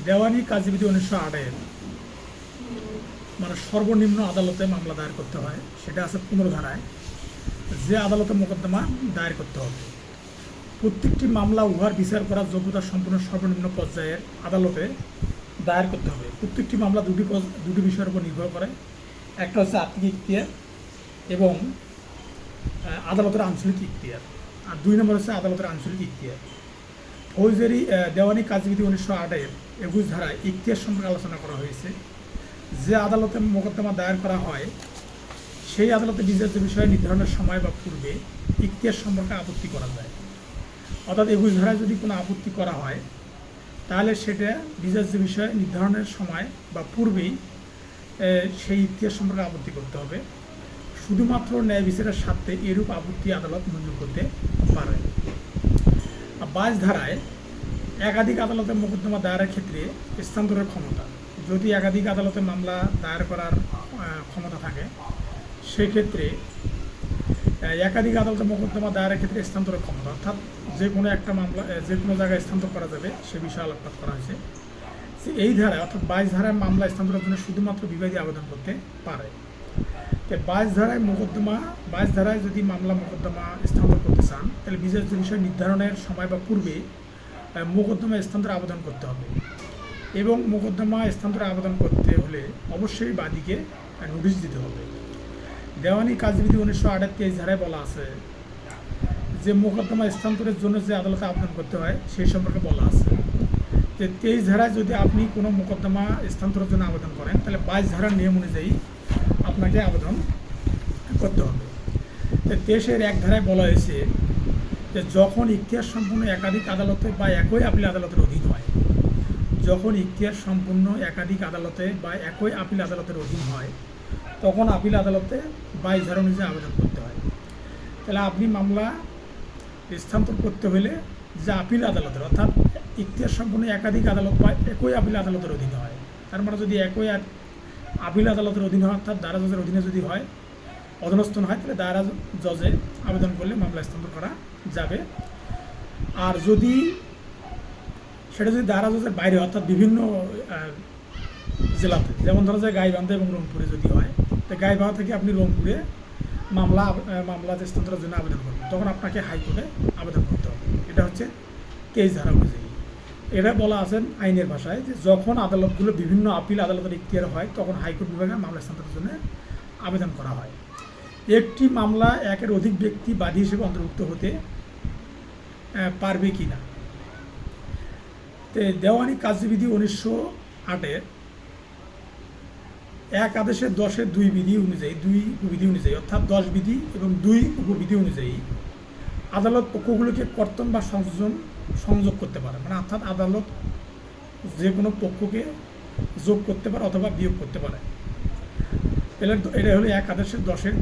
দেওয়ানি কাজীবিধি 1908 মানে সর্বনিম্ন আদালতে মামলা দায়ের করতে হয়, সেটা আছে 15 ধারায়। যে আদালতে মোকদ্দমা দায়ের করতে হবে, প্রত্যেকটি মামলা উহার বিচার করার যোগ্যতা সম্পূর্ণ সর্বনিম্ন পর্যায়ের আদালতে দায়ের করতে হবে। প্রত্যেকটি মামলা দুটি বিষয়ের উপর নির্ভর করে। একটা হচ্ছে আত্মিক ইখতিয়ার এবং আদালতের আঞ্চলিক ইখতিয়ার, আর 2 নম্বর হচ্ছে আদালতের আঞ্চলিক ইখতিয়ার। ফৌজদারি দেওয়ানি কাজবিধি 1908 21 ধারায় ইখতিয়ার সম্পর্কে আলোচনা করা হয়েছে। যে আদালতে মোকদ্দমা দায়ের করা হয় সেই আদালতে বিচার্য বিষয় নির্ধারণের সময় বা পূর্বে ইখতিয়ার সম্পর্কে আপত্তি করা যায়। অর্থাৎ 21 ধারায় যদি কোনো আপত্তি করা হয় তাহলে সেটা বিচার্য বিষয় নির্ধারণের সময় বা পূর্বেই সেই ইখতিয়ার সম্পর্কে আপত্তি করতে হবে। শুধুমাত্র ন্যায় বিচারের স্বার্থে এরূপ আপত্তি আদালত মঞ্জুর করতে পারে। 22 ধারায় একাধিক আদালতে মোকদ্দমা দায়েরের ক্ষেত্রে স্থানান্তরের ক্ষমতা। যদি একাধিক আদালতে মামলা দায়ের করার ক্ষমতা থাকে, সেক্ষেত্রে একাধিক আদালতে মোকদ্দমা দায়েরের ক্ষেত্রে স্থানান্তরের ক্ষমতা, অর্থাৎ যে কোনো একটা মামলা যে কোনো জায়গায় স্থানান্তর করা যাবে সে বিষয়ে আলোকপাত করা হয়েছে। এই ধারায় অর্থাৎ 22 ধারায় মামলা স্থানান্তরের জন্য শুধুমাত্র বিবাদী আবেদন করতে পারে। 22 ধারায় যদি মামলা মোকদ্দমা স্থানান্তর করতে চান তাহলে বিচার্য বিষয় নির্ধারণের সময় বা পূর্বে মোকদ্দমা স্থানান্তরে আবেদন করতে হবে, এবং মোকদ্দমা স্থানান্তরে আবেদন করতে হলে অবশ্যই বাদীকে নোটিশ দিতে হবে। দেওয়ানি কাজবিধি 1908 23 ধারায় বলা আছে যে মোকদ্দমা স্থানান্তরের জন্য যে আদালতে আবেদন করতে হয় সেই সম্পর্কে বলা আছে যে 23 ধারায় যদি আপনি কোনো মোকদ্দমা স্থানান্তরের জন্য আবেদন করেন তাহলে 22 ধারার নিয়ম অনুযায়ী আপনাকে আবেদন করতে হবে। 23-এর 1 ধারায় বলা হয়েছে যে যখন ইখতিয়ার সম্পূর্ণ একাধিক আদালতে বা একই আপিল আদালতের অধীন হয়, যখন ইখতিয়ার সম্পূর্ণ একাধিক আদালতে বা একই আপিল আদালতের অধীন হয় তখন আপিল আদালতে 22 ধারা অনুযায়ী আবেদন করতে হয়। তাহলে আপনি মামলা স্থানান্তর করতে হলে যে আপিল আদালতের অর্থাৎ ইখতিয়ার সম্পূর্ণ একাধিক আদালত বা একই আপিল আদালতের অধীনে হয়, তার মানে যদি একই আপিল আদালতের অধীনে হয় অর্থাৎ দায়রা জজের অধীনে যদি হয় অধীনস্থ হয় তাহলে দায়রা জজে আবেদন করলে মামলা স্থানান্তর করা যাবে। আর যদি সেটা যদি দায়রা জজের বাইরে অর্থাৎ বিভিন্ন জেলাতে, যেমন ধরো যে গাইবান্ধা এবং রংপুরে যদি হয়, তো গাইবান্ধা থেকে আপনি রংপুরে মামলা স্থানান্তরের জন্য আবেদন করবেন, তখন আপনাকে হাইকোর্টে আবেদন করতে হবে। এটা হচ্ছে 23 ধারা অনুযায়ী। এটা বলা আছে আইনের ভাষায় যে যখন আদালতগুলো বিভিন্ন আপিল আদালতের ইখতিয়ার হয় তখন হাইকোর্ট বিভাগে মামলা স্থানান্তরের জন্য আবেদন করা হয়। একটি মামলা একের অধিক ব্যক্তি বাদী হিসেবে অন্তর্ভুক্ত হতে পারবে কি না। তো দেওয়ানি কাজবিধি 1908 এক আদেশের 10-এর 2 বিধি অনুযায়ী অর্থাৎ 10 বিধি এবং 2 উপবিধি অনুযায়ী আদালত পক্ষগুলোকে কর্তন বা সংযোগ করতে পারে, মানে অর্থাৎ আদালত যে কোনো পক্ষকে যোগ করতে পারে অথবা বিয়োগ করতে পারে। এটা হলো এক আদেশের 10-এর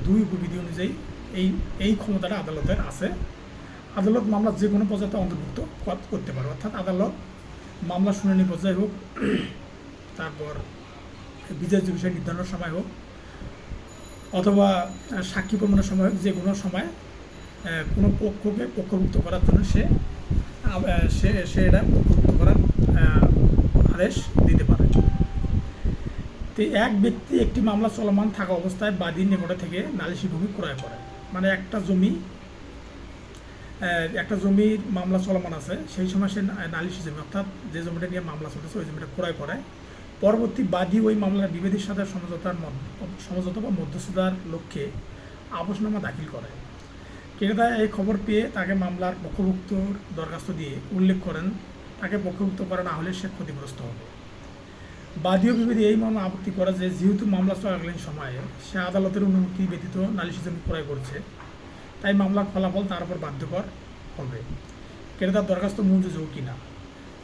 2 উপবিধি অনুযায়ী এই ক্ষমতাটা আদালতের আছে। আদালত মামলা যে কোনো পর্যায়ে অন্তর্ভুক্ত করতে পারে, অর্থাৎ আদালত মামলা শুনানি পর্যায়ে হোক, তারপর বিচার্য বিষয় নির্ধারণের সময় হোক, অথবা সাক্ষী প্রমাণের সময় হোক, যে কোনো সময় কোনো পক্ষকে পক্ষভুক্ত করার জন্য সে এটা পক্ষভুক্ত করার আদেশ দিতে পারে। তো এক ব্যক্তি একটি মামলা চলমান থাকা অবস্থায় বাদীর নিকটে থেকে নালিশি ভূমি ক্রয় করে, মানে একটা জমির মামলা চলমান আছে সেই সময় সে নালিশি জমি অর্থাৎ যে জমিটা নিয়ে মামলা চলতেছে ওই জমিটা ক্রয় করে, পরবর্তী বাদী ওই মামলার বিবাদীর সাথে সমঝোতা বা মধ্যস্থতার লক্ষ্যে আপোসনামা দাখিল করে। ক্রেতা এই খবর পেয়ে তাকে মামলার পক্ষভুক্তর দরখাস্ত দিয়ে উল্লেখ করেন তাকে পক্ষভুক্ত করা না হলে সে ক্ষতিগ্রস্ত হবে। বাদী ও বিবাদী এই মর্মে আপত্তি করে যে যেহেতু মামলা চলাকালীন সময়ে সে আদালতের অনুমতি ব্যতীত নালিশি জমি ক্রয় করছে, তাই মামলার ফলাফল তার উপর বাধ্যকর হবে, ক্রেতার দরখাস্ত মঞ্জুর কিনা।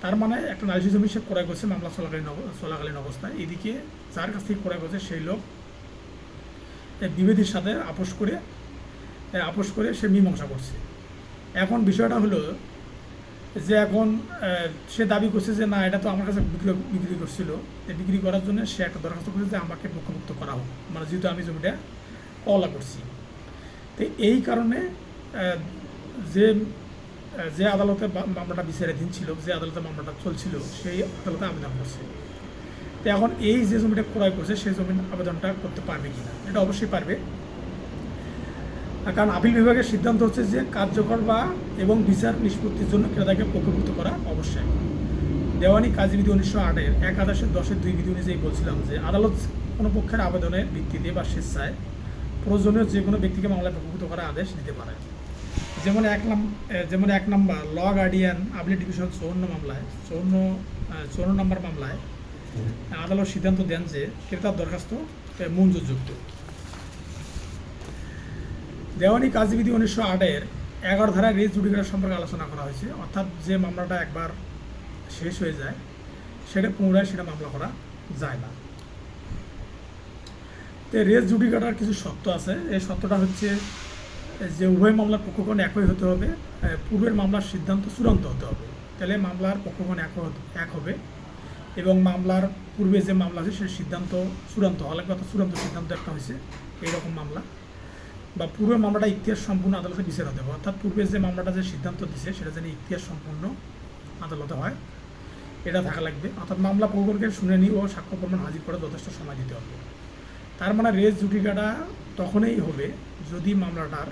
তার মানে একটা নালিশি জমি সে ক্রয় করছে মামলা চলাকালীন অবস্থায়, এদিকে যার কাছ থেকে ক্রয় করছে সেই লোক বিবাদীর সাথে আপোষ করে সে মীমাংসা করছে। এখন বিষয়টা হলো যে এখন সে দাবি করছে যে না, এটা তো আমার কাছে বিক্রি করছিল, বিক্রি করার জন্য সে একটা দরখাস্ত করছে যে আমাকে পক্ষভুক্ত করা হোক, মানে যেহেতু আমি জমিটা কওলা করছি। তো এই কারণে যে যে আদালতে মামলাটা বিচারাধীন ছিল, যে আদালতে মামলাটা চলছিল, সেই আদালতে আবেদন করছে। তো এখন এই যে জমিটা ক্রয় করছে সেই জমির আবেদনটা করতে পারবে কি না, এটা অবশ্যই পারবে। কারণ আপিল বিভাগের সিদ্ধান্ত হচ্ছে যে কার্যকর বা এবং বিচার নিষ্পত্তির জন্য ক্রেতাকে পক্ষভুক্ত করা অবশ্যই। দেওয়ানি কাজী বিধি 1908-এর 1-10-2 বিধি অনুযায়ী বলছিলাম যে আদালত কোনো পক্ষের আবেদনের ভিত্তিতে বা স্বেচ্ছায় প্রয়োজনীয় যে কোনো ব্যক্তিকে মামলায় পক্ষভুক্ত করার আদেশ দিতে পারে। যেমন 1 নম্বর ল গার্ডিয়ান আপিল ডিভিশন 54 মামলায় 54 নম্বর মামলায় আদালত সিদ্ধান্ত দেন যে ক্রেতার দরখাস্ত মঞ্জুরযোগ্য। দেওয়ানি কাজী বিধি 1908-এর 11 ধারায় রেস জুডিকেটা সম্পর্কে আলোচনা করা হয়েছে, অর্থাৎ যে মামলাটা একবার শেষ হয়ে যায় সেটা পুনরায় সেটা মামলা করা যায় না। তো রেস জুডিকেটার কিছু শর্ত আছে। এই শর্তটা হচ্ছে যে উভয় মামলার পক্ষগণ একই হতে হবে, পূর্বের মামলার সিদ্ধান্ত চূড়ান্ত হতে হবে, তাহলে মামলার পক্ষগণ এক হবে, এবং মামলার পূর্বে যে মামলা আছে সেই সিদ্ধান্ত চূড়ান্ত হওয়া লাগবে, অর্থাৎ চূড়ান্ত সিদ্ধান্ত একটা হয়েছে এইরকম মামলা, বা পূর্বের মামলাটা ইতিহাস সম্পূর্ণ আদালতে বিচার হতে হবে, অর্থাৎ পূর্বে যে মামলাটা যে সিদ্ধান্ত দিচ্ছে সেটা যেন ইতিহাস সম্পূর্ণ আদালতে হয়, এটা থাকা লাগবে। অর্থাৎ মামলা পক্ষগণকে শুনানি ও সাক্ষ্য প্রমাণ হাজির করে যথেষ্ট সময় দিতে হবে। তার মানে রেস জুডিকাটা তখনই হবে যদি মামলাটার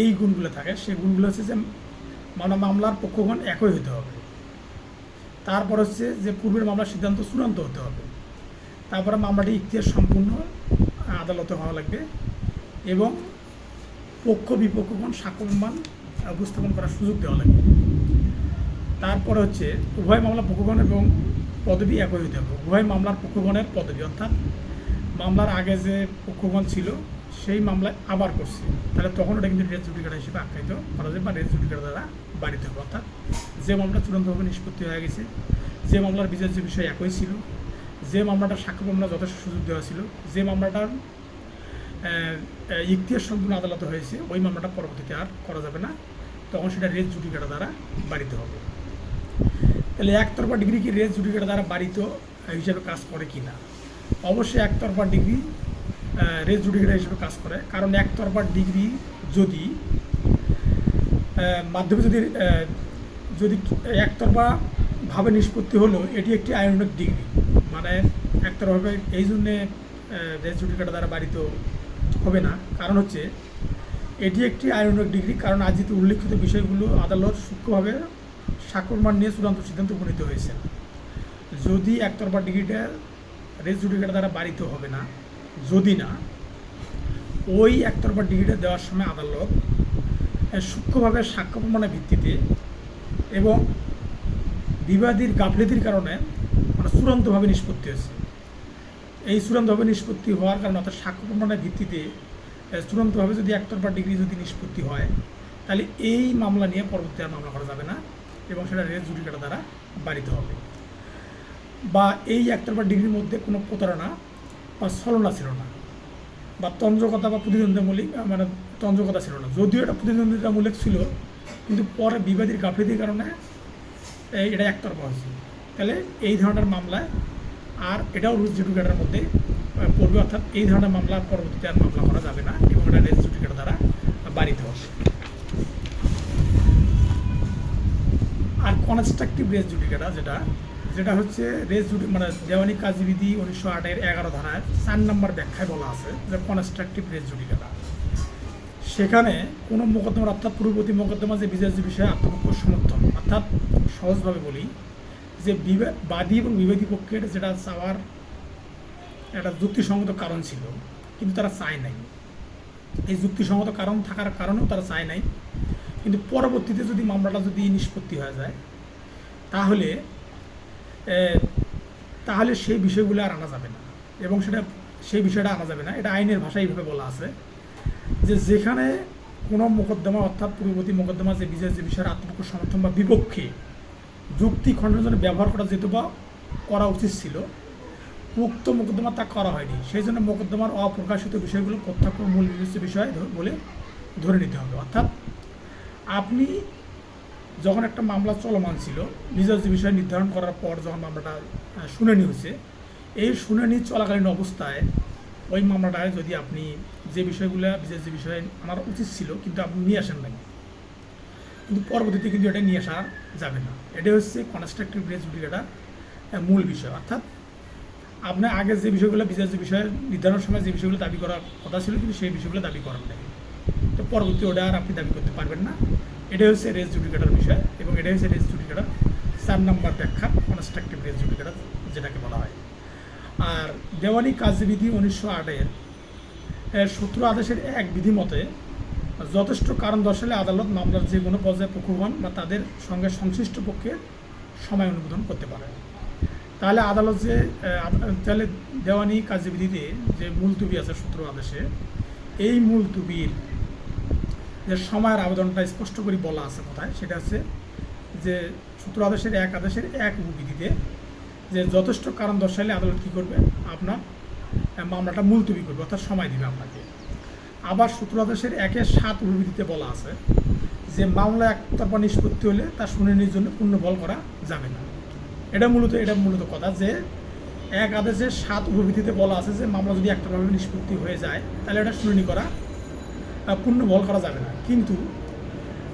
এই গুণগুলো থাকে। সেই গুণগুলো হচ্ছে যে মামলার পক্ষগণ একই হতে হবে, তারপর হচ্ছে যে পূর্বের মামলার সিদ্ধান্ত চূড়ান্ত হতে হবে, তারপরে মামলাটি ইতিহাস সম্পূর্ণ আদালতে হওয়া লাগবে, এবং পক্ষ বিপক্ষগণ সাক্ষ্য প্রমাণ উপস্থাপন করার সুযোগ দেওয়া লাগবে। তারপরে হচ্ছে উভয় মামলা পক্ষগণ এবং পদবি একই হতে হবে। উভয় মামলার পক্ষগণের পদবি, অর্থাৎ মামলার আগে যে পক্ষগণ ছিল সেই মামলায় আবার করছে, তাহলে তখন ওটা কিন্তু রেস জুডিকাটা হিসেবে আখ্যায়িত করা যায় বা রেস জুডিকাটা দ্বারা বাড়িতে হবে। অর্থাৎ যে মামলা চূড়ান্তভাবে নিষ্পত্তি হয়ে গেছে, যে মামলার বিচার্য বিষয় একই ছিল, যে মামলাটার সাক্ষ্য প্রমাণ যথেষ্ট সুযোগ দেওয়া ছিল, যে মামলাটার ইতিহাস সম্পূর্ণ আদালতে হয়েছে, ওই মামলাটা পরবর্তীতে আর করা যাবে না, তখন সেটা রেস জুডিকাটা দ্বারা বাড়িতে হবে। তাহলে একতরফা ডিগ্রি কি রেস জুডিকাটা দ্বারা বাড়িত হিসেবে কাজ করে কি না? অবশ্যই একতরফা ডিগ্রি রেস জুডিকাটা হিসেবে কাজ করে, কারণ একতরফা ডিগ্রি যদি মাধ্যমে যদি একতরফাভাবে নিষ্পত্তি হলো, এটি একটি আইনানুগ ডিগ্রি, মানে একতরফাভাবে এই জন্যে রেস জুডিকাটা দ্বারা বাড়িত হবে না, কারণ হচ্ছে এটি একটি আইনানুগ ডিগ্রি, কারণ আজ যেহেতু উল্লেখিত বিষয়গুলো আদালত সূক্ষ্মভাবে সাক্ষ্য প্রমাণ নিয়ে চূড়ান্ত সিদ্ধান্ত উপনীত হয়েছে। যদি একতরফা ডিগ্রিটা রেস জুডিকাটা দ্বারা বাড়িত হবে না, যদি না ওই একতরফা ডিগ্রিটা দেওয়ার সময় আদালত সূক্ষ্মভাবে সাক্ষ্য প্রমাণের ভিত্তিতে এবং বিবাদীর গাফিলতির কারণে মানে চূড়ান্তভাবে নিষ্পত্তি হয়েছে। এই চূড়ান্তভাবে নিষ্পত্তি হওয়ার কারণে, অর্থাৎ সাক্ষ্য প্রমাণের ভিত্তিতে চূড়ান্তভাবে যদি একতরফা ডিগ্রি যদি নিষ্পত্তি হয়, তাহলে এই মামলা নিয়ে পরবর্তী আর মামলা করা যাবে না, এবং সেটা রেস জুডিকাটা দ্বারা বাড়িতে হবে। বা এই একতরফা ডিগ্রির মধ্যে কোনো প্রতারণা বা ছলনা ছিল না, বা তঞ্জকতা বা প্রতিদ্বন্দ্বিতামূলক মানে তঞ্জকতা ছিল না, যদিও এটা প্রতিদ্বন্দ্বিতামূলক ছিল, কিন্তু পরে বিবাদীর গাফিলতির কারণে এটা একতরফা হয়েছে। তাহলে এই ধরনের মামলায় আর এটাও রেস জুডিকাটার মধ্যে পড়বে, অর্থাৎ এই ধরনের মামলা পরবর্তীতে আর মামলা করা যাবে না, এবং এটা রেস জুডিকাটা দ্বারা বাড়িতে হবে। আর কনস্ট্রাকটিভ রেস জুডিকাটা যেটা হচ্ছে মানে দেওয়ানি কাজী বিধি 1908-এর 11 ধারায় 4 নম্বর ব্যাখ্যায় বলা আছে যে কনস্ট্রাকটিভ রেস জুডিকাটা, সেখানে কোনো মোকদ্দমার, অর্থাৎ পূর্ববর্তী মোকদ্দমা যে বিচার্য বিষয়ে আত্মপক্ষ সমর্থন, অর্থাৎ সহজভাবে বলি যে বাদী এবং বিবাদী পক্ষের যেটা চাওয়ার একটা যুক্তিসঙ্গত কারণ ছিল, কিন্তু তারা চায় নাই। এই যুক্তিসঙ্গত কারণ থাকার কারণেও তারা চায় নাই, কিন্তু পরবর্তীতে যদি মামলাটা যদি নিষ্পত্তি হয়ে যায়, তাহলে সেই বিষয়গুলো আর আনা যাবে না, এবং সেই বিষয়টা আনা যাবে না। এটা আইনের ভাষায় এইভাবে বলা আছে যে যেখানে কোনো মোকদ্দমা, অর্থাৎ পূর্ববর্তী মোকদ্দমা যে বিচার্য বিষয়ের আত্মপক্ষ সমর্থন বা বিপক্ষে যুক্তি খণ্ডনের জন্য ব্যবহার করা যেত বা করা উচিত ছিল, উক্ত মোকদ্দমা তা করা হয়নি, সেই জন্য মোকদ্দমার অপ্রকাশিত বিষয়গুলো প্রত্যক্ষ মূল বিবেচ্য বিষয় বলে ধরে নিতে হবে। অর্থাৎ আপনি যখন একটা মামলা চলমান ছিল, বিচার্য বিষয় নির্ধারণ করার পর যখন মামলাটা শুনানি হয়েছে, এই শুনানি চলাকালীন অবস্থায় ওই মামলাটায় যদি আপনি যে বিষয়গুলো বিশেষ যে বিষয় আনার উচিত ছিল কিন্তু আপনি নিয়ে আসেন নাই, কিন্তু পরবর্তীতে কিন্তু এটা নিয়ে আসা যাবে না। এটাই হচ্ছে কনস্ট্রাকটিভ রেজ জুডিকেটার মূল বিষয়। অর্থাৎ আপনার আগে যে বিষয়গুলো বিশেষ যে বিষয় নির্ধারণের সময় যে বিষয়গুলো দাবি করার কথা ছিল কিন্তু সেই বিষয়গুলো দাবি করেন নাই, তো পরবর্তী ওটা আর আপনি দাবি করতে পারবেন না। এটাই হচ্ছে রেজ জুডিকেটার বিষয় এবং এটাই হচ্ছে রেজ জুডিকেটার 4 নম্বর ব্যাখ্যা, কনস্ট্রাকটিভ রেজ জুডিকেটার যেটাকে বলা হয়। আর দেওয়ানি কার্যবিধি 1908-এর 17 আদেশের এক বিধি মতে যথেষ্ট কারণ দর্শালে আদালত মামলার যে কোনো পর্যায়ে পক্ষগণ বা তাদের সঙ্গে সংশ্লিষ্ট পক্ষের সময় অনুমোদন করতে পারে। তাহলে আদালত যে তাহলে দেওয়ানি কার্যবিধিতে যে মুলতুবি আছে 17 আদেশে, এই মুলতুবির যে সময়ের আবেদনটা স্পষ্ট করে বলা আছে কোথায়, সেটা হচ্ছে যে 17 আদেশের এক উপবিধিতে যে যথেষ্ট কারণ দর্শালে আদালত কী করবে, আপনার মামলাটা মুলতুবি করবে, অর্থাৎ সময় দিবে আপনাকে। আবার 17 আদেশের 1-7 উপবিধিতে বলা আছে যে মামলা একতরফা নিষ্পত্তি হলে তার শুনানির জন্য পুনর্বহাল করা যাবে না। এটা মূলত কথা যে 1 আদেশের 7 উপবিধিতে বলা আছে যে মামলা যদি একতরফাভাবে নিষ্পত্তি হয়ে যায় তাহলে এটা শুনানি করা পুনর্বহাল করা যাবে না, কিন্তু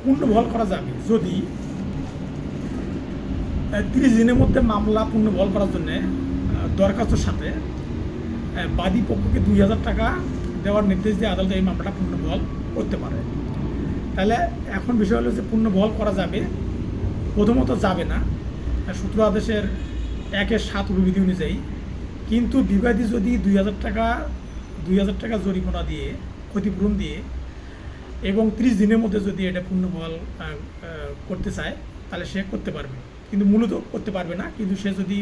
পুনর্বহাল করা যাবে যদি 30 দিনের মধ্যে মামলা পুনর্বহাল করার জন্য দরখাস্তর সাথে বাদী পক্ষকে 2000 টাকা দেওয়ার নির্দেশ দিয়ে আদালত এই মামলাটা পুনর্বহাল করতে পারে। তাহলে এখন বিষয় হলো যে পুনর্বহাল করা যাবে, প্রথমত যাবে না 17 আদেশের 1-7 উপবিধি অনুযায়ী, কিন্তু বিবাদী যদি 2000 টাকা জরিমানা দিয়ে ক্ষতিপূরণ দিয়ে এবং 30 দিনের মধ্যে যদি এটা পুনর্বহাল করতে চায় তাহলে সে করতে পারবে, কিন্তু মূলত করতে পারবে না। কিন্তু সে যদি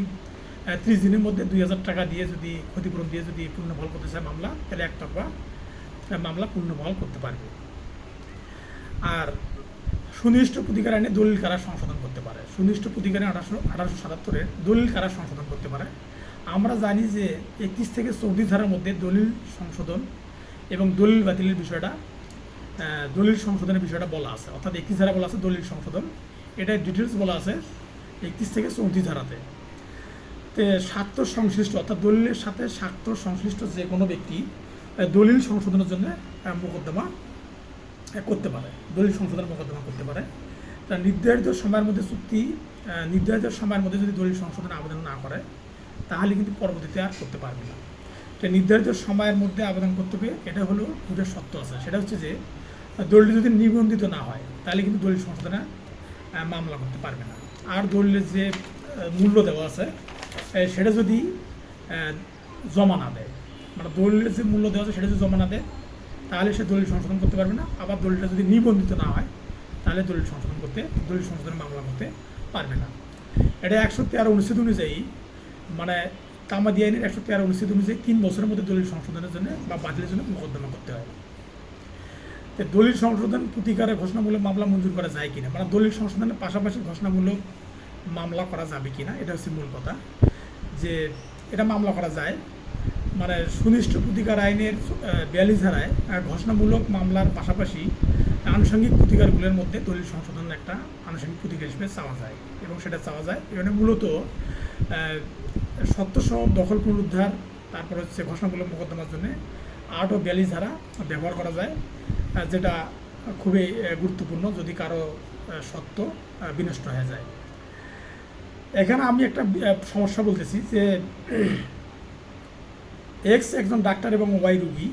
30 দিনের মধ্যে 2000 টাকা দিয়ে যদি ক্ষতিপূরণ দিয়ে যদি পুনর্বহাল করতে চায় মামলা, তাহলে একতরফা মামলা পুনর্বহাল করতে পারবে। আর সুনির্দিষ্ট প্রতিকার আইনে দলিল কারা সংশোধন করতে পারে, সুনির্দিষ্ট প্রতিকারে 1877-এর দলিল কারা সংশোধন করতে পারে। আমরা জানি যে 31 থেকে 34 ধারার মধ্যে দলিল সংশোধন এবং দলিল বাতিলের বিষয়টা দলিল সংশোধনের বিষয়টা বলা আছে, অর্থাৎ 31 ধারা বলা আছে দলিল সংশোধন, এটা ডিটেলস বলা আছে 31 থেকে 34 ধারাতে। স্বার্থ সংশ্লিষ্ট অর্থাৎ দলিলের সাথে স্বার্থ সংশ্লিষ্ট যে কোনো ব্যক্তি দলিল সংশোধনের জন্য মোকদ্দমা করতে পারে, দলিল সংশোধনের মোকদ্দমা করতে পারে। তা নির্ধারিত সময়ের মধ্যে নির্ধারিত সময়ের মধ্যে যদি দলিল সংশোধনের আবেদন না করে তাহলে কিন্তু পরবর্তীতে আর করতে পারবে না। তো নির্ধারিত সময়ের মধ্যে আবেদন করতে হবে, এটা হলো দুটো শর্ত আছে। সেটা হচ্ছে যে দলিল যদি নিবন্ধিত না হয় তাহলে কিন্তু দলিল সংশোধনে মামলা করতে পারবে না। আর দলিলের যে মূল্য দেওয়া আছে সেটা যদি জমা না দেয়, মানে দলিলের যে মূল্য দেওয়া আছে সেটা যদি জমা না দেয় তাহলে সে দলিল সংশোধন করতে পারবে না। আবার দলিলটা যদি নিবন্ধিত না হয় তাহলে দলিল সংশোধনের মামলা করতে পারবে না। এটা 113 অনুচ্ছেদ অনুযায়ী, মানে তামাদি আইনের 113 অনুচ্ছেদ অনুযায়ী 3 বছরের মধ্যে দলিল সংশোধনের জন্য বা বাতিলের জন্য মোকদ্দমা করতে হয়। তো দলিল সংশোধন প্রতিকারের ঘোষণামূলক মামলা মঞ্জুর করা যায় কিনা, মানে দলিল সংশোধনের পাশাপাশি ঘোষণামূলক মামলা করা যাবে কিনা, এটা হচ্ছে মূল কথা। যে এটা মামলা করা যায়, মানে সুনির্দিষ্ট প্রতিকার আইনের 42 ধারায় ঘোষণামূলক মামলার পাশাপাশি আনুষঙ্গিক প্রতিকারগুলোর মধ্যে দলিল সংশোধন একটা আনুষঙ্গিক প্রতিকার হিসেবে চাওয়া যায় এবং সেটা চাওয়া যায়। এখানে মূলত সত্যসহ দখল পুনরুদ্ধার, তারপর হচ্ছে ঘোষণামূলক মোকদ্দমার জন্য 8 ও 42 ধারা ব্যবহার করা যায়, যেটা খুবই গুরুত্বপূর্ণ যদি কারো সত্য বিনষ্ট হয়ে যায়। এখানে আমি একটা সমস্যা বলতেছি যে এক্স একজন ডাক্তার এবং ওয়াই রুগী,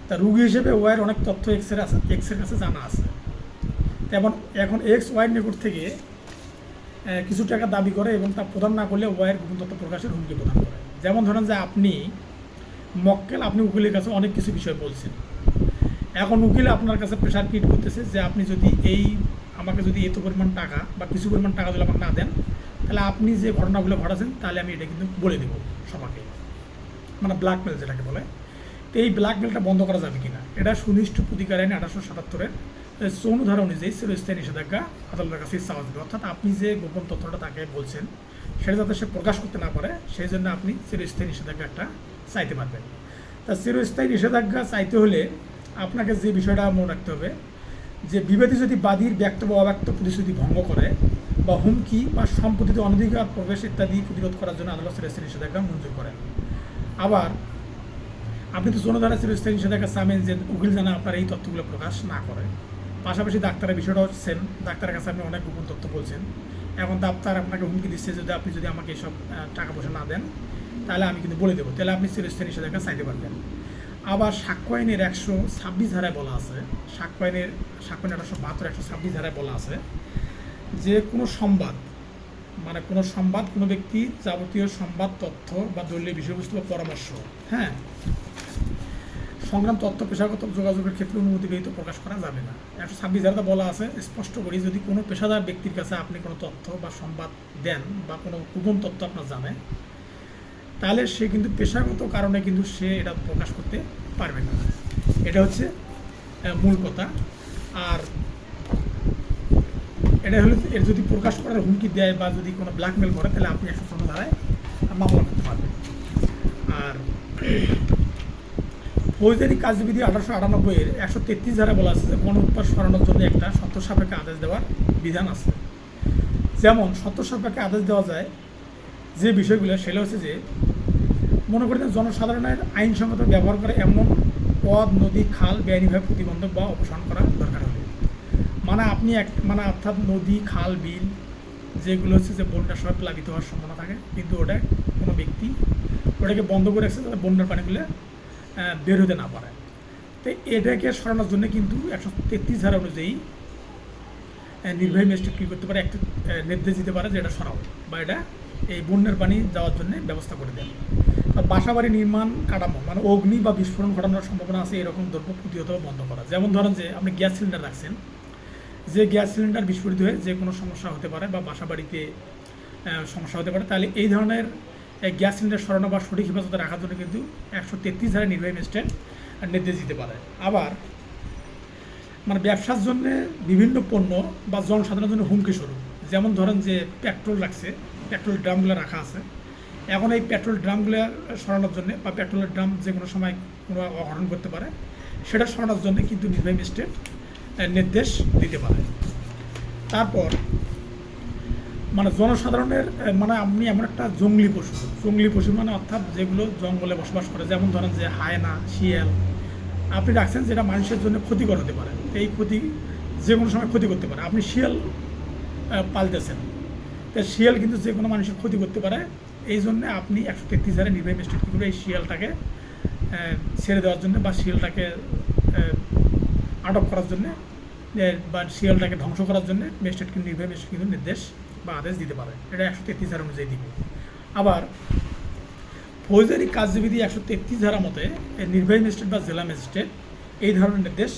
তা রুগী হিসেবে ওয়াইয়ের অনেক তথ্য এক্সের কাছে জানা আছে। তেমন এখন এক্স ওয়াইয়ের নিকট থেকে কিছু টাকা দাবি করে এবং তা প্রদান না করলে ওয়াইয়ের গোপন তথ্য প্রকাশের হুমকি প্রদান করে। যেমন ধরেন যে আপনি উকিলের কাছে অনেক কিছু বিষয় বলছেন, এখন উকিল আপনার কাছে প্রেশার ক্রিয়েট করতেছে যে আপনি যদি আমাকে যদি এত পরিমাণ টাকা বা কিছু পরিমাণ টাকা যদি আমাকে না দেন তাহলে আপনি যে ঘটনাগুলো ঘটাচ্ছেন তাহলে আমি এটা কিন্তু বলে দেবো সবাইকে, মানে ব্ল্যাকমেল যেটাকে বলে। তো এই ব্ল্যাকমেলটা বন্ধ করা যাবে কিনা, এটা সুনির্দিষ্ট প্রতিকার আইন 1877-এর 54 ধারা অনুযায়ী চিরস্থায়ী নিষেধাজ্ঞা আদালতের কাছে চাওয়া যাবে। অর্থাৎ আপনি যে গোপন তথ্যটা তাকে বলছেন সেটা যাতে সে প্রকাশ করতে না পারে সেই জন্য আপনি চিরস্থায়ী নিষেধাজ্ঞা একটা চাইতে পারবেন। তা চিরস্থায়ী নিষেধাজ্ঞা চাইতে হলে আপনাকে যে বিষয়টা মনে রাখতে হবে যে বিবাদী যদি বাদীর ব্যক্ত বা অব্যক্ত প্রতিশ্রুতি ভঙ্গ করে বা হুমকি বা সম্পত্তিতে অনধিকার প্রবেশ ইত্যাদি প্রতিরোধ করার জন্য আদালত চিরস্থায়ী নিষেধাজ্ঞা মঞ্জুর করেন। আবার আপনি তো জনধারা চিরস্থায়ী নিষেধাজ্ঞা চাবেন যে উকিল যেন আপনার এই তথ্যগুলো প্রকাশ না করে। পাশাপাশি ডাক্তারের বিষয়টাও সেম, ডাক্তারের কাছে আপনি অনেক গোপন তথ্য বলছেন। এখন ডাক্তার আপনাকে হুমকি দিচ্ছে আপনি যদি আমাকে এসব টাকা পয়সা না দেন তাহলে আমি কিন্তু বলে দেবো, তাহলে আপনি চিরস্থায়ী নিষেধাজ্ঞা চাইতে পারবেন। আবার সাক্ষ্য আইনের 126 ধারায় বলা আছে, সাক্ষ্য আইনের 1872 126 ধারায় বলা আছে যে কোনো সংবাদ কোনো সংবাদ কোনো ব্যক্তির যাবতীয় সংবাদ তথ্য বা দলীয় বিষয়বস্তু বা পরামর্শ, হ্যাঁ, সংগ্রাম তথ্য পেশাগত যোগাযোগের ক্ষেত্রে অনুমতি ব্যতীত প্রকাশ করা যাবে না। 126 ধারাতে বলা আছে স্পষ্ট করি, যদি কোনো পেশাদার ব্যক্তির কাছে আপনি কোনো তথ্য বা সংবাদ দেন বা কোনো গোপন তথ্য আপনার জানে, তাহলে সে কিন্তু পেশাগত কারণে কিন্তু সে এটা প্রকাশ করতে পারবে না। এটা হচ্ছে মূল কথা। আর এটা হলো এর যদি প্রকাশ করার হুমকি দেয় বা যদি কোনো ব্ল্যাকমেল করে তাহলে আপনি 114 ধারায় মামলা করতে পারবেন। আর ফৌজদারি কার্যবিধি 1898-এর 133 ধারা বলা আছে যে গণ উৎপাদ সরানোর জন্য একটা শর্ত সাপেক্ষে আদেশ দেওয়ার বিধান আছে। যেমন শর্ত সাপেক্ষে আদেশ দেওয়া যায় যে বিষয়গুলো, সেটা হচ্ছে যে মনে করেন জনসাধারণের আইনসঙ্গত ব্যবহার করে এমন পথ, নদী, খাল বেআইনিভাবে প্রতিবন্ধক বা অপসারণ করা দরকার হবে। আপনি অর্থাৎ নদী, খাল, বিল যেগুলো হচ্ছে যে বন্যার সময় প্লাবিত হওয়ার সম্ভাবনা থাকে, কিন্তু ওটা কোনো ব্যক্তি ওটাকে বন্ধ করে রাখছে যাতে বন্যার পানিগুলো বের হতে না পারে। তো এটাকে সরানোর জন্য কিন্তু 133 ধারা অনুযায়ী নির্বাহী ম্যাজিস্ট্রেট কী করতে পারে, একটা নির্দেশ দিতে পারে যে এটা সরাও বা এটা এই বন্যার পানি যাওয়ার জন্য ব্যবস্থা করে দেন। বাসাবাড়ি নির্মাণ কাঠামো অগ্নি বা বিস্ফোরণ ঘটানোর সম্ভাবনা আছে এরকম দ্রব্য প্রতিহত বন্ধ করা। যেমন ধরেন যে আপনি গ্যাস সিলিন্ডার রাখছেন, যে গ্যাস সিলিন্ডার বিস্ফোরিত হয়ে যে কোনো সমস্যা হতে পারে বা বাসাবাড়িতে সমস্যা হতে পারে, তাহলে এই ধরনের গ্যাস সিলিন্ডার সরানো বা সঠিক হেফাজতে রাখার জন্য কিন্তু 133 ধারায় নির্বাহী ম্যাজিস্ট্রেট নির্দেশ দিতে পারে। আবার ব্যবসার জন্য বিভিন্ন পণ্য বা জনসাধারণের জন্য হুমকি স্বরূপ, যেমন ধরেন যে পেট্রোল রাখছে, পেট্রোল ড্রামগুলো রাখা আছে, এখন এই পেট্রোল ড্রামগুলো সরানোর জন্য বা পেট্রোলের ড্রাম যে কোনো সময় কোনো অঘটন করতে পারে, সেটা সরানোর জন্য কিন্তু নির্বাহী ম্যাজিস্ট্রেট নির্দেশ দিতে পারে। তারপর জনসাধারণের আপনি এমন একটা জঙ্গলি পশু অর্থাৎ যেগুলো জঙ্গলে বসবাস করে, যেমন ধরেন যে হায়না, শিয়াল আপনি রাখছেন যেটা মানুষের জন্য ক্ষতিকর হতে পারে, এই ক্ষতি যে কোনো সময় ক্ষতি করতে পারে। আপনি শিয়াল পালতেছেন, তো শিয়াল কিন্তু যে কোনো মানুষের ক্ষতি করতে পারে, এই জন্য আপনি 133 ধারায় নির্বাহী ম্যাজিস্ট্রেট কী করবে, এই শিয়ালটাকে ছেড়ে দেওয়ার জন্য বা শিয়ালটাকে আটক করার জন্য বা শিয়ালটাকে ধ্বংস করার জন্য নির্বাহী ম্যাজিস্ট্রেট কিন্তু নির্দেশ বা আদেশ দিতে পারে। এটা 133 ধারা অনুযায়ী দিবে। আবার ফৌজদারি কার্যবিধি 133 ধারা মতে নির্বাহী ম্যাজিস্ট্রেট বা জেলা ম্যাজিস্ট্রেট এই ধরনের নির্দেশ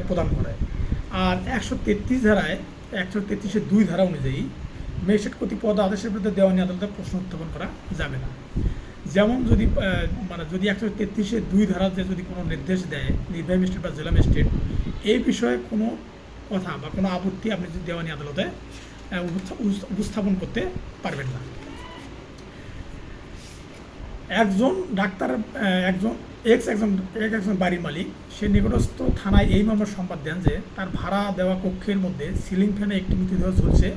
প্রদান করে। আর 133 ধারায় 133-2 ধারা অনুযায়ী ম্যাজিস্ট্রেট কর্তৃক পদ আদেশের বিরুদ্ধে দেওয়ানি আদালতে প্রশ্ন উত্থাপন করা যাবে না। যেমন যদি যদি 133-2 ধারাতে যদি কোনো নির্দেশ দেয় নির্বাহী ম্যাজিস্ট্রেট বা জেলা ম্যাজিস্ট্রেট, এই বিষয়ে কোনো কথা বা কোনো আপত্তি আপনি যদি দেওয়ানি আদালতে উপস্থাপন করতে পারবেন না। একজন ডাক্তার একজন বাড়ির মালিক সে নিকটস্থ থানায় এই মর্মে সংবাদ দেন যে তার ভাড়া দেওয়া কক্ষের মধ্যে সিলিং ফ্যানে একটি মৃতদেহ ঝুলছে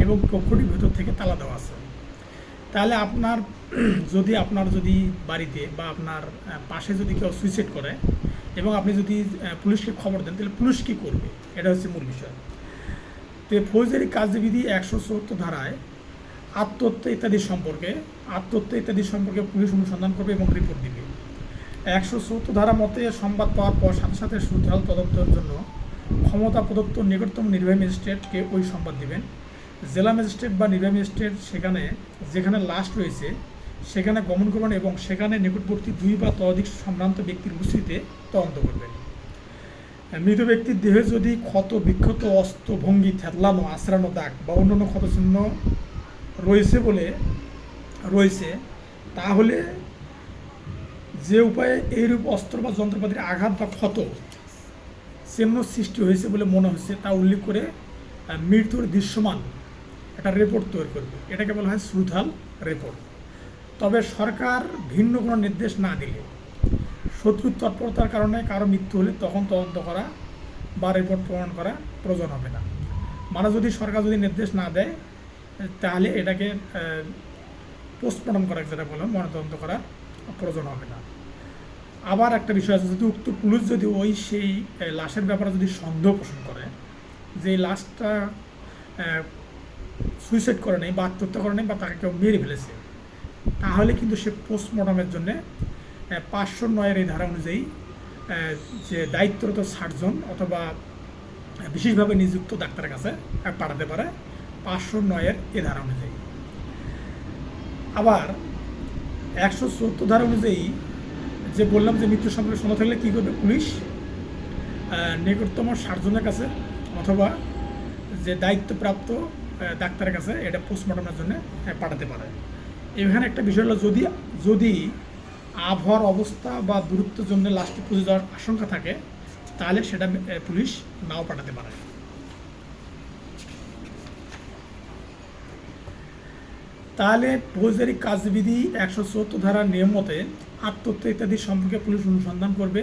এবং কক্ষটির ভেতর থেকে তালা দেওয়া আছে। তাহলে আপনার যদি বাড়িতে বা আপনার পাশে যদি কেউ সুইসাইড করে এবং আপনি যদি পুলিশকে খবর দেন, তাহলে পুলিশ কী করবে, এটা হচ্ছে মূল বিষয়। তো ফৌজদারি কার্যবিধি 174 ধারায় আত্মহত্যা ইত্যাদি সম্পর্কে পুলিশ অনুসন্ধান করবে এবং রিপোর্ট দিবে। 174 ধারা মতে সংবাদ পাওয়ার পর সাথে সাথে সুঠাল তদন্তের জন্য ক্ষমতা প্রদত্ত নিকটতম নির্বাহী ম্যাজিস্ট্রেটকে ওই সংবাদ দিবেন। জেলা ম্যাজিস্ট্রেট বা নির্বাহী ম্যাজিস্ট্রেট যেখানে লাশ রয়েছে সেখানে গমন করবেন এবং সেখানে নিকটবর্তী 2 বা ততোধিক সম্ভ্রান্ত ব্যক্তির উপস্থিতিতে তদন্ত করবেন। মৃত ব্যক্তির দেহে যদি ক্ষত, বিক্ষত, অস্ত্র, ভঙ্গি, থেতলানো, আঁচড়ানো দাগ বা অন্যান্য ক্ষতচিহ্ন রয়েছে, তাহলে যে উপায়ে এইরূপ অস্ত্র বা যন্ত্রপাতির আঘাত বা ক্ষত চিহ্ন সৃষ্টি হয়েছে বলে মনে হচ্ছে তা উল্লেখ করে মৃত্যুর দৃশ্যমান একটা রিপোর্ট তৈরি করবে। এটাকে বলা হয় শ্রুথাল রিপোর্ট। তবে সরকার ভিন্ন কোনো নির্দেশ না দিলে শত্রুর তৎপরতার কারণে কারো মৃত্যু হলে তখন তদন্ত করা বা রিপোর্ট প্রমাণ করা প্রয়োজন হবে না। যদি সরকার যদি নির্দেশ না দেয় তাহলে এটাকে পোস্টমর্টম করা, যেটা বললাম, ময়নাতদন্ত করা প্রয়োজন হবে না। আবার একটা বিষয় আছে, যদি উক্ত পুলিশ যদি ওই সেই লাশের ব্যাপারে যদি সন্দেহ পোষণ করে যে এই লাশটা সুইসাইড করে নেই বা আত্মহত্যা করে নেই বা তাকে কেউ মেরে ফেলেছে, তাহলে কিন্তু সে পোস্টমর্টমের জন্যে 509 এই ধারা অনুযায়ী যে দায়িত্বরত সার্জন অথবা বিশেষভাবে নিযুক্ত ডাক্তারের কাছে পাঠাতে পারে 509 এ ধারা অনুযায়ী। আবার 114 ধারা অনুযায়ী যে বললাম যে মৃত্যু সম্পর্কে সন্দেহ থাকলে কী করবে পুলিশ, নিকটতম সার্জনের কাছে অথবা যে দায়িত্বপ্রাপ্ত ডাক্তারের কাছে এটা পোস্টমর্টমের জন্য পাঠাতে পারে। এখানে একটা বিষয় হলো, যদি আবহাওয়ার অবস্থা বা দূরত্বের জন্য লাশটি পচে যাওয়ার আশঙ্কা থাকে তাহলে সেটা পুলিশ নাও পাঠাতে পারে। তাহলে ফৌজদারি কাজবিধি 174 ধারার নিয়ম মতে আত্মহত্যা ইত্যাদি সম্পর্কে পুলিশ অনুসন্ধান করবে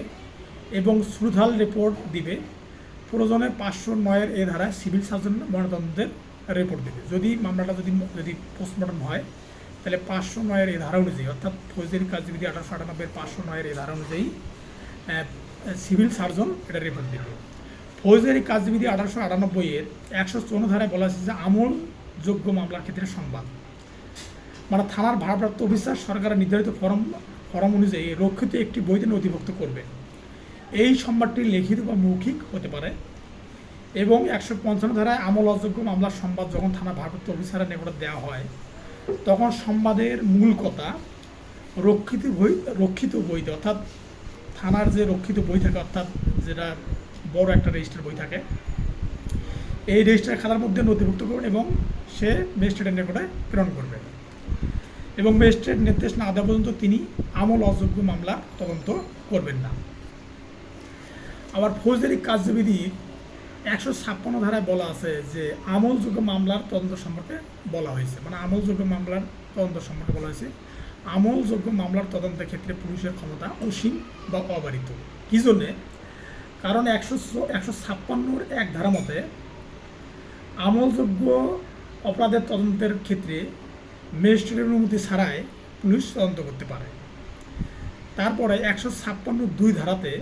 এবং শ্রুধাল রিপোর্ট দিবে। প্রয়োজনে 509 এ ধারায় সিভিল সার্জন ময়নাতদন্তের রিপোর্ট দেবে। যদি মামলাটা যদি পোস্টমর্টম হয় তাহলে 509 এ ধারা অনুযায়ী, অর্থাৎ ফৌজদারি কাজবিধি 1898 509 এ ধারা অনুযায়ী সিভিল সার্জন এটা রিপোর্ট দেবে। ফৌজদারি কাজবিধি 1898 এর 154 ধারায় বলা আছে যে আমলযোগ্য মামলার ক্ষেত্রে সংবাদ, মানে থানার ভারপ্রাপ্ত অফিসার সরকারের নির্ধারিত ফরম অনুযায়ী রক্ষিত একটি বইতে নথিভুক্ত করবে। এই সংবাদটি লিখিত বা মৌখিক হতে পারে। এবং 155 ধারায় আমল অযোগ্য মামলার সংবাদ যখন থানা ভারপ্রাপ্ত অফিসারের নিকটে দেওয়া হয় তখন সংবাদের মূল কথা রক্ষিত বইতে, অর্থাৎ থানার যে রক্ষিত বই থাকে, অর্থাৎ যেটা বড় একটা রেজিস্টার বই থাকে, এই রেজিস্টার খাতার মধ্যে নথিভুক্ত করবেন এবং সে ম্যাজিস্ট্রেটের নিকটে প্রেরণ করবে। এবং ম্যাজিস্ট্রেট নির্দেশ না দেওয়া পর্যন্ত তিনি আমল অযোগ্য মামলা তদন্ত করবেন না। আবার ফৌজদারি কার্যবিধির 156 ধারায় বলা আছে যে আমলযোগ্য মামলার তদন্ত সম্পর্কে বলা হয়েছে, মানে আমলযোগ্য মামলার তদন্ত সম্পর্কে বলা হয়েছে আমলযোগ্য মামলার তদন্তের ক্ষেত্রে পুলিশের ক্ষমতা অসীম বা অবারিত। কী জন্যে? কারণ 156 এক ধারা মতে আমলযোগ্য অপরাধের তদন্তের ক্ষেত্রে ম্যাজিস্ট্রেটের অনুমতি ছাড়াই পুলিশ তদন্ত করতে পারে। তারপরে 156(2) ধারাতে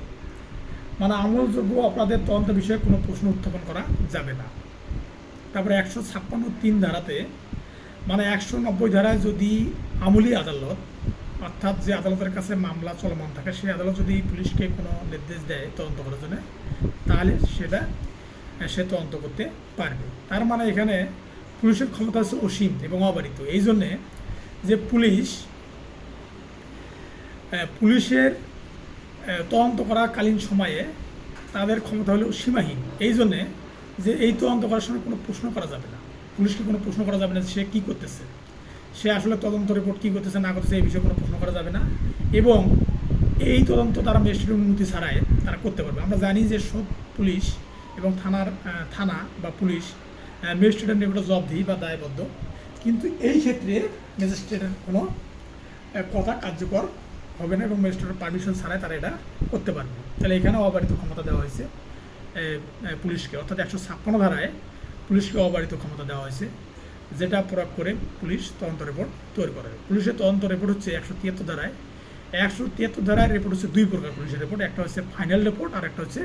মানে আমলযোগ্য অপরাধের তদন্ত বিষয়ে কোনো প্রশ্ন উত্থাপন করা যাবে না। তারপরে 156(3) ধারাতে মানে 190 ধারায় যদি আমলি আদালত, অর্থাৎ যে আদালতের কাছে মামলা চলমান থাকে সেই আদালত যদি পুলিশকে কোনো নির্দেশ দেয় তদন্ত করার জন্য, তাহলে সে তদন্ত করতে পারবে। তার মানে এখানে পুলিশের ক্ষমতা হচ্ছে অসীম এবং অবারিত। এই জন্যে যে পুলিশের তদন্ত করাকালীন সময়ে তাদের ক্ষমতা হলেও সীমাহীন। এই জন্যে যে এই তদন্ত করার সময় কোনো প্রশ্ন করা যাবে না, পুলিশকে কোনো প্রশ্ন করা যাবে না সে কী করতেছে, সে আসলে তদন্ত রিপোর্ট কী করতেছে না করতেছে এই বিষয়ে কোনো প্রশ্ন করা যাবে না। এবং এই তদন্ত তারা ম্যাজিস্ট্রেটের অনুমতি ছাড়াই তারা করতে পারবে। আমরা জানি যে সব পুলিশ এবং থানা বা পুলিশ ম্যাজিস্ট্রেটের নিকটে জবাবদিহি বা দায়বদ্ধ, কিন্তু এই ক্ষেত্রে ম্যাজিস্ট্রেটের কোনো কথা কার্যকর হবে না এবং ম্যাজিস্ট্রেটের পারমিশন ছাড়াই তারা এটা করতে পারবে। তাহলে এখানে অবারিত ক্ষমতা দেওয়া হয়েছে পুলিশকে, অর্থাৎ 156 ধারায় পুলিশকে অবারিত ক্ষমতা দেওয়া হয়েছে, যেটা প্রয়োগ করে পুলিশ তদন্ত রিপোর্ট তৈরি করে। পুলিশের তদন্ত রিপোর্ট হচ্ছে 173 ধারায়। 173 ধারায় রিপোর্ট হচ্ছে দুই প্রকার পুলিশের রিপোর্ট, একটা হচ্ছে ফাইনাল রিপোর্ট আর একটা হচ্ছে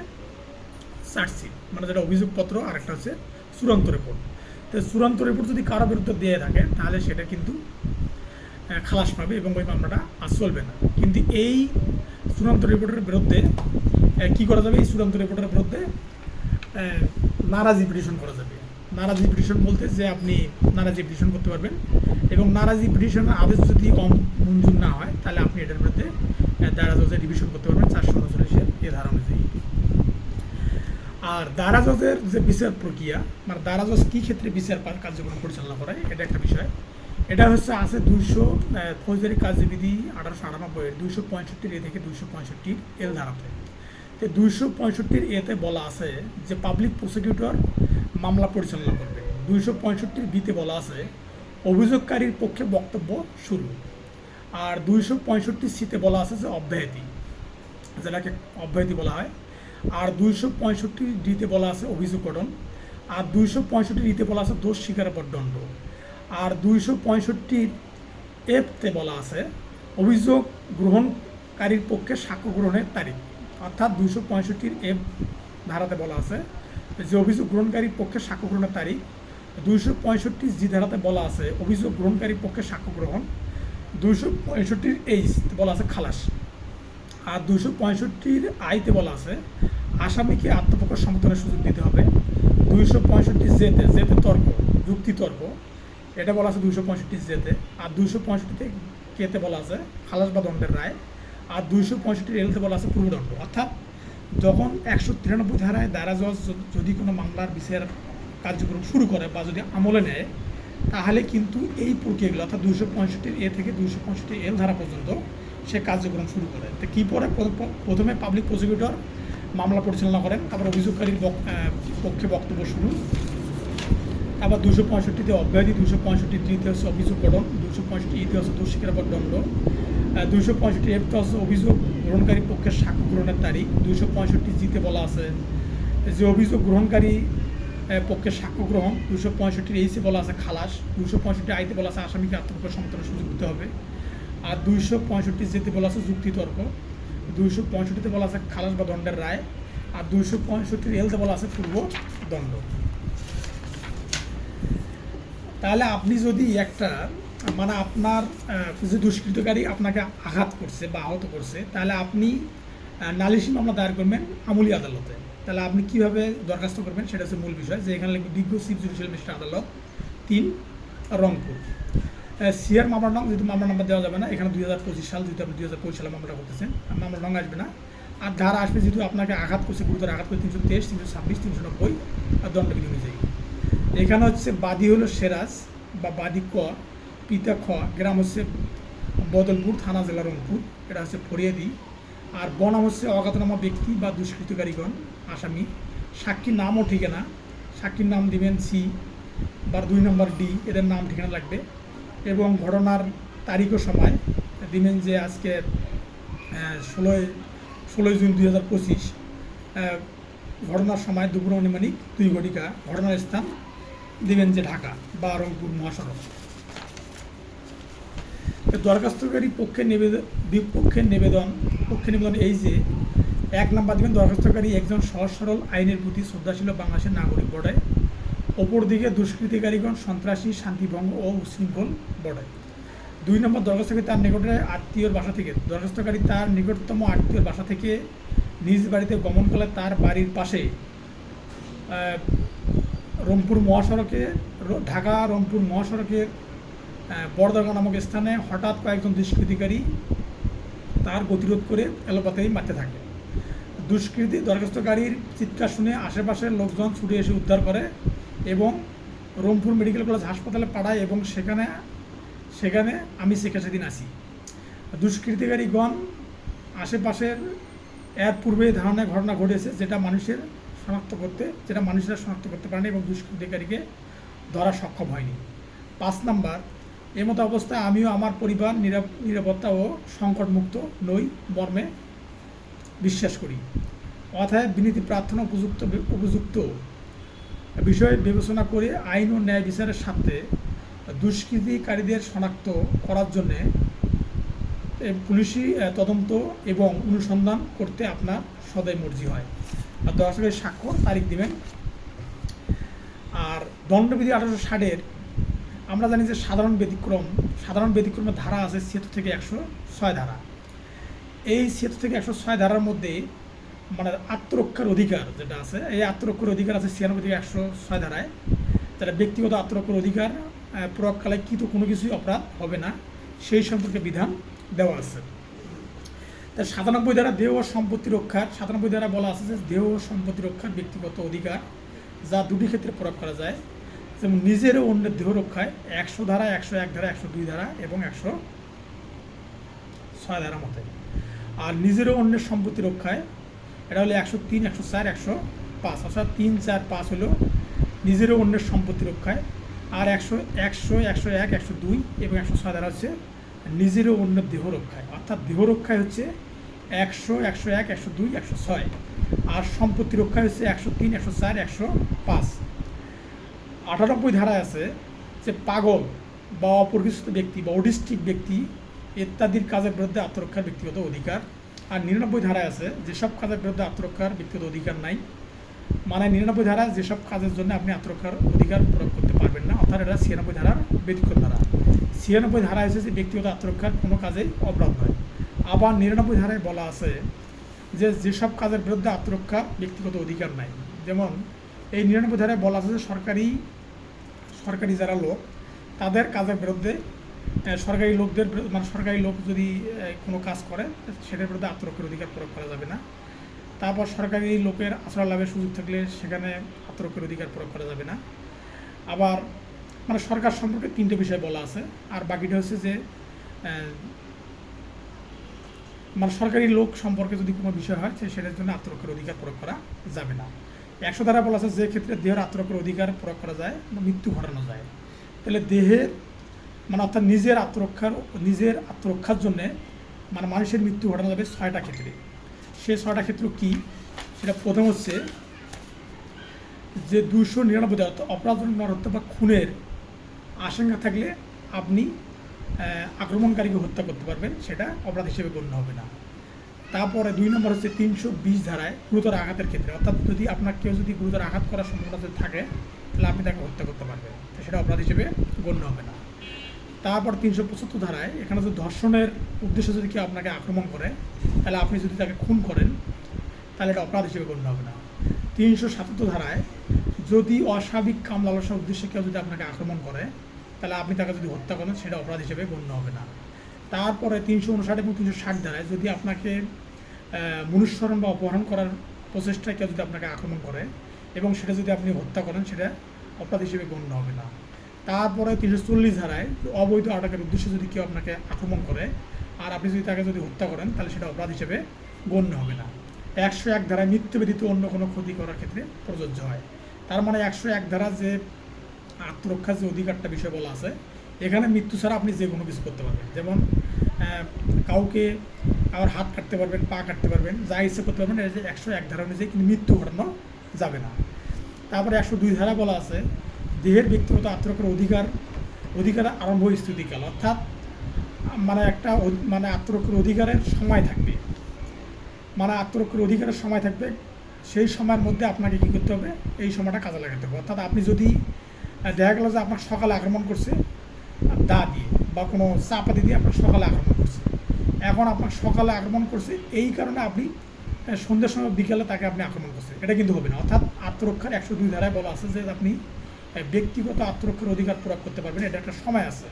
চার্জশিট, মানে যেটা অভিযোগপত্র, আর একটা হচ্ছে চূড়ান্ত রিপোর্ট। তো চূড়ান্ত রিপোর্ট যদি কারো বিরুদ্ধে দিয়ে থাকে তাহলে সেটা কিন্তু খালাস পাবে এবং ওই মামলাটা আর চলবে না। কিন্তু এই চূড়ান্ত রিপোর্টের বিরুদ্ধে কী করা যাবে? এই চূড়ান্ত রিপোর্টের বিরুদ্ধে নারাজি পিটিশন করা যাবে। নারাজি পিটিশন বলতে যে আপনি নারাজি পিটিশন করতে পারবেন এবং নারাজি পিটিশনের আদেশ যদি মঞ্জুর না হয় তাহলে আপনি এটার বিরুদ্ধে দায়রা জজে রিভিশন করতে পারবেন 439 এ ধারা অনুযায়ী। আর দায়রা জজের যে বিচার প্রক্রিয়া, মানে দায়রা জজ কী ক্ষেত্রে বিচার কার্যক্রম পরিচালনা করে, এটা একটা বিষয়। এটা হচ্ছে আছে 200 ফৌজদারি কার্যবিধি 1898 265 এ থেকে 265 এল ধারাতে। তো 265 এতে বলা আছে যে পাবলিক প্রসিকিউটর মামলা পরিচালনা করবে। 265 বিতে বলা আছে অভিযোগকারীর পক্ষে বক্তব্য শুরু। আর 265 সিতে বলা আছে যে অব্যাহতি, যেটাকে অব্যাহতি বলা হয়। আর 265 ডিতে বলা আছে অভিযোগ গঠন। আর 265 ডিতে বলা আছে দোষ স্বীকারের পর দণ্ড। আর 265 এফতে বলা আছে অভিযোগ গ্রহণ কারীর পক্ষে সাক্ষ্য গ্রহণের তারিখ, অর্থাৎ 265 F ধারাতে বলা আছে যে অভিযোগ গ্রহণকারীর পক্ষে সাক্ষ্য গ্রহণের তারিখ। 265 G ধারাতে বলা আছে অভিযোগ গ্রহণকারীর পক্ষে সাক্ষ্য গ্রহণ। 265 H বলা আছে খালাস। আর 265 আইতে বলা আছে আসামিকে আত্মপক্ষ সমর্থনের সুযোগ দিতে হবে। 265 জেতে তর্ক, যুক্তি তর্ক, এটা বলা আছে 265 জেতে। আর 265 কেতে বলা আছে খালাস বা দণ্ডের রায়। আর 265 এলতে বলা আছে পূর্বদণ্ড। অর্থাৎ যখন 193 ধারায় দায়রা জজ যদি কোনো মামলার বিচার কার্যক্রম শুরু করে বা যদি আমলে নেয়, তাহলে কিন্তু এই প্রক্রিয়াগুলো অর্থাৎ 265 এ থেকে 265 এল ধারা পর্যন্ত সে কার্যক্রম শুরু করে। তো কী পরে প্রথমে পাবলিক প্রসিকিউটর মামলা পরিচালনা করেন, তারপর অভিযোগকারীর পক্ষে বক্তব্য শুরু, আবার 265 অব্যাহতি, 265 হচ্ছে অভিযোগ গঠন, 265 হচ্ছে দোষ স্বীকার বা দণ্ড, 265 এফ হচ্ছে অভিযোগ গ্রহণকারী পক্ষের সাক্ষ্য গ্রহণের তারিখ। 265 জিতে বলা আছে যে অভিযোগ গ্রহণকারী পক্ষে সাক্ষ্য গ্রহণ। 265 এইচে বলা আছে খালাস। 265 আইতে বলা আছে আসামিকে আত্মপক্ষ সমর্থনের সুযোগ দিতে হবে। আর 265 যেতে বলা আছে যুক্তিতর্ক। 265 বলা আছে খালাস বা দণ্ডের রায়। আর 265 এলতে বলা আছে পূর্ব দণ্ড। তাহলে আপনি যদি একটা মানে আপনার যে দুষ্কৃতকারী আপনাকে আঘাত করছে বা আহত করছে, তাহলে আপনি নালিশি মামলা দায়ের করবেন আমলি আদালতে। তাহলে আপনি কীভাবে দরখাস্ত করবেন সেটা হচ্ছে মূল বিষয়, যে এখানে লিখবে বিজ্ঞ চিফ জুডিশিয়াল ম্যাজিস্ট্রেট আদালত 3 রংপুর। সিআর মামলার নাম, যেহেতু মামলা নাম্বার দেওয়া যাবে না, এখানে 2025 সাল, যেহেতু আপনি 2025 সালে মামলাটা করতেছেন, মামলার রং আসবে না। আর ধারা আসবে যেহেতু আপনাকে আঘাত করছে, গুরুতর আঘাত করে 323, 326, 390 আর দণ্ডবিধি অনুযায়ী। এখানে হচ্ছে বাদী হলো সেরাজ বা বাদী ক, পিতা খ, গ্রাম হচ্ছে বদলপুর, থানা জেলা রংপুর, এটা হচ্ছে ফরিয়াদি। আর বনাম হচ্ছে অজ্ঞাতনামা ব্যক্তি বা দুষ্কৃতকারীগণ আসামি। সাক্ষীর নাম ও ঠিকানা, সাক্ষীর নাম দিবেন সি বা 2 নম্বর ডি, এদের নাম ঠিকানা লাগবে। এবং ঘটনার তারিখ ও সময় দিবেন যে আজকে 16 জুন 2025, ঘটনার সময় দুপুর আনুমানিক 2 ঘটিকা। ঘটনার স্থান দিবেন যে ঢাকা বা রংপুর মহাসড়ক। দরখাস্তকারী পক্ষে নিবেদন এই যে 1 নম্বর দিবেন দরখাস্তকারী একজন সহজ সরল আইনের প্রতি শ্রদ্ধাশীল বাংলাদেশের নাগরিক বটে। অপরদিকে দুষ্কৃতিকারীগণ সন্ত্রাসী, শান্তিভঙ্গ ও উচ্ছৃঙ্খল বটে। 2 নম্বর দরখাস্তকারী তার নিকটের আত্মীয়র বাসা থেকে, দরখাস্তকারী তার নিকটতম আত্মীয়র বাসা থেকে নিজ বাড়িতে গমনকালে তার বাড়ির পাশে রংপুর মহাসড়কে, ঢাকা রংপুর মহাসড়কের বড়দরগা নামক স্থানে হঠাৎ কয়েকজন দুষ্কৃতিকারী তার গতিরোধ করে এলোপাতাড়ি মারতে থাকে। দরখাস্তকারীর চিৎকার শুনে আশেপাশের লোকজন ছুটে এসে উদ্ধার করে এবং রংপুর মেডিকেল কলেজ হাসপাতালে পাঠায় এবং সেখানে আমি চিকিৎসাধীন আছি। দুষ্কৃতিকারীগণ আশেপাশের এর পূর্বে ধারণায় ঘটনা ঘটেছে যেটা মানুষেরা শনাক্ত করতে পারেনি এবং দুষ্কৃতিকারীকে ধরা সক্ষম হয়নি। 5 নম্বর, এমতো অবস্থায় আমিও আমার পরিবার নিরাপত্তা ও সংকটমুক্ত নই মর্মে বিশ্বাস করি। অতএব বিনীতি প্রার্থনা উপযুক্ত বিষয় বিবেচনা করে আইন ও ন্যায় বিচারের স্বার্থে দুষ্কৃতিকারীদের শনাক্ত করার জন্য পুলিশি তদন্ত এবং অনুসন্ধান করতে আপনার সদয় মর্জি হয়। আর দর্শকের স্বাক্ষর তারিখ দিবেন। আর দণ্ডবিধি 1860 আমরা জানি যে সাধারণ ব্যতিক্রমের ধারা আছে 76 থেকে 106 ধারা। এই 76 থেকে 106 ধারার মধ্যে মানে আত্মরক্ষার অধিকার যেটা আছে, এই আত্মরক্ষার অধিকার আছে 96 থেকে 106 ধারায়। তারা ব্যক্তিগত আত্মরক্ষার অধিকার প্রয়োগকালে কিন্তু কোনো কিছুই অপরাধ হবে না, সেই সম্পর্কে বিধান দেওয়া আছে। তার 97 ধারা দেহ ও সম্পত্তি রক্ষার, 97 ধারা বলা আছে যে দেহ ও সম্পত্তি রক্ষার ব্যক্তিগত অধিকার যা 2টি ক্ষেত্রে প্রয়োগ করা যায়, যেমন নিজের ও অন্যের দেহ রক্ষায় 100 ধারা, 101 ধারা, 102 ধারা এবং 106 ধারা মতে। আর নিজের ও অন্যের সম্পত্তি রক্ষায় এটা হলো 103, 104, 105, অর্থাৎ 3, 4, 5 হলো নিজের ও অন্যের সম্পত্তি রক্ষায়। আর 100, 101, 102 এবং 106 ধারা হচ্ছে নিজের ও অন্যের দেহ রক্ষায়। অর্থাৎ দেহ রক্ষায় হচ্ছে 100, 101, 102, 106। আর সম্পত্তি রক্ষায় হচ্ছে 103, 104, 105। 98 ধারায় আছে যে পাগল বা অপরিচিত ব্যক্তি বা অটিস্টিক ব্যক্তি ইত্যাদির কাজের বিরুদ্ধে আত্মরক্ষার ব্যক্তিগত অধিকার। আর 99 ধারায় আছে যেসব কাজের বিরুদ্ধে আত্মরক্ষার ব্যক্তিগত অধিকার নাই, মানে 99 ধারায় যেসব কাজের জন্য আপনি আত্মরক্ষার অধিকার প্রয়োগ করতে পারবেন না, অর্থাৎ এটা 96 ধারার ব্যতিক্রম ধারা। 96 ধারা এসেছে ব্যক্তিগত আত্মরক্ষার কোনো কাজেই অপরাধ নয়। আবার 99 ধারায় বলা আছে যে যেসব কাজের বিরুদ্ধে আত্মরক্ষার ব্যক্তিগত অধিকার নাই, যেমন এই 99 ধারায় বলা আছে যে সরকারি যারা লোক তাদের কাজের বিরুদ্ধে সরকারি লোকদের মানে সরকারি লোক যদি কোনো কাজ করে সেটার বিরুদ্ধে আত্মরক্ষার অধিকার প্রয়োগ করা যাবে না। তারপর সরকারি লোকের আশ্রয় লাভের সুযোগ থাকলে সেখানে আত্মরক্ষার অধিকার প্রয়োগ করা যাবে না। আবার মানে সরকার সম্পর্কে 3টে বিষয় বলা আছে, আর বাকিটা হচ্ছে যে মানে সরকারি লোক সম্পর্কে যদি কোনো বিষয় হয় সেটার জন্য আত্মরক্ষার অধিকার প্রয়োগ করা যাবে না। 100 ধারা বলা আছে যে ক্ষেত্রে দেহের আত্মরক্ষার অধিকার প্রয়োগ করা যায় মৃত্যু ঘটানো যায়। তাহলে দেহের মানে অর্থাৎ নিজের আত্মরক্ষার জন্যে মানে মানুষের মৃত্যু ঘটানো যাবে 6টা ক্ষেত্রে। সে 6টা ক্ষেত্র কী, সেটা প্রথম হচ্ছে যে 299 অপরাধজনক নরহত্যা বা খুনের আশঙ্কা থাকলে আপনি আক্রমণকারীকে হত্যা করতে পারবেন, সেটা অপরাধ হিসেবে গণ্য হবে না। তারপরে 2 নম্বর হচ্ছে 320 ধারায় গুরুতর আঘাতের ক্ষেত্রে, অর্থাৎ যদি আপনার কেউ যদি গুরুতর আঘাত করার সম্ভাবনা যদি থাকে তাহলে আপনি তাকে হত্যা করতে পারবেন, তো সেটা অপরাধ হিসেবে গণ্য হবে না। তারপর 375 ধারায় এখানে যদি ধর্ষণের উদ্দেশ্যে যদি কেউ আপনাকে আক্রমণ করে তাহলে আপনি যদি তাকে খুন করেন তাহলে এটা অপরাধ হিসেবে গণ্য হবে না। 377 ধারায় যদি অস্বাভাবিক কাম লালসার উদ্দেশ্যে কেউ যদি আপনাকে আক্রমণ করে তাহলে আপনি তাকে যদি হত্যা করেন সেটা অপরাধ হিসেবে গণ্য হবে না। তারপরে 359 এবং 360 ধারায় যদি আপনাকে মনুষ্যরণ বা অপহরণ করার প্রচেষ্টায় কেউ যদি আপনাকে আক্রমণ করে এবং সেটা যদি আপনি হত্যা করেন সেটা অপরাধ হিসেবে গণ্য হবে না। তারপরে 340 ধারায় অবৈধ আটকের উদ্দেশ্যে যদি কেউ আপনাকে আক্রমণ করে আর আপনি যদি তাকে যদি হত্যা করেন তাহলে সেটা অপরাধ হিসেবে গণ্য হবে না। 101 ধারায় মৃত্যু ব্যতীত অন্য কোনো ক্ষতি করার ক্ষেত্রে প্রযোজ্য হয়। তার মানে 101 ধারা যে আত্মরক্ষার যে অধিকারটা বিষয় বলা আছে, এখানে মৃত্যু ছাড়া আপনি যে কোনো কিছু করতে পারবেন, যেমন কাউকে আবার হাত কাটতে পারবেন, পা কাটতে পারবেন, যা ইচ্ছে করতে পারবেন। এটা যে 101 ধারা অনুযায়ী কিন্তু মৃত্যু ঘটানো যাবে না। তারপরে 102 ধারা বলা আছে দেহের ব্যক্তিগত আত্মরক্ষার অধিকার আরম্ভ স্থিতিকাল, অর্থাৎ মানে একটা মানে আত্মরক্ষার অধিকারের সময় থাকবে, মানে আত্মরক্ষার অধিকারের সময় থাকবে, সেই সময়ের মধ্যে আপনাকে কী করতে হবে, এই সময়টা কাজে লাগাতে হবে। অর্থাৎ আপনি যদি দেখা গেল যে আপনার সকালে আক্রমণ করছে দা দিয়ে বা কোনো চাপাতি দিয়ে আপনার সকালে আক্রমণ করছে, এখন আপনার সকালে আক্রমণ করছে এই কারণে আপনি সন্ধ্যার সময় বিকেলে তাকে আপনি আক্রমণ করছেন, এটা কিন্তু হবে না। অর্থাৎ আত্মরক্ষার 102 ধারায় বলা আছে যে আপনি ব্যক্তিগত আত্মরক্ষার অধিকার প্রয়োগ করতে পারবেন, এটা একটা সময় আছে।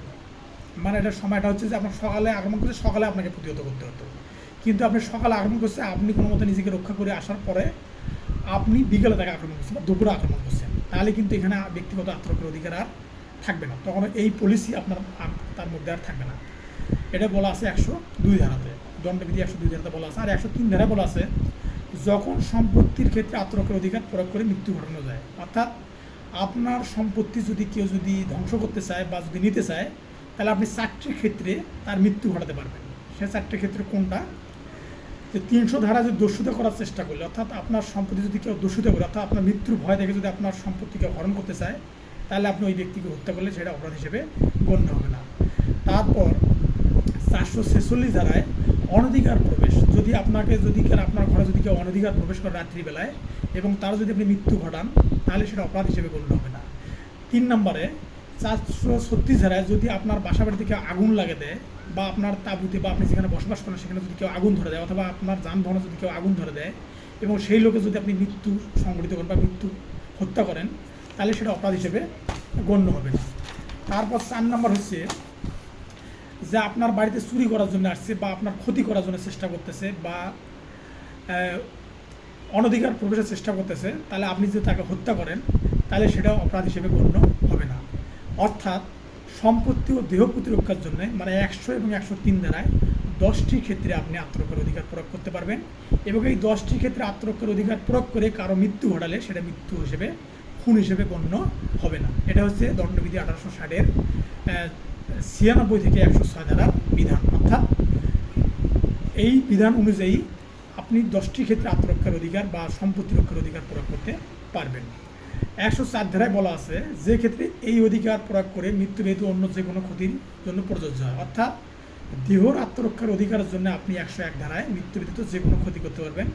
মানে এটার সময়টা হচ্ছে যে আপনার সকালে আক্রমণ করছে, সকালে আপনাকে প্রতিহত করতে হতো, কিন্তু আপনি সকালে আক্রমণ করছে, আপনি কোনো মতো নিজেকে রক্ষা করে আসার পরে আপনি বিকেলে তাকে আক্রমণ করছেন বা দুপুরে আক্রমণ করছেন, তাহলে কিন্তু এখানে ব্যক্তিগত আত্মরক্ষার অধিকার আর থাকবে না, তখন এই পলিসি আপনার তার মধ্যে আর থাকবে না। এটা বলা আছে 102 ধারাতে, দণ্ডবিধি 102 ধারাতে বলা আছে। আর 103 ধারায় বলা আছে যখন সম্পত্তির ক্ষেত্রে আত্মরক্ষার অধিকার প্রয়োগ করে মৃত্যু ঘটানো যায়, অর্থাৎ আপনার সম্পত্তি যদি কেউ যদি ধ্বংস করতে চায় বা যদি নিতে চায় তাহলে আপনি 4টি ক্ষেত্রে তার মৃত্যু ঘটাতে পারবেন। সে 4টি ক্ষেত্রে কোনটা, যে 300 ধারা যদি দস্যুতা করার চেষ্টা করলে, অর্থাৎ আপনার সম্পত্তি যদি কেউ দস্যুতা করে, অর্থাৎ আপনার মৃত্যুর ভয় দেখে যদি আপনার সম্পত্তিকে হরণ করতে চায় তাহলে আপনি ওই ব্যক্তিকে হত্যা করলে সেটা অপরাধ হিসেবে গণ্য হবে না। তারপর 446 ধারায় অনধিকার প্রবেশ, যদি আপনাকে যদি আপনার ঘরে যদি কেউ অনধিকার প্রবেশ করে রাত্রিবেলায় এবং তার যদি আপনি মৃত্যু ঘটান তাহলে সেটা অপরাধ হিসেবে গণ্য হবে না। 3 নম্বরে 436 ধারায় যদি আপনার বাসা বাড়িতে কেউ আগুন লাগে দেয় বা আপনার তাঁবুতে বা আপনি যেখানে বসবাস করেন সেখানে যদি কেউ আগুন ধরে দেয় অথবা আপনার যানবাহনে যদি কেউ আগুন ধরে দেয় এবং সেই লোকে যদি আপনি মৃত্যু সংঘটিত করেন বা মৃত্যু হত্যা করেন তাহলে সেটা অপরাধ হিসেবে গণ্য হবে না। তারপর 4 নম্বর হচ্ছে যে আপনার বাড়িতে চুরি করার জন্য আসছে বা আপনার ক্ষতি করার জন্য চেষ্টা করতেছে বা অনধিকার প্রবেশের চেষ্টা করতেছে, তাহলে আপনি যদি তাকে হত্যা করেন তাহলে সেটা অপরাধ হিসেবে গণ্য হবে না। অর্থাৎ সম্পত্তি ও দেহ প্রতিরক্ষার জন্য মানে 100 এবং 103 ধারায় 10টি ক্ষেত্রে আপনি আত্মরক্ষার অধিকার প্রয়োগ করতে পারবেন এবং এই 10টি ক্ষেত্রে আত্মরক্ষার অধিকার প্রয়োগ করে কারো মৃত্যু ঘটালে সেটা মৃত্যু হিসেবে খুন হিসেবে গণ্য হবে না। এটা হচ্ছে দণ্ডবিধি 1860-এর 96 থেকে 106 ধারার বিধান। অর্থাৎ এই বিধান অনুযায়ী আপনি 10টি ক্ষেত্রে আত্মরক্ষার অধিকার বা সম্পত্তি রক্ষার অধিকার প্রয়োগ করতে পারবেন। 104 ধারায় বলা আছে যে ক্ষেত্রে এই অধিকার প্রয়োগ করে মৃত্যু ব্যতীত অন্য যে কোনো ক্ষতির জন্য প্রযোজ্য হয়, অর্থাৎ দেহর আত্মরক্ষার অধিকারের জন্য আপনি 101 ধারায় মৃত্যু ব্যতীত যে কোনো ক্ষতি করতে পারবেন,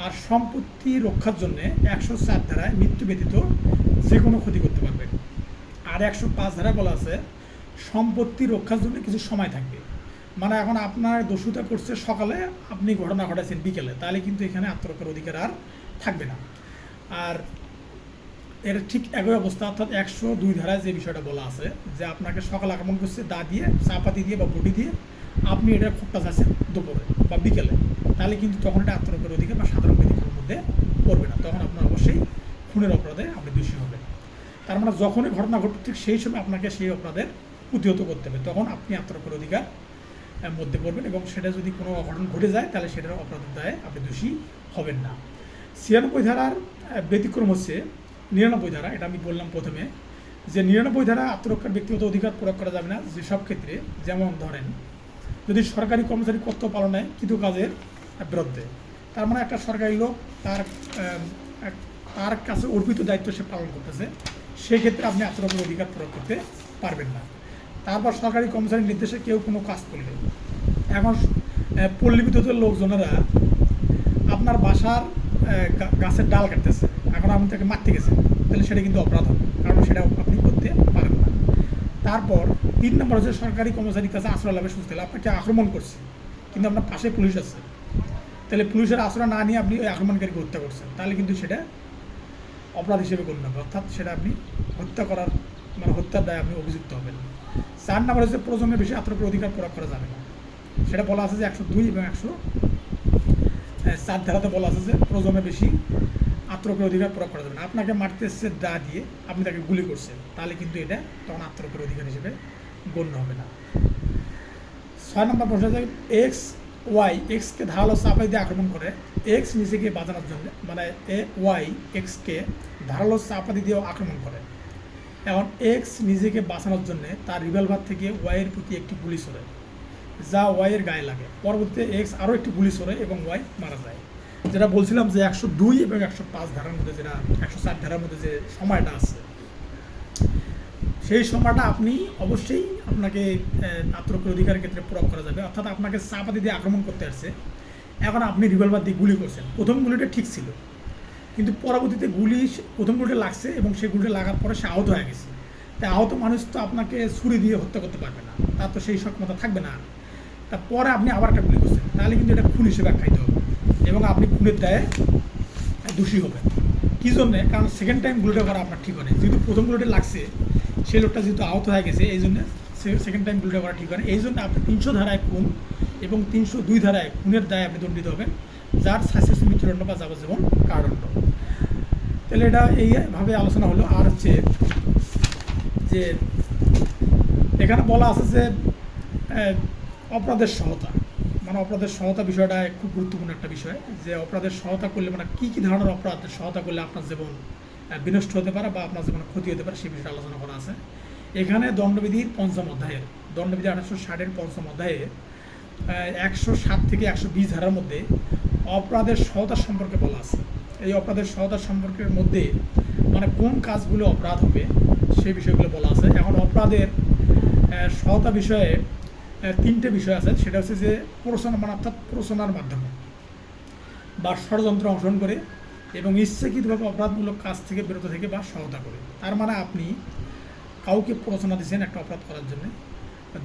আর সম্পত্তি রক্ষার জন্য 104 ধারায় মৃত্যু ব্যতীত যে কোনো ক্ষতি করতে পারবেন। আর 105 ধারায় বলা আছে সম্পত্তি রক্ষার জন্য কিছু সময় থাকবে। মানে এখন আপনার দস্যুতা করছে সকালে, আপনি ঘটনা ঘটাইছেন বিকেলে, তাহলে কিন্তু এখানে আত্মরক্ষার অধিকার আর থাকবে না। আর এর ঠিক একই অবস্থা, অর্থাৎ 102 ধারায় যে বিষয়টা বলা আছে যে আপনাকে সকালে আক্রমণ করছে দা দিয়ে, চাপাতি দিয়ে বা বডি দিয়ে, আপনি এটা খোপটা চাচ্ছেন দুপুরে বা বিকেলে, তাহলে কিন্তু তখন এটা আত্মরক্ষার অধিকার বা সাধারণ বিধির মধ্যে পড়বে না, তখন আপনার অবশ্যই খুনের অপরাধে আপনি দোষী হবেন। তার মানে যখনই ঘটনা ঘটবে ঠিক সেই সময় আপনাকে সেই অপরাধের প্রতিহত করতে হবে, তখন আপনি আত্মরক্ষার অধিকার মধ্যে পড়বেন, এবং সেটা যদি কোনো অঘটন ঘটে যায় তাহলে সেটার অপরাধের দায়ে আপনি দোষী হবেন না। 96 ধারার ব্যতিক্রম হচ্ছে 99 ধারা। এটা আমি বললাম প্রথমে যে 99 ধারা আত্মরক্ষার ব্যক্তিগত অধিকার প্রয়োগ করা যাবে না যেসব ক্ষেত্রে, যেমন ধরেন যদি সরকারি কর্মচারী কর্তব্য পালনে কৃত কাজের বিরুদ্ধে, তার মানে একটা সরকারি লোক তার কাছে অর্পিত দায়িত্ব সে পালন করতেছে, সেক্ষেত্রে আপনি আত্মরক্ষার অধিকার প্রয়োগ করতে পারবেন না। তারপর সরকারি কর্মচারীর নির্দেশে কেউ কোনো কাজ করলে, এখন পল্লী বিদ্যুতের লোকজনেরা আপনার বাসার গাছের ডাল কাটতেছে, এখন আপনি তাকে মারতে গেছেন, তাহলে সেটা কিন্তু অপরাধ হবে, কারণ সেটা আপনি করতে পারেন না। তারপর 3 নম্বর হচ্ছে সরকারি কর্মচারীর কাছে আশ্রয় লাভের সুযোগ, তাহলে আপনাকে আক্রমণ করছে কিন্তু আপনার পাশে পুলিশ আছে, তাহলে পুলিশের আশ্রয় না নিয়ে আপনি ওই আক্রমণকারীকে হত্যা করছেন, তাহলে কিন্তু সেটা অপরাধ হিসেবে গণ্য হবে, অর্থাৎ সেটা আপনি হত্যা করার মানে হত্যার দায়ে আপনি অভিযুক্ত হবেন। 4 নম্বর হচ্ছে প্রয়োজনের বেশি আত্মরক্ষার অধিকার প্রয়োগ করা যাবে না, সেটা বলা আছে যে 102 এবং 104 ধারাতে বলা আছে যে প্রয়োজনের বেশি আত্মরক্ষার অধিকার প্রয়োগ করা যাবে না। আপনাকে মারতে এসছে দা দিয়ে, আপনি তাকে গুলি করছেন, তাহলে কিন্তু এটা তখন আত্মরক্ষার অধিকার হিসেবে গণ্য হবে না। 6 নম্বর প্রশ্ন হচ্ছে এক্সকে ধারালো চাপাই দিয়ে আক্রমণ করে, এক্স নিজেকে বাঁচানোর জন্য, মানে এক্সকে ধারালো চাপাতি দিয়েও আক্রমণ করে। এখন এক্স নিজেকে বাঁচানোর জন্য তার রিভলভার থেকে ওয়াইয়ের প্রতি একটি গুলি ছোড়ে, যা ওয়াইয়ের গায়ে লাগে। পরবর্তীতে এক্স আরও একটি গুলি ছোড়ে এবং ওয়াই মারা যায়। যেটা বলছিলাম যে 102 এবং 105 ধারার মধ্যে, যেটা 104 ধারার মধ্যে যে সময়টা আছে, সেই সময়টা আপনি অবশ্যই আপনাকে আত্মরক্ষার অধিকারের ক্ষেত্রে প্রয়োগ করা যাবে। অর্থাৎ আপনাকে চাপাতি দিয়ে আক্রমণ করতে আসছে, এখন আপনি রিভলভার দিয়ে গুলি করছেন, প্রথম গুলিটা ঠিক ছিল, কিন্তু পরবর্তীতে প্রথম গুলিটা লাগছে এবং সেই গুলিটা লাগার পরে সে আহত হয়ে গেছে। তাই আহত মানুষ তো আপনাকে ছুরি দিয়ে হত্যা করতে পারবে না, তার তো সেই সক্ষমতা থাকবে না। তারপরে আপনি আবার একটা গুলি করছেন, তাহলে কিন্তু এটা খুন হিসেবে আখ্যায়িত হবে এবং আপনি খুনের দায়ে দোষী হবেন। কী জন্যে? কারণ সেকেন্ড টাইম গুলিটা করা আপনার ঠিক হয়, যেহেতু প্রথম গুলিটা লাগছে, সেই লোকটা যেহেতু আহত হয়ে গেছে, এই জন্য সেকেন্ড টাইম গুলিটা করা ঠিক হয়। এই জন্য আপনি 300 ধারায় খুন এবং 302 ধারায় খুনের দায়ে আপনি দণ্ডিত হবেন, যার শাস্তি মৃত্যুদণ্ড বা যাবজ্জীবন কারাদণ্ড। তাহলে এটা এইভাবে আলোচনা হলো। আর হচ্ছে যে এখানে বলা আছে যে অপরাধের সহায়তা, মানে অপরাধের সহায়তা বিষয়টা খুব গুরুত্বপূর্ণ একটা বিষয়, যে অপরাধের সহায়তা করলে মানে কী কী ধরনের অপরাধের সহায়তা করলে আপনার জীবন বিনষ্ট হতে পারে বা আপনার জীবনে ক্ষতি হতে পারে, সেই বিষয়ে আলোচনা করা আছে এখানে। দণ্ডবিধির 5ম অধ্যায়ের, দণ্ডবিধি 1860-এর 5ম অধ্যায়ে 107 থেকে 120 ধারার মধ্যে অপরাধের সহায়তা সম্পর্কে বলা আছে। এই অপরাধের সহায়তা সম্পর্কের মধ্যে মানে কোন কাজগুলো অপরাধ হবে সেই বিষয়গুলো বলা আছে। এখন অপরাধের সহায়তা বিষয়ে 3টে বিষয় আছে, সেটা হচ্ছে যে প্ররোচনা, মানে অর্থাৎ প্ররোচনার মাধ্যমে বা ষড়যন্ত্র অংশগ্রহণ করে এবং ইচ্ছাকৃতভাবে অপরাধমূলক কাজ থেকে বিরত থেকে বা সহায়তা করে। তার মানে আপনি কাউকে প্ররোচনা দিচ্ছেন একটা অপরাধ করার জন্য।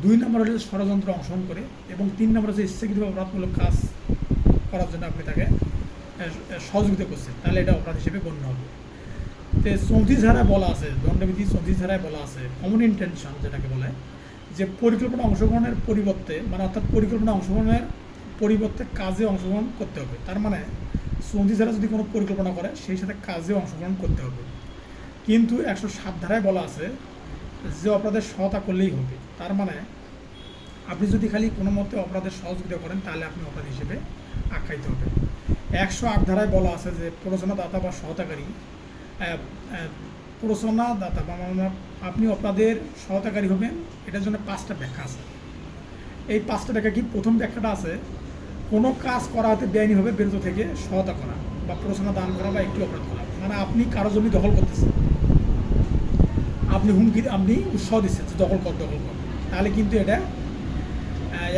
2 নম্বর হচ্ছে ষড়যন্ত্র অংশগ্রহণ করে, এবং 3 নম্বর হচ্ছে ইচ্ছাকৃতভাবে অপরাধমূলক কাজ করার জন্য আপনি তাকে সহযোগিতা করছেন, তাহলে এটা অপরাধ হিসেবে গণ্য হবে। তো 34 ধারায় বলা আছে, দণ্ডবিধি 34 ধারায় বলা আছে কমন ইন্টেনশন, যেটাকে বলে যে পরিকল্পনা অংশগ্রহণের পরিবর্তে, মানে অর্থাৎ পরিকল্পনা অংশগ্রহণের পরিবর্তে কাজে অংশগ্রহণ করতে হবে। তার মানে 34 ধারা যদি কোনো পরিকল্পনা করে সেই সাথে কাজে অংশগ্রহণ করতে হবে। কিন্তু 107 ধারায় বলা আছে যে অপরাধের সহায়তা করলেই হবে। তার মানে আপনি যদি খালি কোনো মতে অপরাধের সহযোগিতা করেন তাহলে আপনি অপরাধ হিসেবে আখ্যায়িত হবেন। 108 ধারায় বলা আছে যে প্ররোচনাদাতা বা সহায়তাকারী, প্ররোচনাদাতা বা আপনি অপরাধের সহায়তাকারী হবেন, এটার জন্য 5টা ব্যাখ্যা আছে। এই 5টা ব্যাখ্যা কি? প্রথম ব্যাখ্যাটা আছে কোনো কাজ করা হতে বেআইনিভাবে বিরত থেকে সহায়তা করা বা প্ররোচনা দান করা বা একটি অপরাধ করা, মানে আপনি কারো জমি দখল করতেছেন, আপনি উৎসাহ দিচ্ছেন যে দখল কর, তাহলে কিন্তু এটা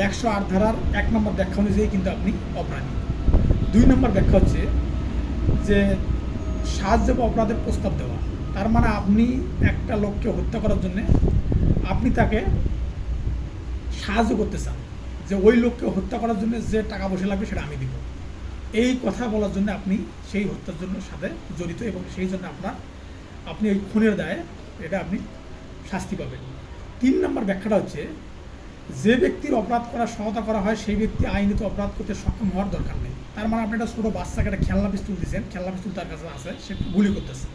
108 ধারার 1 নম্বর ব্যাখ্যা অনুযায়ী কিন্তু আপনি অপরাধী। 2 নম্বর ব্যাখ্যা হচ্ছে যে সাহায্য বা অপরাধের প্রস্তাব দেওয়া। তার মানে আপনি একটা লোককে হত্যা করার জন্যে আপনি তাকে সাহায্য করতে চান, যে ওই লোককে হত্যা করার জন্য যে টাকা পয়সা লাগবে সেটা আমি দিব, এই কথা বলার জন্য আপনি সেই হত্যার জন্য সাথে জড়িত, এবং সেই জন্য আপনি ওই খুনের দায়ে এটা আপনি শাস্তি পাবেন। 3 নম্বর ব্যাখ্যাটা হচ্ছে যে ব্যক্তির অপরাধ করার সহায়তা করা হয় সেই ব্যক্তি আইনত অপরাধ করতে সক্ষম হওয়ার দরকার নেই। তার মানে আপনি একটা ছোটো বাচ্চাকে একটা খেলনা পিস্তুল দিয়েছেন, খেলনা পিস্তুল তার কাছে আছে, সে গুলি করতেছে।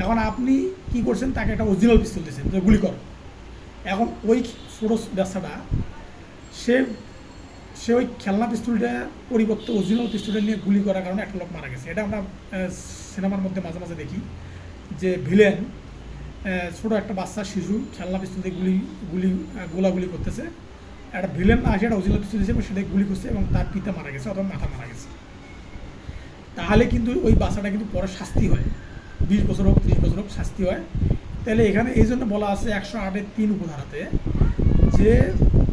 এখন আপনি কি করছেন, তাকে একটা অরিজিনাল পিস্তুল দিয়েছেন যে গুলি কর। এখন ওই ছোটো বাচ্চাটা সে ওই খেলনা পিস্তুলটা পরিবর্তে অরিজিনাল পিস্তুলটা নিয়ে গুলি করার কারণে একটা লোক মারা গেছে। এটা আমরা সিনেমার মধ্যে মাঝে মাঝে দেখি যে ভিলেন ছোটো একটা বাচ্চা শিশু খেলনা পিস্তুল দিয়ে গোলাগুলি করতেছে, একটা ভিলেন না আসে একটা অরিজিনাল পিস্তুল দিয়েছে এবং সেটাই গুলি করছে এবং তার পিতা মারা গেছে অথবা মাথা মারা গেছে। তাহলে কিন্তু ওই বাচ্চাটা কিন্তু পরে শাস্তি হয়, 20 বছর হোক 30 বছর হোক শাস্তি হয়। তাহলে এখানে এই জন্য বলা আছে 108-3 উপধারাতে যে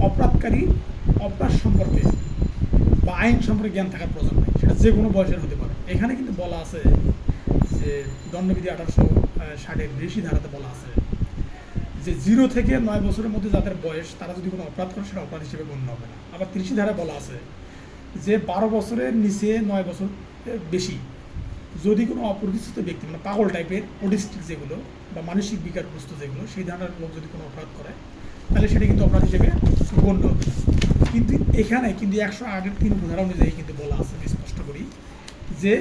অপরাধকারী অপরাধ সম্পর্কে বা আইন সম্পর্কে জ্ঞান থাকার প্রয়োজন নেই, সেটা যে কোনো বয়সের হতে পারে। এখানে কিন্তু বলা আছে যে দণ্ডবিধি 1860-এর বেশি ধারাতে বলা আছে যে 0 থেকে 9 বছরের মধ্যে যাদের বয়স তারা যদি কোনো অপরাধ করে সেটা অপরাধ হিসেবে গণ্য হবে না। আবার 30 ধারায় বলা আছে যে 12 বছরের নিচে 9 বছর বেশি যদি কোনো অপরিচিত ব্যক্তি মানে পাগল টাইপের অটিস্টিক যেগুলো বা মানসিক বিকারগ্রস্ত যেগুলো সেই ধরনের লোক যদি কোনো অপরাধ করে তাহলে সেটা কিন্তু অপরাধ হিসেবে গণ্য হবে। কিন্তু এখানে কিন্তু 108-3 উপধারা অনুযায়ী কিন্তু বলা আছে, আমি স্পষ্ট করি, যে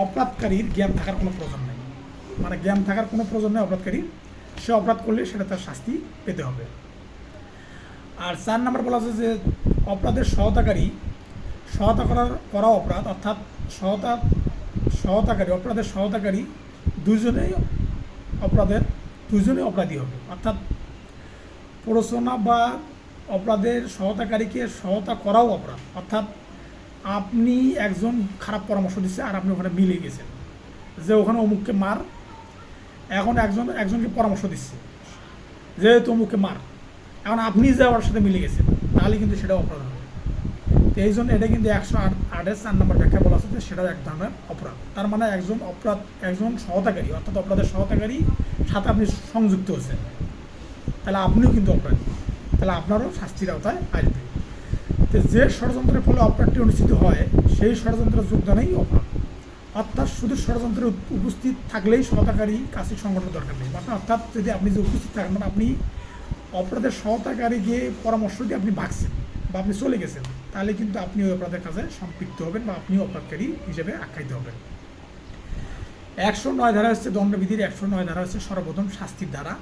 অপরাধকারীর জ্ঞান থাকার কোনো প্রয়োজন নেই, মানে জ্ঞান থাকার কোনো প্রয়োজন নেই অপরাধকারী, সে অপরাধ করলে সেটা তার শাস্তি পেতে হবে। আর 4 নম্বর বলা আছে যে অপরাধের সহায়তা করা অপরাধ, অর্থাৎ অপরাধের সহায়তাকারী দুজনেই অপরাধী হবে। অর্থাৎ প্ররোচনা বা অপরাধের সহায়তাকারীকে সহায়তা করাও অপরাধ। অর্থাৎ আপনি একজন খারাপ পরামর্শ দিচ্ছে আর আপনি ওখানে মিলে গেছেন যে ওখানে অমুককে মার, এখন একজনকে পরামর্শ দিচ্ছে যে অমুককে মার, এখন আপনি যে ওর সাথে মিলে গেছেন, তাহলে কিন্তু সেটা অপরাধ হবে। তো এই জন্য এটা কিন্তু 108-4 নম্বর ব্যাখ্যা বলা আছে যে সেটাও এক ধরনের অপরাধ। তার মানে একজন সহায়তাকারী অর্থাৎ অপরাধের সহায়তাকারী সাথে আপনি সংযুক্ত হচ্ছেন, তাহলে আপনিও কিন্তু অপরাধী, তাহলে আপনারও শাস্তির আওতায় আসবে। তো যে ষড়যন্ত্রের ফলে অপরাধটি অনুষ্ঠিত হয় সেই ষড়যন্ত্রের যোগদানেই অপরাধ। অর্থাৎ শুধু ষড়যন্ত্রে উপস্থিত থাকলেই সহায়তাকারী কাজটির সংগঠনের দরকার নেই। অর্থাৎ যদি আপনি যে উপস্থিত থাকেন, মানে আপনি অপরাধের সহায়তাকারী গিয়ে পরামর্শ দিয়ে আপনি ভাগছেন বা আপনি চলে গেছেন, তাহলে কিন্তু আপনি ওই অপরাধের কাজে সম্পৃক্ত হবেন বা আপনিও অপরাধকারী হিসেবে আখ্যায়িত হবেন। 109 ধারা হচ্ছে দণ্ডবিধির 109 ধারা হচ্ছে সর্বপ্রথম শাস্তির ধারা,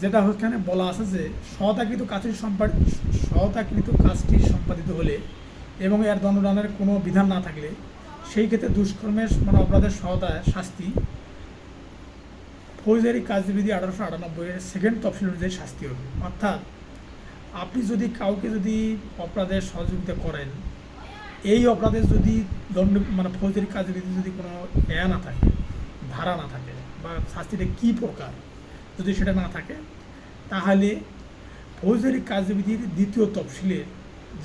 যেটা ওখানে বলা আছে যে সহতাকৃত কাজটি সম্পাদিত হলে এবং এর দণ্ডদানের কোনো বিধান না থাকলে সেই ক্ষেত্রে দুষ্কর্মের মানে অপরাধের সহায়তায় শাস্তি ফৌজদারি কার্যবিধি 1898-এর সেকেন্ড তফসিল অনুযায়ী শাস্তি হবে। অর্থাৎ আপনি যদি কাউকে অপরাধের সহযোগিতা করেন, এই অপরাধের যদি মানে ফৌজদারি কার্যবিধি যদি কোনো না থাকে, ধারা না থাকে বা শাস্তিটা কী প্রকার যদি সেটা না থাকে, তাহলে ফৌজদারি কার্যবিধির 2য় তফসিলে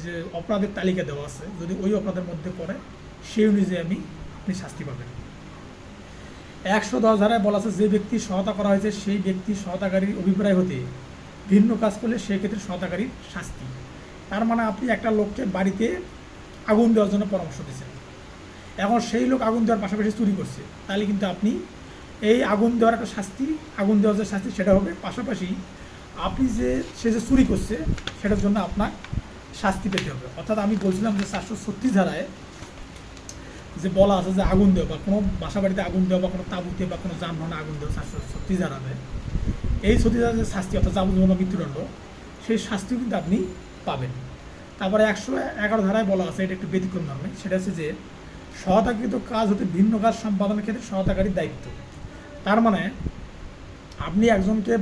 যে অপরাধের তালিকা দেওয়া আছে, যদি ওই অপরাধের মধ্যে পড়ে সেই অনুযায়ী আপনি শাস্তি পাবেন। 110 ধারায় বলা আছে যে ব্যক্তি সহায়তা করা হয়েছে সেই ব্যক্তি সহায়তাকারীর অভিপ্রায় হতে ভিন্ন কাজ করলে সেই ক্ষেত্রে সহায়তাকারীর শাস্তি। তার মানে আপনি একটা লোককে বাড়িতে আগুন দেওয়ার জন্য পরামর্শ দিচ্ছেন, এখন সেই লোক আগুন দেওয়ার পাশাপাশি চুরি করছে, তাহলে কিন্তু আপনি এই আগুন দেওয়ার একটা শাস্তি, আগুন দেওয়ার যে শাস্তি সেটা হবে, পাশাপাশি আপনি সে যে চুরি করছে সেটার জন্য আপনার শাস্তি পেতে হবে। অর্থাৎ আমি বলছিলাম যে 436 ধারায় যে বলা আছে যে আগুন দেওয়া বা কোনো বাসা বাড়িতে আগুন দেওয়া বা কোনো তাঁবুতে বা কোনো যানবাহনে আগুন দেওয়া 436 ধারায়, এই 36 ধারার যে শাস্তি অর্থাৎ যাবজ্জীবন বা মৃত্যুদণ্ড, সেই শাস্তিও কিন্তু আপনি পাবেন। তারপরে 111 ধারায় বলা আছে, এটা একটু ব্যতিক্রম ধরনের, সেটা হচ্ছে যে সহায়তাকৃত কাজ হতে ভিন্ন কাজ সম্পাদনের ক্ষেত্রে সহায়তাকারীর দায়িত্ব। তার মানে আপনি একজনকে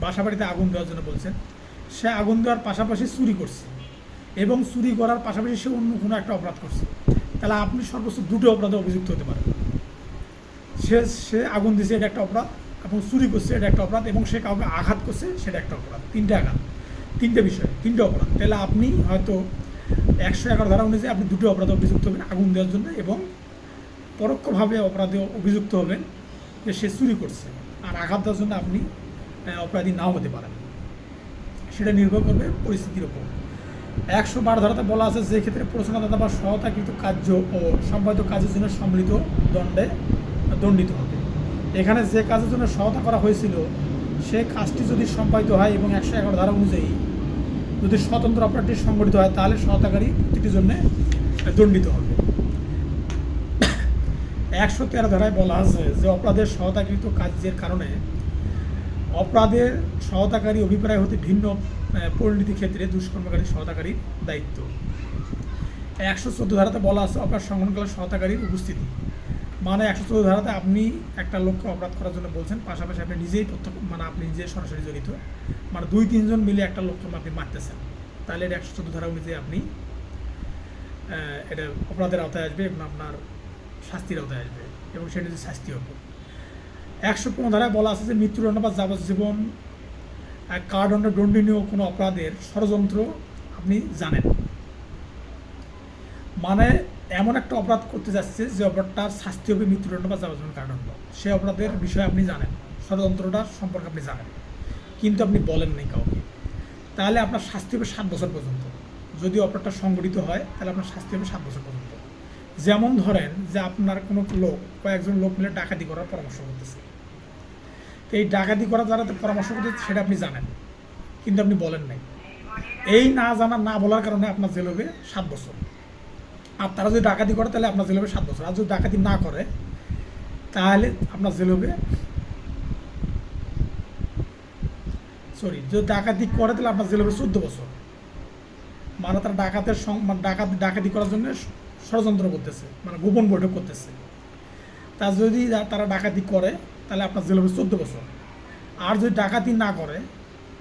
বাসা বাড়িতে আগুন দেওয়ার জন্য বলছেন, সে আগুন দেওয়ার পাশাপাশি চুরি করছে এবং চুরি করার পাশাপাশি সে অন্য কোনো একটা অপরাধ করছে, তাহলে আপনি সর্বোচ্চ 2টি অপরাধে অভিযুক্ত হতে পারেন। সে আগুন দিয়েছে, এটা একটা অপরাধ, এবং চুরি করছে, এটা একটা অপরাধ, এবং সে কাউকে আঘাত করছে, সেটা একটা অপরাধ। 3টে আঘাত, তিনটে অপরাধ, তাহলে আপনি হয়তো 111 ধারা অনুযায়ী আপনি দুটো অপরাধে অভিযুক্ত হবেন, আগুন দেওয়ার জন্য, এবং পরোক্ষভাবে অপরাধে অভিযুক্ত হবেন যে সে চুরি করছে। আর আঘাত দেওয়ার জন্য আপনি অপরাধী নাও হতে পারেন, সেটা নির্ভর করবে পরিস্থিতির ওপর। 112 ধারাতে বলা আছে যে ক্ষেত্রে প্ররোচনাদাতা বা সহায়তাকৃত কার্য ও সম্পাদিত কাজের জন্য সম্মিলিত দণ্ডে দণ্ডিত হবে। এখানে যে কাজের জন্য সহায়তা করা হয়েছিল সে কাজটি যদি সম্পাদিত হয় এবং 111 ধারা অনুযায়ী যদি স্বতন্ত্র অপরাধটি সংগঠিত হয় তাহলে সহায়তাকারী প্রতিটির জন্য দণ্ডিত হবে। 113 ধারায় বলা আছে যে অপরাধের সহায়তাকৃত কার্যের কারণে অপরাধের সহায়তাকারী অভিপ্রায় হতে ভিন্ন পরিণতি ক্ষেত্রে দুষ্কর্মকারী সহায়তাকারীর দায়িত্ব। 114 ধারাতে বলা আছে অপরাধ সংঘটনকালে সহায়তাকারীর উপস্থিতি, মানে 114 ধারাতে আপনি একটা লোককে অপরাধ করার জন্য বলছেন, পাশাপাশি আপনি নিজেই আপনি নিজে সরাসরি জড়িত, মানে 2-3 জন মিলে একটা লোককে আপনি মারতেছেন, তাহলে এটা 114 ধারা অনুযায়ী আপনি এটা অপরাধের আওতায় আসবে এবং আপনার শাস্তির আওতায় আসবে এবং সেটা যদি শাস্তি হবে। 115 ধারায় বলা আছে যে মৃত্যুদণ্ড বা যাবজ্জীবন কারাদণ্ড দণ্ডনীয় কোনো অপরাধের ষড়যন্ত্র আপনি জানেন, মানে এমন একটা অপরাধ করতে যাচ্ছে যে অপরাধটার শাস্তি হবে মৃত্যুদণ্ড বা যাবজ্জীবন কারাদণ্ড, সেই অপরাধের বিষয়ে আপনি জানেন, ষড়যন্ত্রটার সম্পর্কে আপনি জানেন, কিন্তু আপনি বলেন নাই কাউকে, তাহলে আপনার শাস্তি হবে 7 বছর পর্যন্ত। যদি অপরাধটা সংগঠিত হয় তাহলে আপনার শাস্তি হবে 7 বছর পর্যন্ত। যেমন ধরেন যে আপনার কোনো লোক, কয়েকজন লোক মিলে ডাকাতি করার পরামর্শ করতেছে, এই ডাকাতি করার যারা পরামর্শ করতেছে সেটা আপনি জানেন, কিন্তু আপনি বলেন নাই। এই না জানা, না বলার কারণে আপনার জেল হবে 7 বছর। আর তারা যদি ডাকাতি করে তাহলে আপনার জেল হবে 7 বছর। আর যদি ডাকাতি না করে তাহলে আপনার জেল হবে যদি ডাকাতি করে তাহলে আপনার জেল হবে 14 বছর। মানে তারা ডাকাতি করার জন্য ষড়যন্ত্র করতেছে, মানে গোপন বৈঠক করতেছে। তা যদি তারা ডাকাতি করে তাহলে আপনার জেল হবে 14 বছর। আর যদি ডাকাতি না করে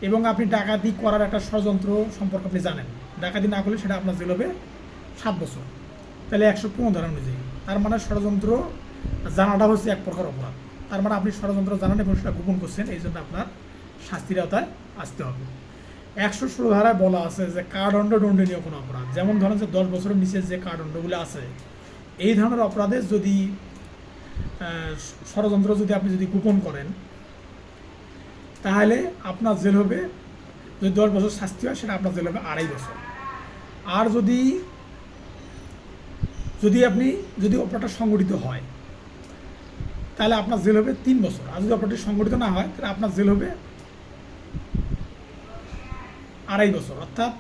এবং আপনি ডাকাতি করার একটা ষড়যন্ত্র সম্পর্কে আপনি জানেন, ডাকাতি না করলে সেটা আপনার জেল হবে 7 বছর। তাহলে 115 ধারা অনুযায়ী, তার মানে ষড়যন্ত্র জানাটা হচ্ছে এক প্রকার অপরাধ। তার মানে আপনি ষড়যন্ত্র জানান এবং সেটা গোপন করছেন, এই জন্য আপনার শাস্তির আওতায় আসতে হবে। 116 ধারায় বলা আছে যে কারাদণ্ড দণ্ডনীয় কোনো অপরাধ, যেমন ধরেন যে 10 বছরের নিচে যে কারাদণ্ডগুলো আছে, এই ধরনের অপরাধে যদি ষড়যন্ত্র যদি আপনি যদি গোপন করেন তাহলে আপনার জেল হবে, যদি 10 বছর শাস্তি হয় সেটা আপনার জেল হবে 2.5 বছর। আর যদি অপরাধটা সংগঠিত হয় তাহলে আপনার জেল হবে 3 বছর। আর যদি অপরাধটি সংগঠিত না হয় তাহলে আপনার জেল হবে 2.5 বছর। অর্থাৎ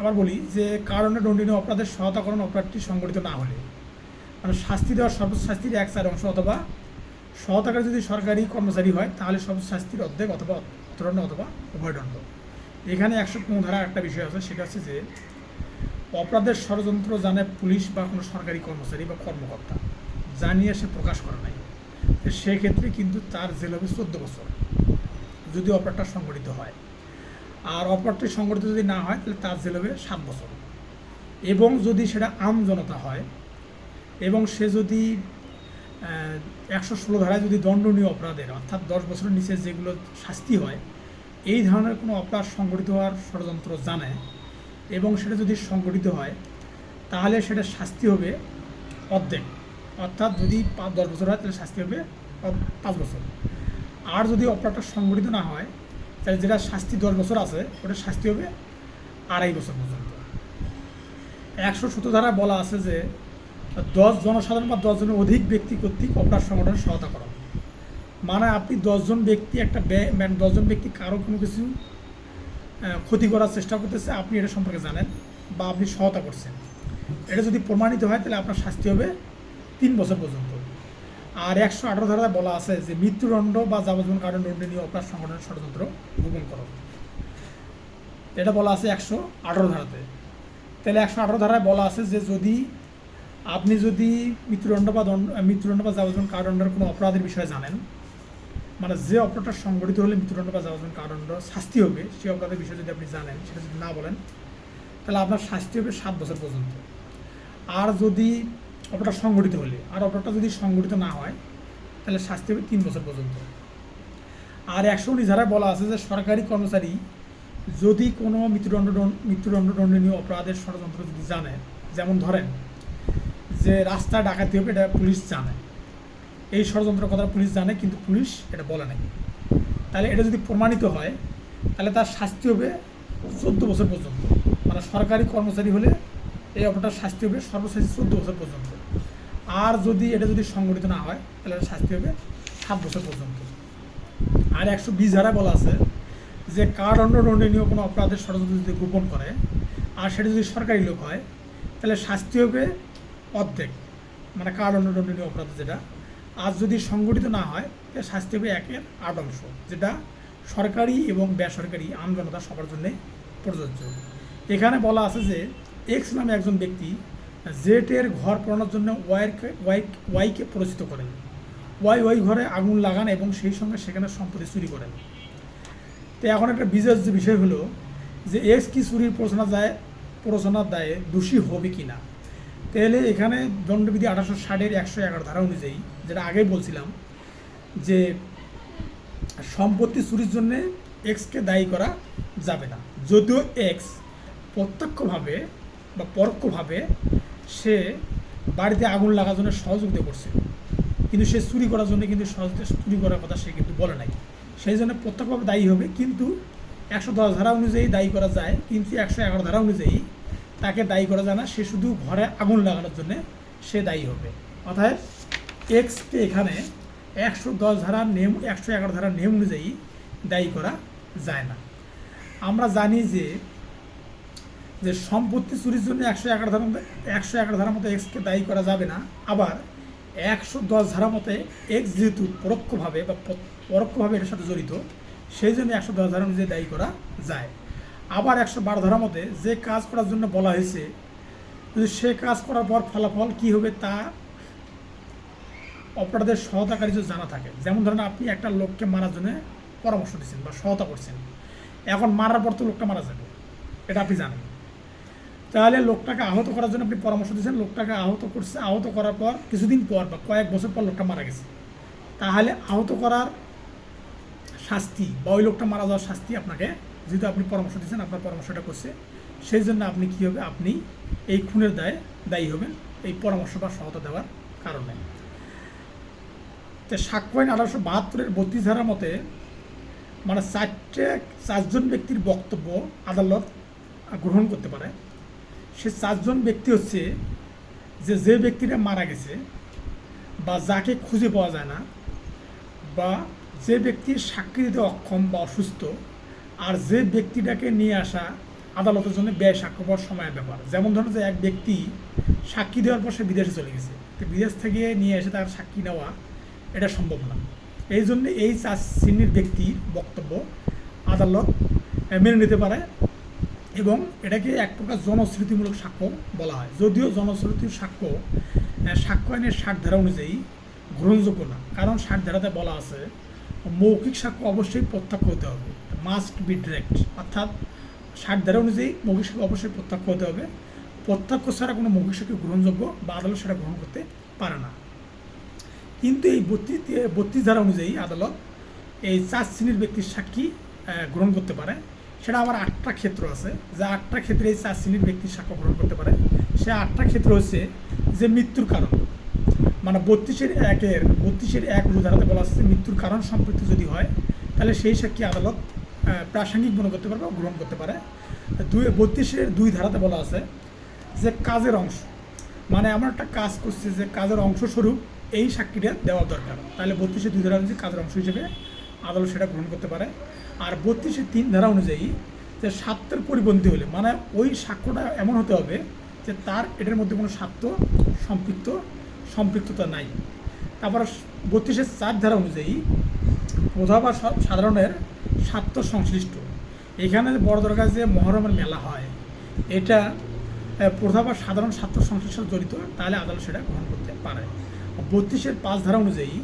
আবার বলি যে কারাদণ্ড দণ্ডনীয় অপরাধের সহায়তাকরণ অপরাধটি সংগঠিত না হলে, মানে শাস্তি দেওয়ার সর্বোচ্চ শাস্তির 1/4 অংশ অথবা সহায়তাকারী যদি সরকারি কর্মচারী হয় তাহলে সর্বোচ্চ শাস্তির অর্ধেক অথবা অর্থদণ্ড অথবা উভয়দণ্ড। এখানে 115 ধারা একটা বিষয় আছে, সেটা হচ্ছে যে অপরাধের ষড়যন্ত্র জানে পুলিশ বা কোনো সরকারি কর্মচারী বা কর্মকর্তা, জানিয়ে সে প্রকাশ করে নাই, সেক্ষেত্রে কিন্তু তার জেল হবে 14 বছর যদি অপরাধটা সংগঠিত হয়। আর অপরাধটি সংগঠিত যদি না হয় তাহলে তার জেল হবে 7 বছর। এবং যদি সেটা আম জনতা হয় এবং সে যদি 116 ধারায় যদি দণ্ডনীয় অপরাধের, অর্থাৎ 10 বছরের নিচে যেগুলো শাস্তি হয়, এই ধরনের কোনো অপরাধ সংগঠিত হওয়ার ষড়যন্ত্র জানে এবং সেটা যদি সংগঠিত হয় তাহলে সেটা শাস্তি হবে অর্ধেক, অর্থাৎ যদি 10 বছর হয় তাহলে শাস্তি হবে 5 বছর। আর যদি অপরাধটা সংগঠিত না হয় তাহলে যেটা শাস্তি 10 বছর আছে ওটা শাস্তি হবে 2.5 বছর পর্যন্ত। 117 ধারায় বলা আছে যে 10 জনসাধারণ বা 10 জনের অধিক ব্যক্তি কর্তৃক অপরাধ সংগঠনের সহায়তা করা, মানে আপনি 10 জন ব্যক্তি 10 জন ব্যক্তি কারো কোনো কিছু ক্ষতি করার চেষ্টা করতেছে, আপনি এটা সম্পর্কে জানেন বা আপনি সহায়তা করছেন, এটা যদি প্রমাণিত হয় তাহলে আপনার শাস্তি হবে 3 বছর পর্যন্ত। আর 118 ধারায় বলা আছে যে মৃত্যুদণ্ড বা যাবজ্জীবন কারাদণ্ড দণ্ডনীয় অপরাধ সংগঠনের ষড়যন্ত্র গোপন করো, এটা বলা আছে 118 ধারাতে। তাহলে 118 ধারায় বলা আছে যে আপনি যদি মৃত্যুদণ্ড বা যাবজ্জীবন কারাদণ্ডের কোনো অপরাধের বিষয়ে জানেন, মানে যে অপরাধটা সংগঠিত হলে মৃত্যুদণ্ড বা যাবজ্জীবন কারাদণ্ড শাস্তি হবে, সেই অপরাধের বিষয়ে যদি আপনি জানেন, সেটা যদি না বলেন তাহলে আপনার শাস্তি হবে 7 বছর পর্যন্ত। আর যদি অপরাধ সংগঠিত হলে, আর অপরাধটা যদি সংগঠিত না হয় তাহলে শাস্তি হবে 3 বছর পর্যন্ত। আর 119 ধারায় বলা আছে যে সরকারি কর্মচারী যদি কোনো মৃত্যুদণ্ডনীয় অপরাধের ষড়যন্ত্র যদি জানে, যেমন ধরেন যে রাস্তা ডাকাতি হবে, এটা পুলিশ জানে, এই ষড়যন্ত্রের কথা পুলিশ জানে কিন্তু পুলিশ এটা বলে নাই, তাহলে এটা যদি প্রমাণিত হয় তাহলে তার শাস্তি হবে 14 বছর পর্যন্ত। মানে সরকারি কর্মচারী হলে এই অপরাধটার শাস্তি হবে সর্বশেষ 14 বছর পর্যন্ত। আর যদি এটা যদি সংগঠিত না হয় তাহলে শাস্তি হবে 7 বছর পর্যন্ত। আর 120 ধারা বলা আছে যে কারাদণ্ডনীয় কোনো অপরাধের ষড়যন্ত্র যদি গোপন করে আর সেটা যদি সরকারি লোক হয় তাহলে শাস্তি হবে অর্ধেক, মানে কারাদণ্ডনীয় অপরাধ যেটা। আর যদি সংগঠিত না হয় তাহলে শাস্তি হবে 1/8, যেটা সরকারি এবং বেসরকারি আইন জনতা সবার জন্যে প্রযোজ্য। এখানে বলা আছে যে এক্স নামে একজন ব্যক্তি জেটের ঘর পোড়ানোর জন্য ওয়াইকে পরিচিত করেন। ওই ঘরে আগুন লাগান এবং সেই সঙ্গে সেখানে সম্পত্তি চুরি করেন। তো এখন একটা যে বিষয় হলো যে এক্স কি চুরির প্ররোচনার দায়ে দোষী হবে কি না। তাহলে এখানে দণ্ডবিধি 1860-এর 111 ধারা অনুযায়ী, যেটা আগেই বলছিলাম, যে সম্পত্তি চুরির জন্যে এক্সকে দায়ী করা যাবে না, যদিও এক্স প্রত্যক্ষভাবে বা পরোক্ষভাবে সে বাড়িতে আগুন লাগার জন্য সহযোগিতা করছে, কিন্তু সে চুরি করার জন্য কিন্তু চুরি করার কথা সে কিন্তু বলে নাই, সেই জন্য প্রত্যক্ষভাবে দায়ী হবে। কিন্তু 110 ধারা অনুযায়ী দায়ী করা যায়, কিন্তু 111 ধারা অনুযায়ী তাকে দায়ী করা যায় না, সে শুধু ঘরে আগুন লাগানোর জন্য সে দায়ী হবে। অর্থাৎ এক্সকে এখানে 111 ধারার নিয়ম অনুযায়ী দায়ী করা যায় না। আমরা জানি যে সম্পত্তি চুরির জন্য 111 ধারার মতো এক্সকে দায়ী করা যাবে না। আবার 110 ধারা মতে এক্স যেহেতু পরোক্ষভাবে এর সাথে জড়িত, সেই জন্য 110 ধারা অনুযায়ী দায়ী করা যায়। আবার 112 ধারা মতে যে কাজ করার জন্য বলা হয়েছে, যদি সে কাজ করার পর ফলাফল কী হবে তা অপরাধের সহায়তাকারী যদি জানা থাকে। যেমন ধরেন আপনি একটা লোককে মারার জন্য পরামর্শ দিচ্ছেন বা সহায়তা করছেন, এখন মারার পর তো লোকটা মারা যাবে, এটা আপনি জানেন। তাহলে লোকটাকে আহত করার জন্য আপনি পরামর্শ দিচ্ছেন, লোকটাকে আহত করার পর কিছুদিন পর বা কয়েক বছর পর লোকটা মারা গেছে, তাহলে আহত করার শাস্তি বা ওই লোকটা মারা যাওয়ার শাস্তি আপনাকে, যেহেতু আপনি পরামর্শ দিচ্ছেন, আপনার পরামর্শটা করছে, সেই জন্য আপনি কী হবে, আপনি এই খুনের দায়ী হবেন এই পরামর্শ বা সহায়তা দেওয়ার কারণে। তো সাক্ষ্য আইন 1872-এর 32 ধারার মতে মানে 4জন ব্যক্তির বক্তব্য আদালত গ্রহণ করতে পারে। সে 4জন ব্যক্তি হচ্ছে যে ব্যক্তিটা মারা গেছে বা যাকে খুঁজে পাওয়া যায় না, বা যে ব্যক্তির সাক্ষী দিতে অক্ষম বা অসুস্থ, আর যে ব্যক্তিটাকে নিয়ে আসা আদালতের জন্য ব্যয় সাক্ষ্য পাওয়ার সময়ের ব্যাপার। যেমন ধরুন যে এক ব্যক্তি সাক্ষী দেওয়ার পর সে বিদেশে চলে গেছে, তো বিদেশ থেকে নিয়ে এসে তার সাক্ষী নেওয়া এটা সম্ভব না। এই জন্য এই 4 শ্রেণীর ব্যক্তির বক্তব্য আদালত মেনে নিতে পারে এবং এটাকে এক প্রকার জনশ্রুতিমূলক সাক্ষ্য বলা হয়। যদিও জনশ্রুতির সাক্ষ্য আইনের 60 ধারা অনুযায়ী গ্রহণযোগ্য না, কারণ 60 ধারাতে বলা আছে মৌখিক সাক্ষ্য অবশ্যই প্রত্যক্ষ হতে হবে, মাস্ট বি ডিরেক্ট। অর্থাৎ 60 ধারা অনুযায়ী মৌখিক সাক্ষ্য অবশ্যই প্রত্যক্ষ হতে হবে, প্রত্যক্ষ ছাড়া কোনো মৌখিক সাক্ষ্য গ্রহণযোগ্য বা আদালত সেটা গ্রহণ করতে পারে না। কিন্তু এই 32 ধারা অনুযায়ী আদালত এই 4 শ্রেণীর ব্যক্তির সাক্ষী গ্রহণ করতে পারে। সেটা আবার 8টা ক্ষেত্র আছে, যা 8টা ক্ষেত্রে এই 4 শ্রেণীর ব্যক্তির সাক্ষ্য গ্রহণ করতে পারে। সে 8টা ক্ষেত্র হচ্ছে যে মৃত্যুর কারণ, মানে 32-1 ধারাতে বলা আছে মৃত্যুর কারণ সম্পৃক্ত যদি হয় তাহলে সেই সাক্ষী আদালত প্রাসঙ্গিক মনে করতে পারবে, গ্রহণ করতে পারে। 32-2 ধারাতে বলা আছে যে কাজের অংশ, মানে এমন একটা কাজ করছে যে কাজের অংশস্বরূপ এই সাক্ষীটা দেওয়া দরকার, তাহলে 32-2 ধারা অনুযায়ী কাজের অংশ হিসেবে আদালত সেটা গ্রহণ করতে পারে। আর 32-3 ধারা অনুযায়ী যে স্বার্থের পরিপন্থী হলে, মানে ওই সাক্ষ্যটা এমন হতে হবে যে তার এটার মধ্যে কোনো স্বার্থ সম্পৃক্ততা নাই। তারপর 32-4 ধারা অনুযায়ী প্রধা বা সাধারণের স্বার্থ সংশ্লিষ্ট। এখানে বড় দরকার যে মহরমের মেলা হয়, এটা প্রধা বা সাধারণ স্বার্থ সংশ্লিষ্ট জড়িত, তাহলে আদালত সেটা গ্রহণ করতে পারে। 32-5 ধারা অনুযায়ী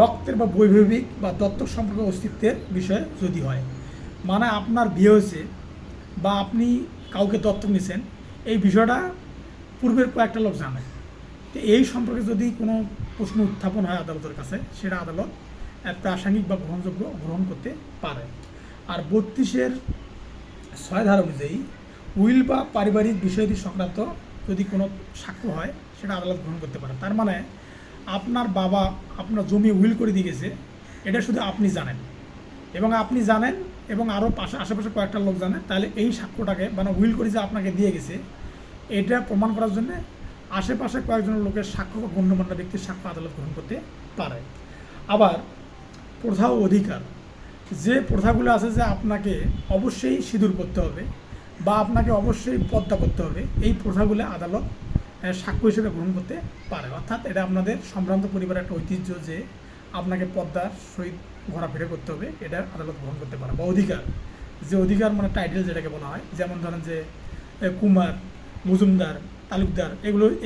রক্তের বা বৈবাহিক বা দত্তক সম্পর্কে অস্তিত্বের বিষয়ে যদি হয়, মানে আপনার বিয়ে হয়েছে বা আপনি কাউকে দত্তক নিয়েছেন, এই বিষয়টা পূর্বের কয়েকটা লোক জানে, তো এই সম্পর্কে যদি কোনো প্রশ্ন উত্থাপন হয় আদালতের কাছে, সেটা আদালত প্রাসঙ্গিক বা গ্রহণযোগ্য গ্রহণ করতে পারে। আর 32-6 ধারা অনুযায়ী উইল বা পারিবারিক বিষয়াদি সংক্রান্ত যদি কোনো সাক্ষ্য হয় সেটা আদালত গ্রহণ করতে পারে। তার মানে আপনার বাবা আপনার জমি উইল করে দিয়ে গেছে, এটা শুধু আপনি জানেন এবং আরও আশেপাশে কয়েকটা লোক জানে, তাহলে এই সাক্ষ্যটাকে মানে উইল করে যে আপনাকে দিয়ে গেছে এটা প্রমাণ করার জন্য আশেপাশে কয়েকজন লোকের সাক্ষ্য বা গণ্যমান্য ব্যক্তির সাক্ষ্য আদালত গ্রহণ করতে পারে। আবার প্রথা ও অধিকার, যে প্রথাগুলো আছে যে আপনাকে অবশ্যই সিঁদুর করতে হবে বা আপনাকে অবশ্যই পর্দা করতে হবে, এই প্রথাগুলো আদালত সাক্ষ্য হিসেবে গ্রহণ করতে পারে। অর্থাৎ এটা আপনাদের সম্ভ্রান্ত পরিবারের একটা ঐতিহ্য যে আপনাকে পর্দার সহিত ঘোরাফেরা করতে হবে, এটা আদালত গ্রহণ করতে পারে। বা অধিকার, যে অধিকার মানে টাইটেল যেটাকে বলা হয়, যেমন ধরেন যে কুমার, মজুমদার, তালুকদার,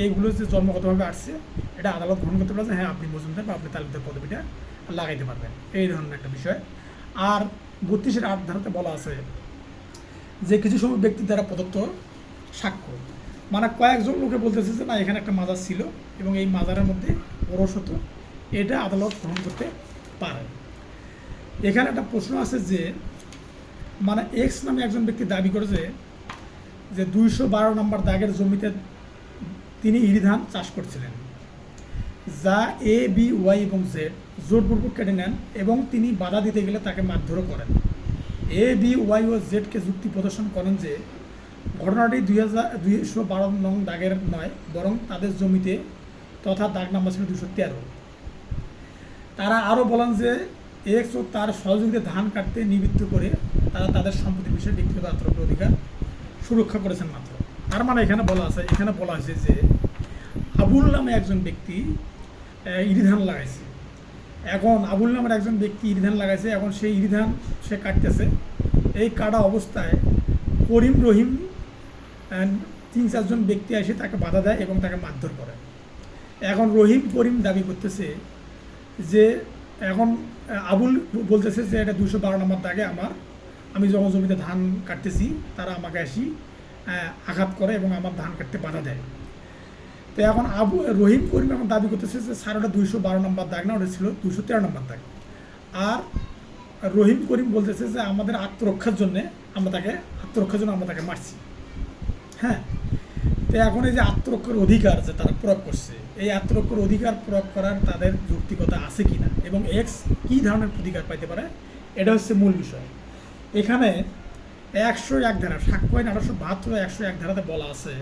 এইগুলো যে জন্মগতভাবে আসছে, এটা আদালত গ্রহণ করতে পারে যে হ্যাঁ আপনি মজুমদার বা আপনি তালুকদার পদবিটা লাগাইতে পারবেন, এই ধরনের একটা বিষয়। আর 32-8 ধারাতে বলা আছে যে কিছু সময় ব্যক্তির দ্বারা প্রদত্ত সাক্ষ্য, মানে কয়েকজন লোকে বলতেছে যে না এখানে একটা মাজার ছিল এবং এই মাজারের মধ্যে ওরস হতো, এটা আদালত গ্রহণ করতে পারে। এখানে একটা প্রশ্ন আছে যে মানে এক্স নামে একজন ব্যক্তি দাবি করেছে যে 212 নম্বর দাগের জমিতে তিনি ইরি ধান চাষ করছিলেন, যা এ, বি, ওয়াই এবং জেড জোরপূর্বক কেটে নেন এবং তিনি বাধা দিতে গেলে তাকে মারধরও করেন। এ, বি, ওয়াই ও জেডকে যুক্তি প্রদর্শন করেন যে ঘটনাটি 212 নং দাগের নয়, বরং তাদের জমিতে তথা দাগ নাম্বার ছিল 213। তারা আরও বলেন যে এক্স ও তার সহযোগীদের ধান কাটতে নিবৃত্ত করে তারা তাদের সম্পত্তির বিষয়ে ব্যক্তিগত আত্মরক্ষার অধিকার সুরক্ষা করেছেন মাত্র। তার মানে এখানে বলা হয়েছে যে আবুল নামে একজন ব্যক্তি ইরি ধান লাগাইছে। এখন আবুল নামের একজন ব্যক্তি ইরি ধান লাগাইছে, এখন সেই ইরি ধান সে কাটতেছে। এই কাটা অবস্থায় করিম, রহিম 3-4 জন ব্যক্তি এসে তাকে বাধা দেয় এবং তাকে মারধর করে। এখন রহিম, করিম দাবি করতেছে যে এখন আবুল বলতেছে যে এটা 212 নম্বর দাগে আমি যখন জমিতে ধান কাটতেছি তারা আমাকে আসি আঘাত করে এবং আমার ধান কাটতে বাধা দেয়। তো এখন রহিম, করিম এখন দাবি করতেছে যে স্যার ওটা 212 নম্বর দাগ না, ওটা ছিল 213 নম্বর দাগ। আর রহিম, করিম বলতেছে যে আমাদের আত্মরক্ষার জন্য আমরা তাকে মারছি। হ্যাঁ, তো এখন এই যে আত্মরক্ষার অধিকার যে তারা প্রয়োগ করছে, এই আত্মরক্ষার অধিকার প্রয়োগ করার তাদের যৌক্তিকতা আছে কিনা এবং এক্স কী ধরনের অধিকার পাইতে পারে, এটা হচ্ছে মূল বিষয়। এখানে 101 ধারা সাক্ষ্য আইন 1872 101 ধারাতে বলা আছে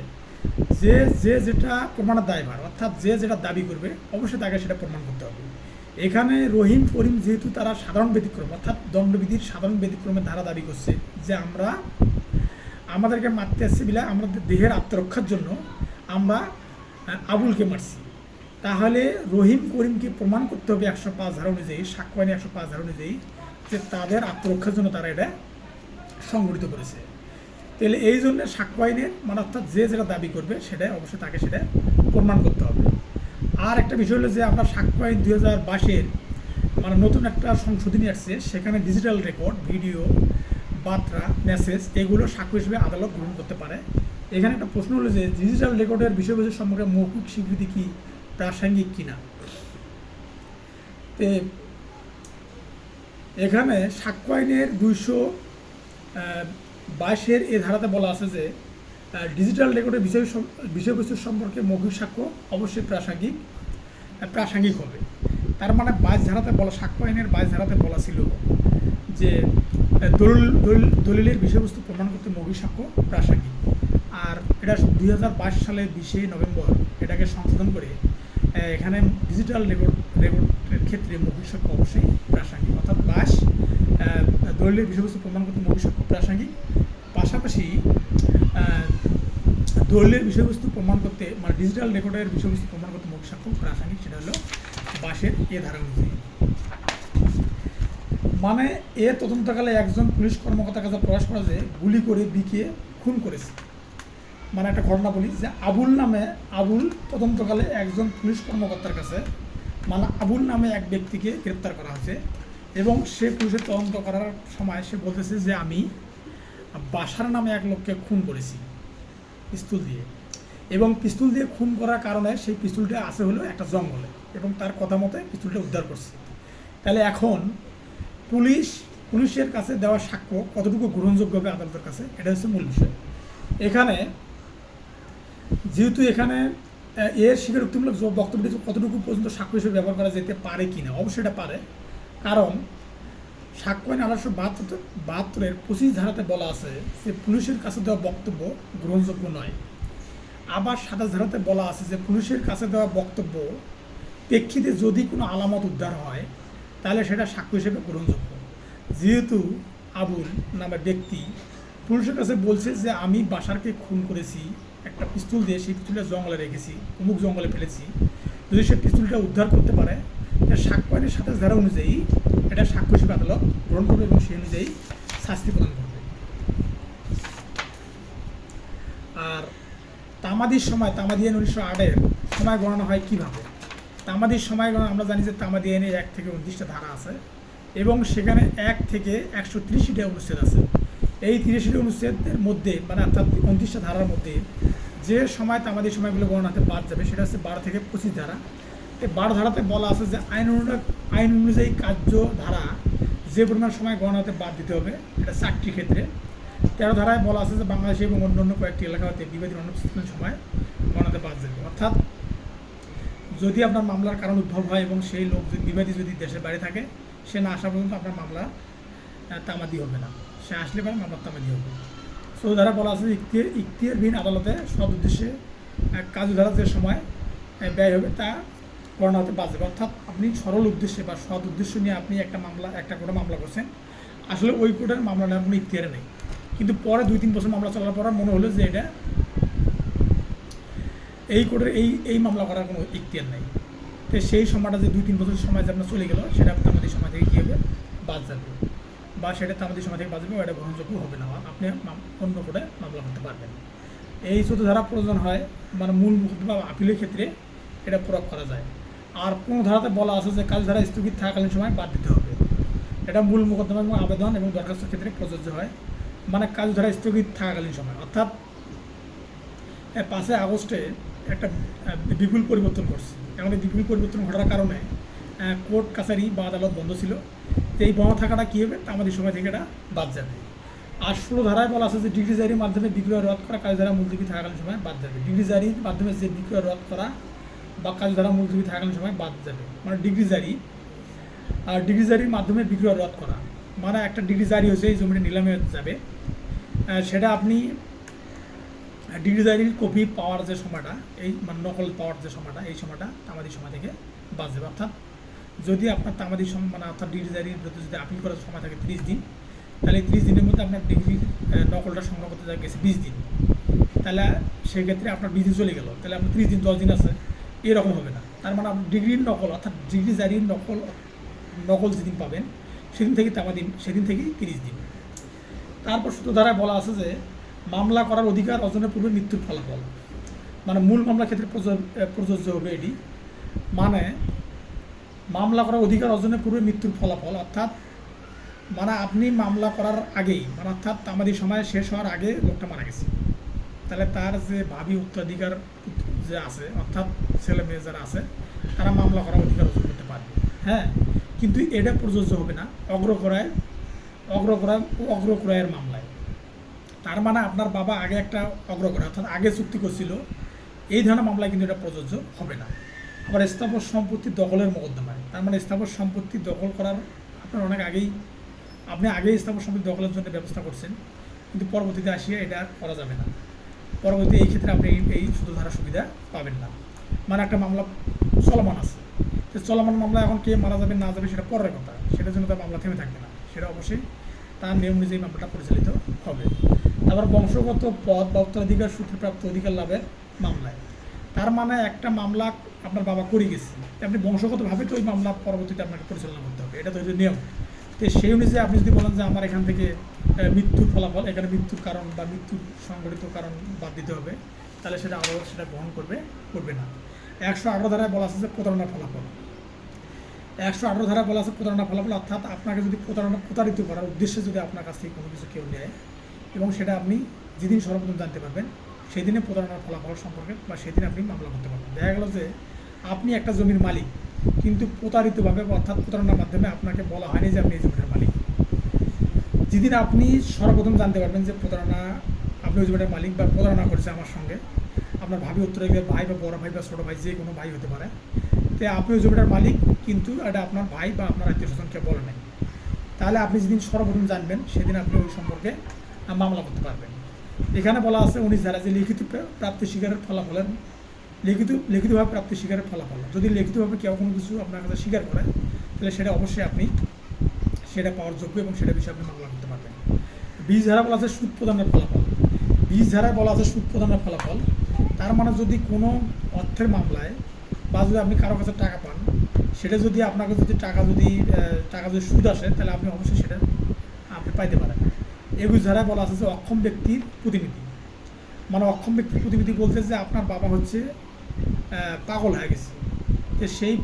যে যেটা প্রমাণের দায়ভার, অর্থাৎ যে যেটা দাবি করবে অবশ্যই তাকে সেটা প্রমাণ করতে হবে। এখানে রহিম, করিম যেহেতু তারা সাধারণ ব্যতিক্রম অর্থাৎ দণ্ডবিধির সাধারণ ব্যতিক্রমের ধারা দাবি করছে যে আমাদেরকে মারতে আসছে বিলা আমাদের দেহের আত্মরক্ষার জন্য আমরা আবুলকে মারছি, তাহলে রহিম, করিমকে প্রমাণ করতে হবে 105 ধারা অনুযায়ী, সাক্ষ্য আইনে 105 ধারা অনুযায়ী যে তাদের আত্মরক্ষার জন্য তারা এটা সংগঠিত করেছে। তাহলে এই জন্য সাক্ষ্য আইনের মানে অর্থাৎ যে যেটা দাবি করবে সেটা অবশ্যই তাকে সেটা প্রমাণ করতে হবে। আর একটা বিষয় হলো যে আমরা সাক্ষ্য আইন 2022-এর মানে নতুন একটা সংশোধনী আসছে, সেখানে ডিজিটাল রেকর্ড, ভিডিও, বার্তা, মেসেজ এগুলো সাক্ষ্য হিসেবে আদালত গ্রহণ করতে পারে। এখানে একটা প্রশ্ন হলো যে ডিজিটাল রেকর্ডের বিষয়বস্তু সম্পর্কে মৌখিক স্বীকৃতি কি প্রাসঙ্গিক কিনা। এখানে সাক্ষ্য আইনের 222-এর এ ধারাতে বলা আছে যে ডিজিটাল রেকর্ডের বিষয়বস্তু সম্পর্কে মৌখিক সাক্ষ্য অবশ্যই প্রাসঙ্গিক হবে। তার মানে 22 ধারাতে বলা, সাক্ষ্য আইনের 22 ধারাতে বলা ছিল যে দলিলের বিষয়বস্তু প্রমাণ করতে মৌখিক সাক্ষ্য প্রাসঙ্গিক। আর এটা 2022 সালের 20 নভেম্বর এটাকে সংশোধন করে এখানে ডিজিটাল রেকর্ডের ক্ষেত্রে মৌখিক সাক্ষ্য অবশ্যই প্রাসঙ্গিক, অর্থাৎ দলিলের বিষয়বস্তু প্রমাণ করতে মৌখিক সাক্ষ্য প্রাসঙ্গিক, পাশাপাশি দলিলের বিষয়বস্তু প্রমাণ করতে মানে ডিজিটাল রেকর্ডের বিষয়বস্তু প্রমাণ করতে মৌখিক সাক্ষ্য প্রাসঙ্গিক, সেটা হলো 22-এর এ ধারা অনুযায়ী। মানে তদন্তকালে একজন পুলিশ কর্মকর্তার কাছে প্রকাশ করা যে গুলি করে বিকে খুন করেছে। মানে একটা ঘটনা বলি যে আবুল তদন্তকালে একজন পুলিশ কর্মকর্তার কাছে মানে আবুল নামে এক ব্যক্তিকে গ্রেপ্তার করা হয়েছে এবং সে পুলিশের তদন্ত করার সময় সে বলতেছে যে আমি বাশার নামে এক লোককে খুন করেছি পিস্তল দিয়ে, এবং পিস্তল দিয়ে খুন করার কারণে সেই পিস্তলটা আছে হলো একটা জঙ্গলে এবং তার কথা মতে পিস্তলটা উদ্ধার করছে। তাহলে এখন পুলিশ পুলিশের কাছে দেওয়া সাক্ষ্য কতটুকু গ্রহণযোগ্য হবে আদালতের কাছে, এটা হচ্ছে মূল বিষয়। এখানে যেহেতু এখানে এর স্বীকারোক্তিমূলক বক্তব্যটি কতটুকু পর্যন্ত সাক্ষ্য হিসেবে ব্যবহার করা যেতে পারে কি না, অবশ্যই এটা পারে। কারণ সাক্ষ্য আইন 1872-এর 25 ধারাতে বলা আছে যে পুলিশের কাছে দেওয়া বক্তব্য গ্রহণযোগ্য নয়। আবার 27 ধারাতে বলা আছে যে পুলিশের কাছে দেওয়া বক্তব্য প্রেক্ষিতে যদি কোনো আলামত উদ্ধার হয় তাহলে সেটা সাক্ষ্য হিসেবে গ্রহণযোগ্য। যেহেতু আবুল নামের ব্যক্তি পুলিশের কাছে বলছে যে আমি বাশারকে খুন করেছি একটা পিস্তল দিয়ে, সেই পিস্তলটা জঙ্গলে রেখেছি, অমুক জঙ্গলে ফেলেছি, যদি সে পিস্তলটা উদ্ধার করতে পারে সাক্ষ্য আইনের 27 ধারা অনুযায়ী এটা সাক্ষ্য হিসেবে আদালত গ্রহণ করবে এবং সেই অনুযায়ী শাস্তি প্রদান করবে। আর তামাদির সময়, তামাদি আইন 1908-এর সময় গণনা হয় কীভাবে? তামাদির সময় গণনা আমরা জানি যে তামাদি আইনে 1 থেকে 29টা ধারা আছে এবং সেখানে 1 থেকে 130টা অনুচ্ছেদ আছে। এই 30টা অনুচ্ছেদের মধ্যে মানে অর্থাৎ 29টা ধারার মধ্যে যে সময় তামাদি সময়গুলো গণনাতে বাদ যাবে সেটা হচ্ছে 12 থেকে 25 ধারা। এই 12 ধারাতে বলা আছে যে আইন অনুযায়ী কার্য ধারা যে পরিমাণ সময় গণনাতে বাদ দিতে হবে, এটা 4টি ক্ষেত্রে। 13 ধারায় বলা আছে যে বাংলাদেশে এবং অন্যান্য কয়েকটি এলাকা হতে বিবাদীর অনুপস্থিতির সময় গণনাতে বাদ যাবে। অর্থাৎ যদি আপনার মামলার কারণ উদ্ভব হয় এবং সেই লোক যদি বিবাদী যদি দেশের বাইরে থাকে, সে না আসা পর্যন্ত আপনার মামলা তামাদি হবে না, সে আসলে পরে মামলার তামাদি হবে। সো ধারা বলা আছে ইখতিয়ারবিহীন আদালতে সৎ উদ্দেশ্যে কাজ ধারা যে সময় ব্যয় হবে তা গণনা হতে বাদ যাবে। অর্থাৎ আপনি সরল উদ্দেশ্যে বা সৎ উদ্দেশ্য নিয়ে আপনি একটা কোর্টে মামলা করছেন, আসলে ওই কোর্টের মামলা নেওয়ার কোনো ইখতিয়ারে নেই, কিন্তু পরে 2-3 বছর মামলা চলার পর মনে হলো যে এটা এই কোর্টের এই মামলা করার কোনো ইখতিয়ার নেই, তো সেই সময়টা যে 2-3 বছর সময় যে আপনার চলে গেল সেটা তামাদি সময় থেকে কী হবে বাদ যাবে, বা সেটা তামাদি সময় থেকে বাদ যাবে, এটা গ্রহণযোগ্য হবে না, আপনি অন্য কোর্টে মামলা করতে পারবেন। এই 14 ধারা প্রয়োজন হয় মানে মূল মোকদ্দমা বা আপিলের ক্ষেত্রে এটা প্রয়োগ করা যায়। আর কোনো ধারাতে বলা আছে যে কাজ ধারা স্থগিত থাকাকালীন সময় বাদ দিতে হবে, এটা মূল মোকদ্দমা এবং আবেদন এবং দরখাস্তের ক্ষেত্রে প্রযোজ্য হয়। মানে কাজ ধারা স্থগিত থাকাকালীন সময়, অর্থাৎ 5 আগস্টে একটা বিপুল পরিবর্তন করছে। এখন এই বিপুল পরিবর্তন ঘটার কারণে কোর্ট কাছারি বা আদালত বন্ধ ছিল, তো এই বন্ধ থাকাটা কী হবে আমাদের সময় থেকে এটা বাদ যাবে। আর 16 ধারায় বলা আছে যে ডিগ্রি জারির মাধ্যমে বিক্রয় রদ করা কাজ ধারা মুলতবি থাকাকালীন সময় বাদ যাবে। ডিগ্রি জারির মাধ্যমে যে বিক্রয় রদ করা বা কাজ ধারা মুলতবি থাকাকালীন সময় বাদ যাবে, মানে ডিগ্রি জারির মাধ্যমে বিক্রয় রদ করা মানে একটা ডিগ্রি জারি হয়েছে, এই জমিটা নিলামে যাবে, সেটা আপনি ডিগ্রি জারির কপি পাওয়ার যে সময়টা, এই মানে নকল পাওয়ার যে সময়টা, এই সময়টা তামাদি সময় থেকে বাদ যাবে। অর্থাৎ যদি আপনার তামাদি মানে অর্থাৎ ডিগ্রি জারির বিরুদ্ধে যদি আপিল করার সময় থাকে 30 দিন, তাহলে 30 দিনের মধ্যে আপনার ডিগ্রির নকলটা সংগ্রহ করতে গেছে 20 দিন, তাহলে সেক্ষেত্রে আপনার 20 দিন চলে গেল, তাহলে আপনার 30 দিন 10 দিন আছে, এরকম হবে না। তার মানে আপনি ডিগ্রির নকল অর্থাৎ ডিগ্রি জারির নকল যেদিন পাবেন সেদিন থেকে তামাদি, সেদিন থেকেই 30 দিন। তারপর 17 ধারায় বলা আছে যে মামলা করার অধিকার অর্জনের পূর্বে মৃত্যুর ফলাফল, মানে মূল মামলার ক্ষেত্রে প্রযোজ্য হবে এটি। মানে মামলা করার অধিকার অর্জনের পূর্বে মৃত্যুর ফলাফল, অর্থাৎ মানে আপনি মামলা করার আগেই মানে অর্থাৎ তামাদি সময় শেষ হওয়ার আগে লোকটা মারা গেছে, তাহলে তার যে ভাবি উত্তরাধিকার যে আছে অর্থাৎ ছেলে মেয়ে যারা আছে তারা মামলা করার অধিকার অর্জন করতে পারবে। হ্যাঁ, কিন্তু এটা প্রযোজ্য হবে না অগ্রক্রয়ের মামলায়। তার মানে আপনার বাবা আগে একটা অগ্রক্রয় অর্থাৎ আগে চুক্তি করছিল, এই ধরনের মামলায় কিন্তু এটা প্রযোজ্য হবে না। আবার স্থাবর সম্পত্তি দখলের মোকদ্দমায়, তার মানে স্থাবর সম্পত্তি দখল করার আপনার অনেক আপনি আগেই স্থাবর সম্পত্তি দখলের জন্য ব্যবস্থা করছেন, কিন্তু পরবর্তীতে আসিয়া এটা করা যাবে না, পরবর্তী এই ক্ষেত্রে আপনি এই 17 ধারা সুবিধা পাবেন না। মানে একটা মামলা চলমান আছে, তো চলমান মামলা এখন কে মারা যাবে না যাবে সেটা পরের কথা, সেটার জন্য তার মামলা থেমে থাকবে না, সেটা অবশ্যই তার নিয়ম অনুযায়ী মামলাটা পরিচালিত হবে। তারপর বংশগত পদ বা উত্তরাধিকার সূত্রে প্রাপ্ত অধিকার লাভের মামলায়, তার মানে একটা মামলা আপনার বাবা করে গেছে, আপনি বংশগতভাবে তো ওই মামলা পরবর্তীতে আপনাকে পরিচালনা করতে হবে, এটা তো হচ্ছে নিয়ম। তো সেই অনুযায়ী আপনি যদি বলেন যে আমার এখান থেকে মৃত্যুর ফলাফল, এখানে মৃত্যুর কারণ বা মৃত্যুর সংঘটিত কারণ বাদ দিতে হবে, তাহলে সেটা আদালত সেটা গ্রহণ করবে না। 118 ধারায় বলা আছে যে প্রতারণার ফলাফল, 118 ধারায় বলা আছে প্রতারণার ফলাফল, অর্থাৎ আপনাকে যদি প্রতারিত করার উদ্দেশ্যে যদি আপনার কাছ থেকে কোনো কিছু কেউ নেয় এবং সেটা আপনি যেদিন সর্বপ্রথম জানতে পারবেন সেদিনে প্রতারণার ফলাফল সম্পর্কে বা সেদিন আপনি মামলা করতে পারবেন। দেখা গেল যে আপনি একটা জমির মালিক, কিন্তু প্রতারিতভাবে অর্থাৎ প্রতারণার মাধ্যমে আপনাকে বলা হয়নি যে আপনি এই জমির মালিক, যেদিন আপনি সর্বপ্রথম জানতে পারবেন যে প্রতারণা, আপনি ওই জমিটার মালিক বা প্রতারণা করেছে আমার সঙ্গে, আপনার ভাবি উত্তরে গিয়ে ভাই বা বড় ভাই বা ছোটো ভাই যে কোনো ভাই হতে পারে, তো আপনি ওই জমিটার মালিক কিন্তু এটা আপনার ভাই বা আপনার আত্মীয় স্বজনকে বলে নাই, তাহলে আপনি যেদিন সর্বপ্রথম জানবেন সেদিন আপনি ওই সম্পর্কে মামলা করতে পারবেন। এখানে বলা আছে 19 ধারা যে লিখিত প্রাপ্তি স্বীকারের ফলাফলের লিখিতভাবে প্রাপ্তি স্বীকারের ফলাফল, যদি লিখিতভাবে কেউ কোনো কিছু আপনার কাছে স্বীকার করে তাহলে সেটা অবশ্যই আপনি সেটা পাওয়ার যোগ্য এবং সেটা বিষয়ে আপনি মামলা করতে পারবেন। 20 ধারা বলা আছে সুদ প্রদানের ফলাফল। 20 ধারায় বলা আছে সুদ প্রদানের ফলাফল, তার মানে যদি কোনো অর্থের মামলায় বা যদি আপনি কারো কাছে টাকা পান, সেটা যদি আপনাকে যদি টাকা যদি সুদ আসে তাহলে আপনি অবশ্যই সেটা আপনি পাইতে পারেন। 21 ধারায় বলা আছে যে অক্ষম ব্যক্তির প্রতিনিধি, মানে অক্ষম ব্যক্তির প্রতিনিধি বলতে যে আপনার বাবা হচ্ছে পাগল হয়ে গেছে, তো সেই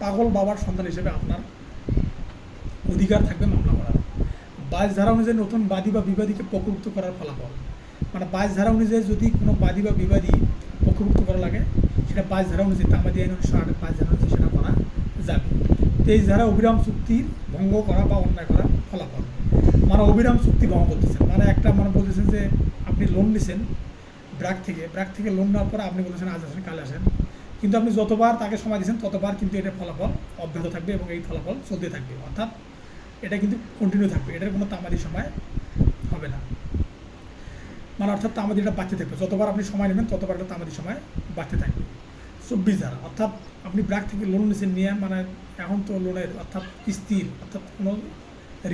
পাগল বাবার সন্তান হিসেবে আপনার অধিকার থাকবে মামলা করার। 22 ধারা অনুযায়ী নতুন বাদী বা বিবাদীকে পক্ষভুক্ত করার ফলাফল, মানে 22 ধারা অনুযায়ী যদি কোনো বাদী বা বিবাদী পক্ষভুক্ত করা লাগে সেটা 22 ধারা অনুযায়ী, তামাদি আইন 1908 ধারা অনুযায়ী সেটা করা যাবে। 23 ধারা অবিরাম চুক্তি ভঙ্গ করা বা অন্যায় করার ফলাফল, মানে অবিরাম চুক্তি ভঙ্গ করতেছেন, মানে একটা মানে বলতেছেন যে আপনি লোন নিছেন ব্র্যাক থেকে লোন নেওয়ার পরে আপনি বলেছেন আজ আসেন কাল আসেন, কিন্তু আপনি যতবার তাকে সময় দিয়েছেন ততবার কিন্তু এটার ফলাফল অব্যাহত থাকবে এবং এই ফলাফল চলতে থাকবে, অর্থাৎ এটা কিন্তু কন্টিনিউ থাকবে, এটার কোনো তামাদি সময় হবে না, মানে অর্থাৎ তামাদিটা বাড়তে থাকবে, যতবার আপনি সময় নেবেন ততবার একটা তামাদি সময় বাড়তে থাকবে। 24 ধারা, অর্থাৎ আপনি ব্র্যাক থেকে লোন নিয়েছেন নিয়ে, মানে এখন তো লোনের অর্থাৎ কিস্তির অর্থাৎ কোনো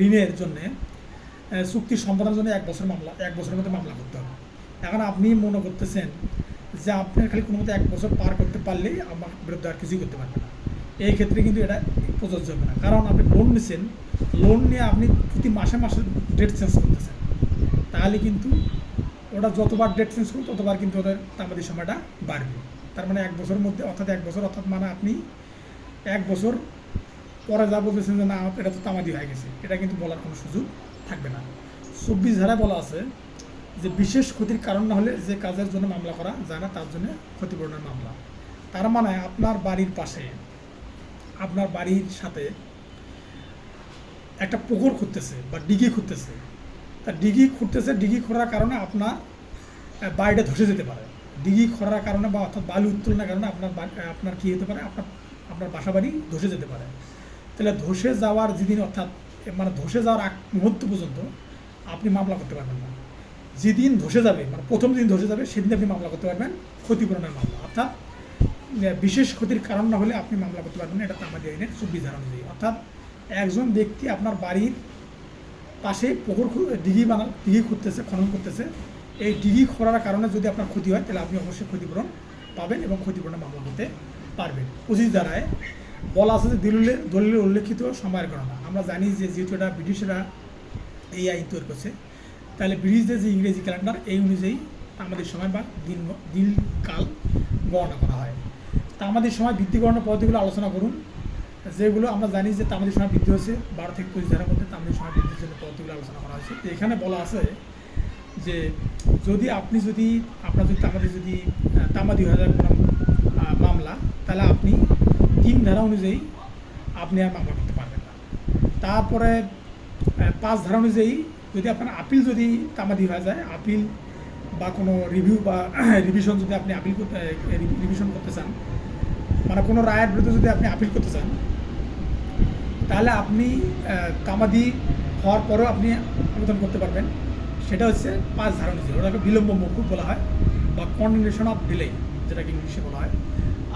ঋণের জন্যে চুক্তি সম্পাদনের জন্য 1 বছরের মধ্যে মামলা করতে হবে। এখন আপনি মনে করতেছেন যে আপনার খালি কোনো মতো 1 বছর পার করতে পারলেই আমার বিরুদ্ধে আর কিছুই করতে পারবে না, এই ক্ষেত্রে কিন্তু এটা প্রযোজ্য হবে না, কারণ আপনি লোন নিয়েছেন, লোন নিয়ে আপনি প্রতি মাসে ডেট চেঞ্জ করতেছেন, তাহলে কিন্তু ওটা যতবার ডেট চেঞ্জ করুন ততবার কিন্তু ওদের তামাদি সময়টা বাড়বে। তার মানে 1 বছরের মধ্যে অর্থাৎ 1 বছর অর্থাৎ মানে আপনি 1 বছর পরে যা বলতেছেন যে না এটা তো তামাদি হয়ে গেছে, এটা কিন্তু বলার কোনো সুযোগ থাকবে না। 24 ধারায় বলা আছে যে বিশেষ ক্ষতির কারণ না হলে যে কাজের জন্য মামলা করা যায় না তার জন্য ক্ষতিপূরণের মামলা, তার মানে আপনার বাড়ির পাশে আপনার বাড়ির সাথে একটা পুকুর খুঁড়তেছে বা ডিগি খুঁড়তেছে, তা ডিগি খোঁড়ার কারণে আপনার বাড়িটা ধসে যেতে পারে, ডিগি খোঁড়ার কারণে বা অর্থাৎ বালু উত্তোলনের কারণে আপনার কী হতে পারে, আপনার বাসা বাড়ি ধসে যেতে পারে। তাহলে ধসে যাওয়ার যেদিন অর্থাৎ মানে ধসে যাওয়ার আগ মুহূর্ত পর্যন্ত আপনি মামলা করতে পারবেন না, যেদিন ধসে যাবে মানে প্রথম দিন ধসে যাবে সেদিন আপনি মামলা করতে পারবেন ক্ষতিপূরণের মামলা, অর্থাৎ বিশেষ ক্ষতির কারণ না হলে আপনি মামলা করতে পারবেন না, এটা তামাদি আইনের 24 ধারা অনুযায়ী। অর্থাৎ একজন ব্যক্তি আপনার বাড়ির পাশে পুকুর ডিগি খুঁড়তেছে, খনন করতেছে, এই ডিগি খোঁড়ার কারণে যদি আপনার ক্ষতি হয় তাহলে আপনি অবশ্যই ক্ষতিপূরণ পাবেন এবং ক্ষতিপূরণে মামলা করতে পারবেন। 25 ধারায় বলা আছে যে দলিলের উল্লেখিত সময়ের গণনা, আমরা জানি যে যেহেতু এটা ব্রিটিশরা এই আইন তৈরি করছে, তাহলে ব্রিটিশদের যে ইংরেজি ক্যালেন্ডার এই অনুযায়ী আমাদের সময় বা দিনকাল গণনা করা হয়। তা আমাদের সময় বৃদ্ধি গণনার পদ্ধতিগুলো আলোচনা করুন, যেগুলো আমরা জানি যে তামাদির সময় বৃদ্ধি হয়েছে 12 থেকে 25 ধারার মধ্যে তামাদির সময় বৃদ্ধির জন্য পদ্ধতিগুলো আলোচনা করা হয়েছে। তো এখানে বলা আছে যে আপনার যদি তামাদি হয়ে যায় কোনো মামলা, তাহলে আপনি 3 ধারা অনুযায়ী আপনি আর মামলা করতে পারবেন না। তারপরে 5 ধারা অনুযায়ী যদি আপনার আপিল যদি তামাদি হয়ে যায়, আপিল বা কোনো রিভিউ বা রিভিশন যদি আপনি রিভিশন করতে চান, মানে কোনো রায়ের বিরুদ্ধে যদি আপনি আপিল করতে চান, তাহলে আপনি তামাদি হওয়ার পরেও আপনি আবেদন করতে পারবেন, সেটা হচ্ছে 5 ধারা অনুযায়ী, ওটাকে বিলম্ব মওকুফ বলা হয় বা কন্ডেমনেশন অফ ডিলে যেটাকে ইংলিশে বলা হয়।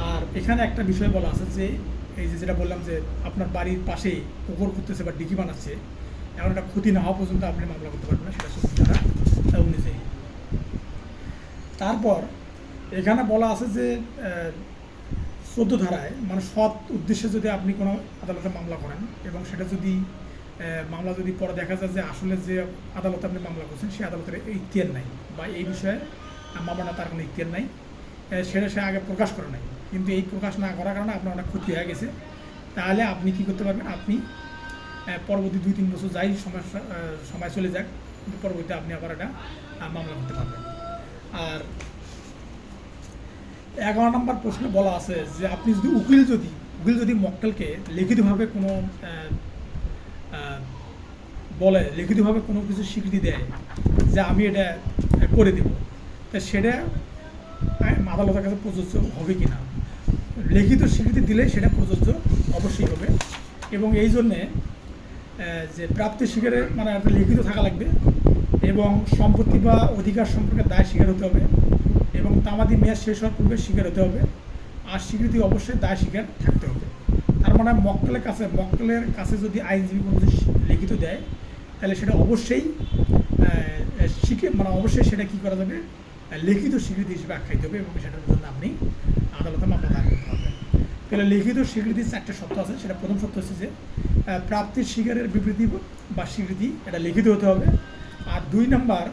আর এখানে একটা বিষয় বলা আছে যে এই যেটা বললাম যে আপনার বাড়ির পাশেই পুকুর করতেছে বা ডিগি বানাচ্ছে, এমন একটা ক্ষতি না হওয়া পর্যন্ত আপনি মামলা করতে পারবেন না, সেটা 24 ধারা অনুযায়ী। তারপর এখানে বলা আছে যে 14 ধারায় মানে সৎ উদ্দেশ্যে যদি আপনি কোনো আদালতে মামলা করেন এবং সেটা যদি মামলা যদি পরে দেখা যায় যে আসলে যে আদালতে আপনি মামলা করছেন সেই আদালতের ইখতিয়ার নাই বা এই বিষয়ে মামলা তার কোনো ইখতিয়ার নাই, সেটা সে আগে প্রকাশ করে নাই, কিন্তু এই প্রকাশ না করার কারণে আপনার অনেক ক্ষতি হয়ে গেছে, তাহলে আপনি কী করতে পারবেন, আপনি পরবর্তী 2-3 বছর যাই সময় চলে যাক, কিন্তু পরবর্তীতে আপনি আবার এটা মামলা করতে পারবেন। আর 11 নম্বর প্রশ্নে বলা আছে যে আপনি যদি উকিল যদি মক্কেলকে লিখিতভাবে কোনো বলে লিখিতভাবে কোনো কিছু স্বীকৃতি দেয় যে আমি এটা করে দেব, তা সেটা আদালতের কাছে প্রযোজ্য হবে কি না। লিখিত স্বীকৃতি দিলে সেটা প্রযোজ্য অবশ্যই হবে। এবং এই জন্যে যে প্রাপ্তি স্বীকারের মানে একটা লিখিত থাকা লাগবে, এবং সম্পত্তি বা অধিকার সম্পর্কে দায় স্বীকার হতে হবে, এবং তামাদি মেয়াদ শেষ হওয়ার পূর্বে স্বীকার হতে হবে, আর স্বীকৃতি অবশ্যই দায় স্বীকার থাকতে হবে। তার মানে মক্কেলের কাছে যদি আইনজীবী কোনো কিছু লিখিত দেয়, তাহলে সেটা অবশ্যই অবশ্যই সেটা কী করা যাবে, লিখিত স্বীকৃতি হিসেবে আখ্যায়িত হবে, এবং সেটার জন্য আপনি আদালতে মামলা দায়ের করতে পারবেন। তাহলে লিখিত স্বীকৃতির 4টে শর্ত আছে। সেটা প্রথম শর্ত হচ্ছে যে প্রাপ্তির স্বীকারের বিবৃতি বা স্বীকৃতি এটা লিখিত হতে হবে। আর 2 নম্বর,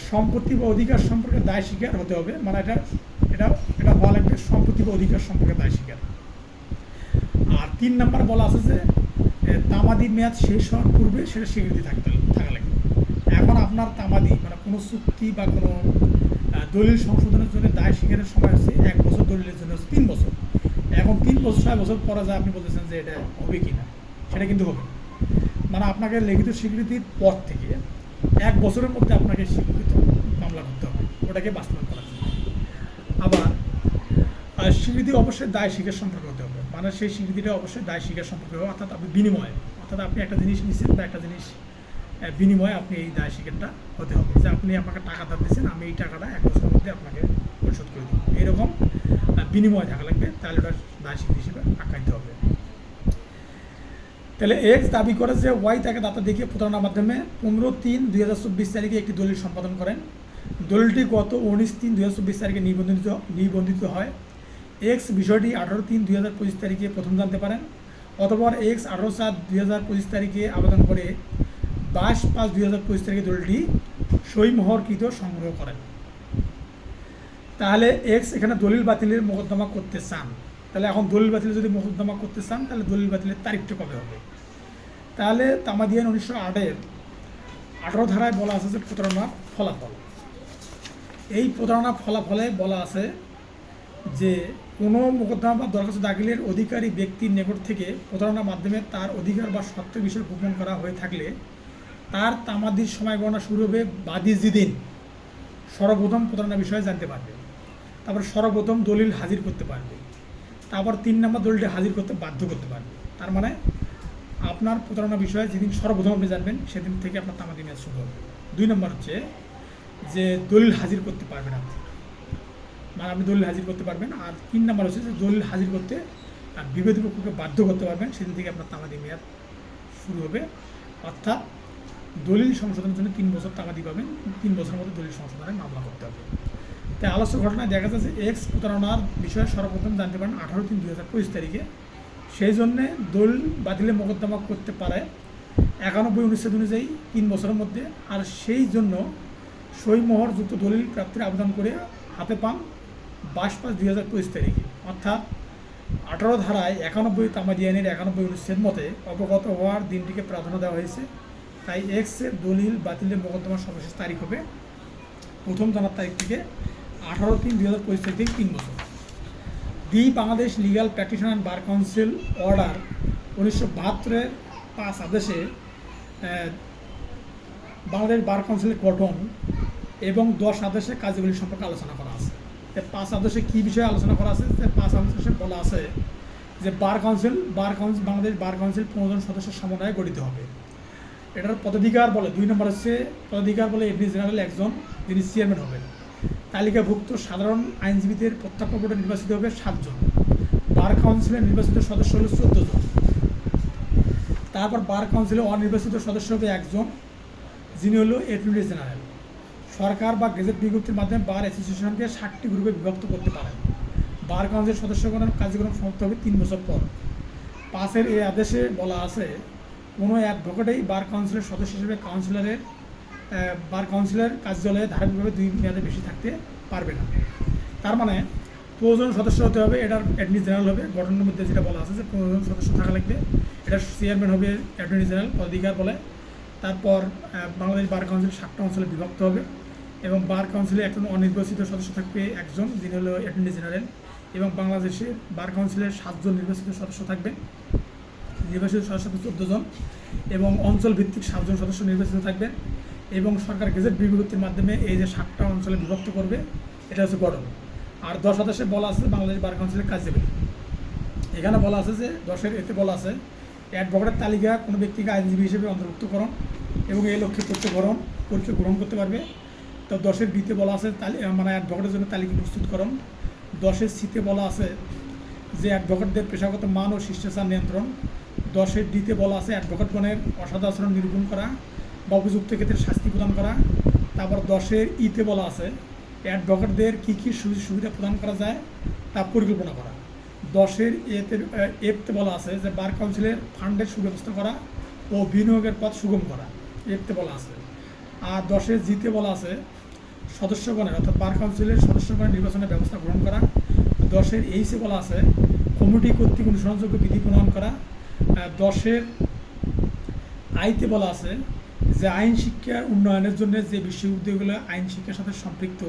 সম্পত্তি বা অধিকার সম্পর্কে দায় স্বীকার হতে হবে, মানে এটা এটা এটা হওয়া লাগবে সম্পত্তি বা অধিকার সম্পর্কে দায় স্বীকার। আর 3 নম্বর বলা আছে যে তামাদি মেয়াদ শেষ হওয়ার পূর্বে সেটা স্বীকৃতি থাকা লাগবে। এখন আপনার তামাদি মানে কোনো চুক্তি বা কোনো দলিল সংশোধনের জন্য দায় স্বীকারের সময় হচ্ছে 1 বছর, দলিলের জন্য হচ্ছে 3 বছর। এখন 3 বছর 6 বছর পরে যা আপনি বলতেছেন যে এটা হবে কি না, সেটা কিন্তু হবে। মানে আপনাকে লিখিত স্বীকৃতির পর থেকে 1 বছরের মধ্যে আপনাকে স্বীকৃত মামলা করতে হবে, ওটাকে বাস্তবায়ন করার জন্য। আবার স্বীকৃতি অবশ্যই দায় স্বীকার সম্পর্কে হতে হবে, মানে সেই স্বীকৃতিটা অবশ্যই দায় স্বীকার সম্পর্কে হবে, অর্থাৎ আপনি বিনিময়ে, অর্থাৎ আপনি একটা জিনিস নিচ্ছেন বা একটা জিনিস বিনিময়ে আপনি এই দায় স্বীকারটা হতে হবে যে আপনি আমাকে টাকা ধার দিচ্ছেন, আমি এই টাকাটা 1 বছরের মধ্যে আপনাকে পরিশোধ করে দেবো, এরকম বিনিময় থাকা লাগবে, তাহলে ওটা দায় স্বীকৃতি হিসেবে আখ্যায়িত হবে। তাহলে এক্স দাবি করে যে ওয়াই তাকে দাতা দেখিয়ে প্রতারণার মাধ্যমে 15/3/2024 তারিখে একটি দলিল সম্পাদন করেন। দলিলটি গত 19/3/2024 তারিখে নিবন্ধিত হয়। এক্স বিষয়টি 18/3/2025 তারিখে প্রথম জানতে পারেন। অতঃপর এক্স 18/4/2025 তারিখে আবেদন করে 22/5/2025 তারিখে দলিলটি সইমোহরকৃত সংগ্রহ করেন। তাহলে এক্স এখানে দলিল বাতিলের মোকদ্দমা করতে চান। তাহলে এখন দলিল বাতিলে যদি মোকদ্দমা করতে চান, তাহলে দলিল বাতিলের তারিখটা কবে হবে? তাহলে তামাদি আইন 1908-এর 18 ধারায় বলা আছে যে প্রতারণার ফলাফল। এই প্রতারণার ফলাফলে বলা আছে যে কোনো মোকদ্দমা বা দরখাস্ত দাখিলের অধিকারী ব্যক্তির নিকট থেকে প্রতারণার মাধ্যমে তার অধিকার বা সত্ত্বের বিষয় গোপন করা হয়ে থাকলে তার তামাদির সময় গণনা শুরু হবে বাদী যেদিন সর্বপ্রথম প্রতারণা বিষয়ে জানতে পারবে, তারপর সর্বপ্রথম দলিল হাজির করতে পারবে, তারপর 3 নম্বর দলিলটি হাজির করতে বাধ্য করতে পারবে। তার মানে আপনার প্রতারণা বিষয়ে যেদিন সর্বপ্রথম আপনি জানবেন সেদিন থেকে আপনার তামাদি মেয়াদ শুরু হবে। 2 নম্বর হচ্ছে যে দলিল হাজির করতে পারবেন আপনি, মানে আপনি দলিল হাজির করতে পারবেন। আর 3 নম্বর হচ্ছে যে দলিল হাজির করতে বিবাদী পক্ষকে বাধ্য করতে পারবেন, সেদিন থেকে আপনার তামাদি মেয়াদ শুরু হবে। অর্থাৎ দলিল সংশোধনের জন্য 3 বছর তামাদি পাবেন, 3 বছরের মধ্যে দলিল সংশোধনের মামলা করতে হবে। তাই আলোচ্য ঘটনায় দেখা যাচ্ছে এক্স প্রতারণার বিষয়ে সর্বপ্রথম জানতে পারেন 18/3/2025 তারিখে। সেই জন্যে দলিল বাতিলের মোকদ্দমা করতে পারে 91 অনুচ্ছেদ অনুযায়ী 3 বছরের মধ্যে। আর সেই জন্য সইমোহরযুক্ত দলিল প্রাপ্তির আবেদন করে হাতে পান 22/5/2025 তারিখে। অর্থাৎ 18 ধারায় 91 তামাদি আইনের 91 অনুচ্ছেদ মতে অবগত হওয়ার দিনটিকে প্রাধান্য দেওয়া হয়েছে। তাই এক্সের দলিল বাতিলের মোকদ্দমার সর্বশেষ তারিখ হবে প্রথম জানার তারিখ থেকে 18/3/2025 তারিখ থেকে 3 বছর। The Bangladesh legal practitioner bar council order 1972-এর 5 আদেশে বাংলাদেশ বার কাউন্সিলের গঠন এবং 10 আদেশে কার্যাবলী সম্পর্কে আলোচনা করা আছে। 5 আদেশে কী বিষয়ে আলোচনা করা আছে? 5 আদেশে বলা আছে যে বাংলাদেশ বার কাউন্সিল 15 জন সদস্যের সমন্বয়ে গঠিত হবে। এটার পদাধিকার বলে 2 নম্বর হচ্ছে পদাধিকার বলে এটর্নি জেনারেল একজন, যিনি চেয়ারম্যান হবেন। তালিকাভুক্ত সাধারণ আইনজীবীদের প্রত্যক্ষ ভোটে নির্বাচিত হবে 7 জন। বার কাউন্সিলের নির্বাচিত সদস্য হলো 14 জন। তারপর বার কাউন্সিলের অনির্বাচিত সদস্য হবে 1 জন, যিনি হলো অ্যাটর্নি জেনারেল। সরকার বা গেজেট বিজ্ঞপ্তির মাধ্যমে বার অ্যাসোসিয়েশনকে 7টি গ্রুপে বিভক্ত করতে পারেন। বার কাউন্সিল সদস্যগণের কার্যক্রম সমাপ্ত হবে 3 বছর পর। 5-এর এই আদেশে বলা আছে কোনো অ্যাডভোকেটেই বার কাউন্সিলের সদস্য হিসেবে বার কাউন্সিলের কার্যালয়ে ধারাবাহিকভাবে 2 মেয়াদের বেশি থাকতে পারবে না। তার মানে 15 জন সদস্য হতে হবে, এটার অ্যাটর্নি জেনারেল হবে। গঠনের মধ্যে যেটা বলা আছে যে 15 জন সদস্য থাকা লাগবে, এটার চেয়ারম্যান হবে অ্যাটর্নি জেনারেল, পদাধিকার বলে। তারপর বাংলাদেশ বার কাউন্সিল 7টা অঞ্চলে বিভক্ত হবে এবং বার কাউন্সিলে একজন অনির্বাচিত সদস্য থাকবে 1 জন, যিনি হলো অ্যাটর্নি জেনারেল। এবং বাংলাদেশে বার কাউন্সিলের 7 জন নির্বাচিত সদস্য থাকবে, নির্বাচিত সদস্য 14 জন এবং অঞ্চল ভিত্তিক 7 জন সদস্য নির্বাচিত থাকবেন এবং সরকার গেজেট বিজ্ঞপ্তির মাধ্যমে এই যে 7টা অঞ্চলে বিভক্ত করবে, এটা হচ্ছে গঠন। আর 10 সদস্যে বলা আছে বাংলাদেশ বার কাউন্সিলের কার্যাবলী। এখানে বলা আছে যে 10-এর এতে বলা আছে অ্যাডভোকেটের তালিকা কোনো ব্যক্তিকে আইনজীবী হিসেবে অন্তর্ভুক্তকরণ এবং এই লক্ষ্যে পরীক্ষা গ্রহণ করতে পারবে। তো 10-এর বিতে বলা আছে মানে অ্যাডভোকেটের জন্য তালিকা প্রস্তুতকরণ। 10-এর সিতে বলা আছে যে অ্যাডভোকেটদের পেশাগত মান ও শিষ্টাচার নিয়ন্ত্রণ। 10-এর ডিতে বলা আছে অ্যাডভোকেটগণের অসৎ আচরণ নিরূপণ করা বা অভিযুক্ত ক্ষেত্রে শাস্তি প্রদান করা। তারপর 10-এর ইতে বলা আছে অ্যাডভোকেটদের কী কী সুবিধা প্রদান করা যায় তা পরিকল্পনা করা। 10-এর এফতে বলা আছে যে বার কাউন্সিলের ফান্ডের সুব্যবস্থা করা ও বিনিয়োগের পথ সুগম করা, এফতে বলা আছে। আর 10-এর জিতে বলা আছে সদস্যগণের অর্থাৎ বার কাউন্সিলের সদস্যগণের নির্বাচনের ব্যবস্থা গ্রহণ করা। 10-এর এইচে বলা আছে কমিটি কর্তৃক অনুসরণযোগ্য বিধি প্রণয়ন করা। 10-এর আইতে বলা আছে যে আইন শিক্ষা উন্নয়নের জন্য যে বিশ্ববিদ্যালয়গুলো আইন শিক্ষার সাথে সম্পৃক্ত,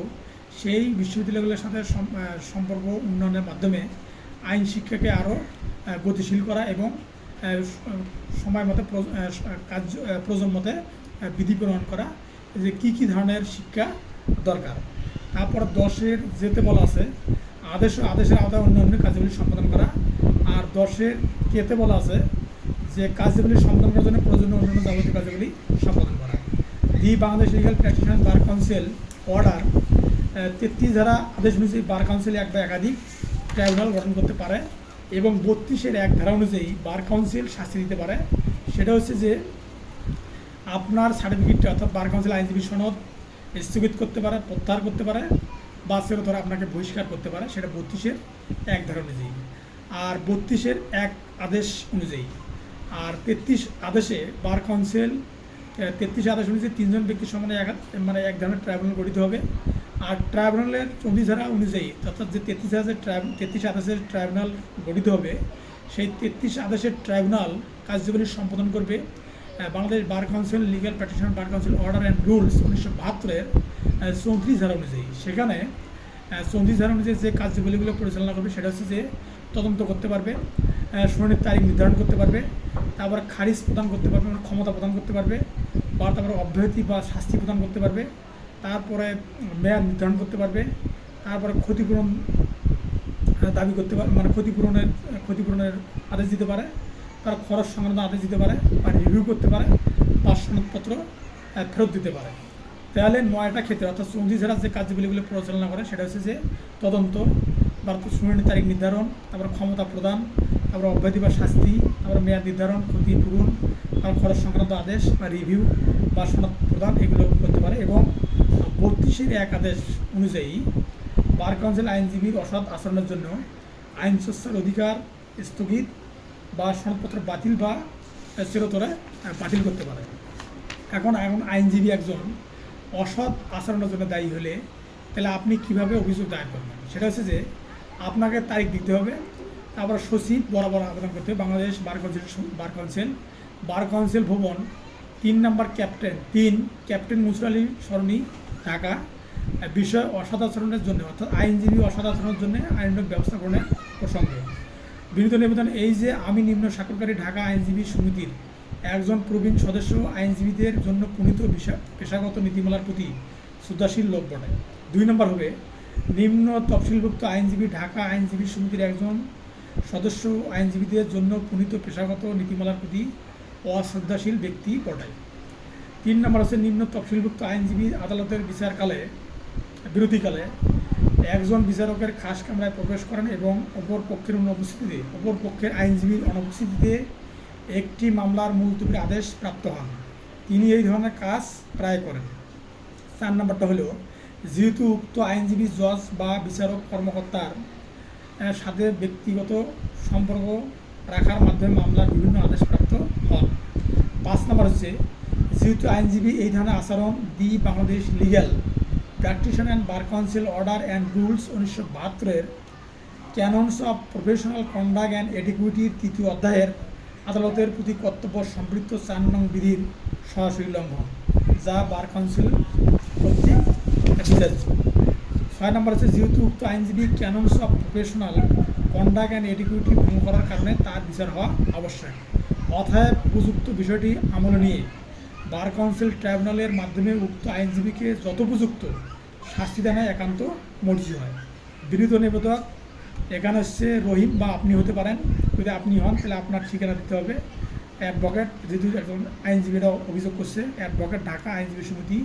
সেই বিশ্ববিদ্যালয়গুলোর সাথে সম্পর্ক উন্নয়নের মাধ্যমে আইন শিক্ষাকে আরও গতিশীল করা এবং সময় মতো প্রয়োজন মতে বিধি প্রণয়ন করা, যে কী ধরনের শিক্ষা দরকার। তারপর 10-এর যেতে বলা আছে আদেশের আওতায় উন্নয়নের কার্যাবলী সম্পাদন করা। আর 10-এর কেতে বলা আছে যে কার্যাবলী সম্পাদন করার জন্য প্রয়োজনীয় অন্যান্য যাবতীয় কার্যাবলী সম্পাদন করা। The Bangladesh legal practitioner bar council order 33 ধারা আদেশ অনুযায়ী বার কাউন্সিল এক বা একাধিক ট্রাইব্যুনাল গঠন করতে পারে এবং 32-এর 1 ধারা অনুযায়ী বার কাউন্সিল শাস্তি দিতে পারে। সেটা হচ্ছে যে আপনার সার্টিফিকেটটা অর্থাৎ বার কাউন্সিল আইনজীবী সনদ স্থগিত করতে পারে, প্রত্যাহার করতে পারে বা ধরে আপনাকে বহিষ্কার করতে পারে, সেটা 32-এর 1 ধারা অনুযায়ী। আর 32-এর 1 আদেশ অনুযায়ী। আর 33 আদেশে বার কাউন্সিল 33 আদেশ অনুযায়ী 3 জন ব্যক্তির সমানে এক ধরনের ট্রাইব্যুনাল গঠিত হবে। আর ট্রাইব্যুনালের 34 ধারা অনুযায়ী অর্থাৎ যে 33 আদেশের ট্রাইব্যুনাল গঠিত হবে, সেই 33 আদেশের ট্রাইব্যুনাল কার্যাবলী সম্পাদন করবে Bangladesh bar council legal practitioner bar council order and rules 1972-এর 34 ধারা অনুযায়ী। সেখানে 34 ধারা অনুযায়ী যে কার্যাবলীগুলো পরিচালনা করবে সেটা হচ্ছে যে তদন্ত করতে পারবে, শুনানির তারিখ নির্ধারণ করতে পারবে, তারপর খারিজ প্রদান করতে পারবে, মানে ক্ষমতা প্রদান করতে পারবে, বা তারপরে অব্যাহতি বা শাস্তি প্রদান করতে পারবে, তারপরে মেয়াদ নির্ধারণ করতে পারবে, তারপরে ক্ষতিপূরণ দাবি করতে পারে, মানে ক্ষতিপূরণের আদেশ দিতে পারে, তার খরচ সংক্রান্ত আদেশ দিতে পারে বা রিভিউ করতে পারে বা সনদপত্র ফেরত দিতে পারে। তাহলে 9টা ক্ষেত্রে অর্থাৎ 34 ধারা যে কার্যাবলীগুলো পরিচালনা করে সেটা হচ্ছে যে তদন্ত বা শুনানির তারিখ নির্ধারণ, তারপর ক্ষমতা প্রদান, তারপর অব্যাহতি বা শাস্তি, তারপর মেয়াদ নির্ধারণ, ক্ষতিপূরণ, তারপর খরচ সংক্রান্ত আদেশ বা রিভিউ বা সনদ প্রদান, এগুলো করতে পারে। এবং 32-এর 1 আদেশ অনুযায়ী বার কাউন্সিল আইনজীবীর অসৎ আচরণের জন্য আইন চর্চার অধিকার স্থগিত বা সনদপত্র বাতিল বা চিরতরে বাতিল করতে পারে। এখন আইনজীবী একজন অসৎ আচরণের জন্য দায়ী হলে তাহলে আপনি কিভাবে অভিযোগ দায়ের করবেন, সেটা হচ্ছে যে আপনাকে তারিখ দিতে হবে, তারপর সচিব বরাবর আবেদন করতে হবে বাংলাদেশ বার কাউন্সিল ভবন 3 নম্বর ক্যাপ্টেন মুসর আলী সরণি, ঢাকা। বিষয় অসৎ আচরণের জন্য অর্থাৎ আইনজীবী অসৎ আচরণের জন্য আইনানুগ ব্যবস্থা গ্রহণের প্রসঙ্গে বিনীত নিবেদন এই যে আমি নিম্ন স্বাক্ষরকারী ঢাকা আইনজীবী সমিতির একজন প্রবীণ সদস্য আইনজীবীদের জন্য প্রণীত পেশাগত নীতিমালার প্রতি শ্রদ্ধাশীল লোক বটে। 2 নম্বর হবে নিম্ন তফসিলভুক্ত আইনজীবী ঢাকা আইনজীবী সমিতির একজন সদস্য আইনজীবীদের জন্য প্রণীত পেশাগত নীতিমালার প্রতি অশ্রদ্ধাশীল ব্যক্তি বটে। 3 নম্বর হচ্ছে নিম্ন তফসিলভুক্ত আইনজীবী আদালতের বিরতিকালে একজন বিচারকের খাস কামরায় প্রবেশ করেন এবং অপর পক্ষের আইনজীবীর অনুপস্থিতিতে একটি মামলার মুলতবির আদেশ প্রাপ্ত হন। তিনি এই ধরনের কাজ প্রায় করেন। 4 নম্বরটা হলো যেহেতু উক্ত আইনজীবী জজ বা বিচারক কর্মকর্তার সাথে ব্যক্তিগত সম্পর্ক রাখার মাধ্যমে মামলার বিভিন্ন আদেশ প্রাপ্ত হন। 5 নম্বর হচ্ছে যেহেতু আইনজীবী এই ধরনের আচরণ the Bangladesh legal practitioner bar council order and rules 1972-এর canons of professional conduct and এডিকুইটির 3য় অধ্যায়ের আদালতের প্রতি কর্তব্য সম্পৃক্ত 4 নং বিধির সরাসরি লঙ্ঘন, যা বার কাউন্সিল কর্তৃক বিচার্য। 6 নম্বর হচ্ছে যেহেতু উক্ত আইনজীবী ক্যাননস of professional conduct and Eduquity ভঙ্গ করার কারণে তার বিচার হওয়া আবশ্যক। অতএব উপযুক্ত বিষয়টি আমলে নিয়ে বার কাউন্সিল ট্রাইব্যুনালের মাধ্যমে উক্ত আইনজীবীকে যথোপযুক্ত শাস্তি দেওয়া একান্ত মর্জি হয়। বিনীত নিবেদক এখানে হচ্ছে রহিম বা আপনি হতে পারেন। যদি আপনি হন তাহলে আপনার ঠিকানা দিতে হবে। অ্যাডভোকেট, যেহেতু একজন আইনজীবীরা অভিযোগ করছে, অ্যাডভোকেট ঢাকা আইনজীবী সমিতি,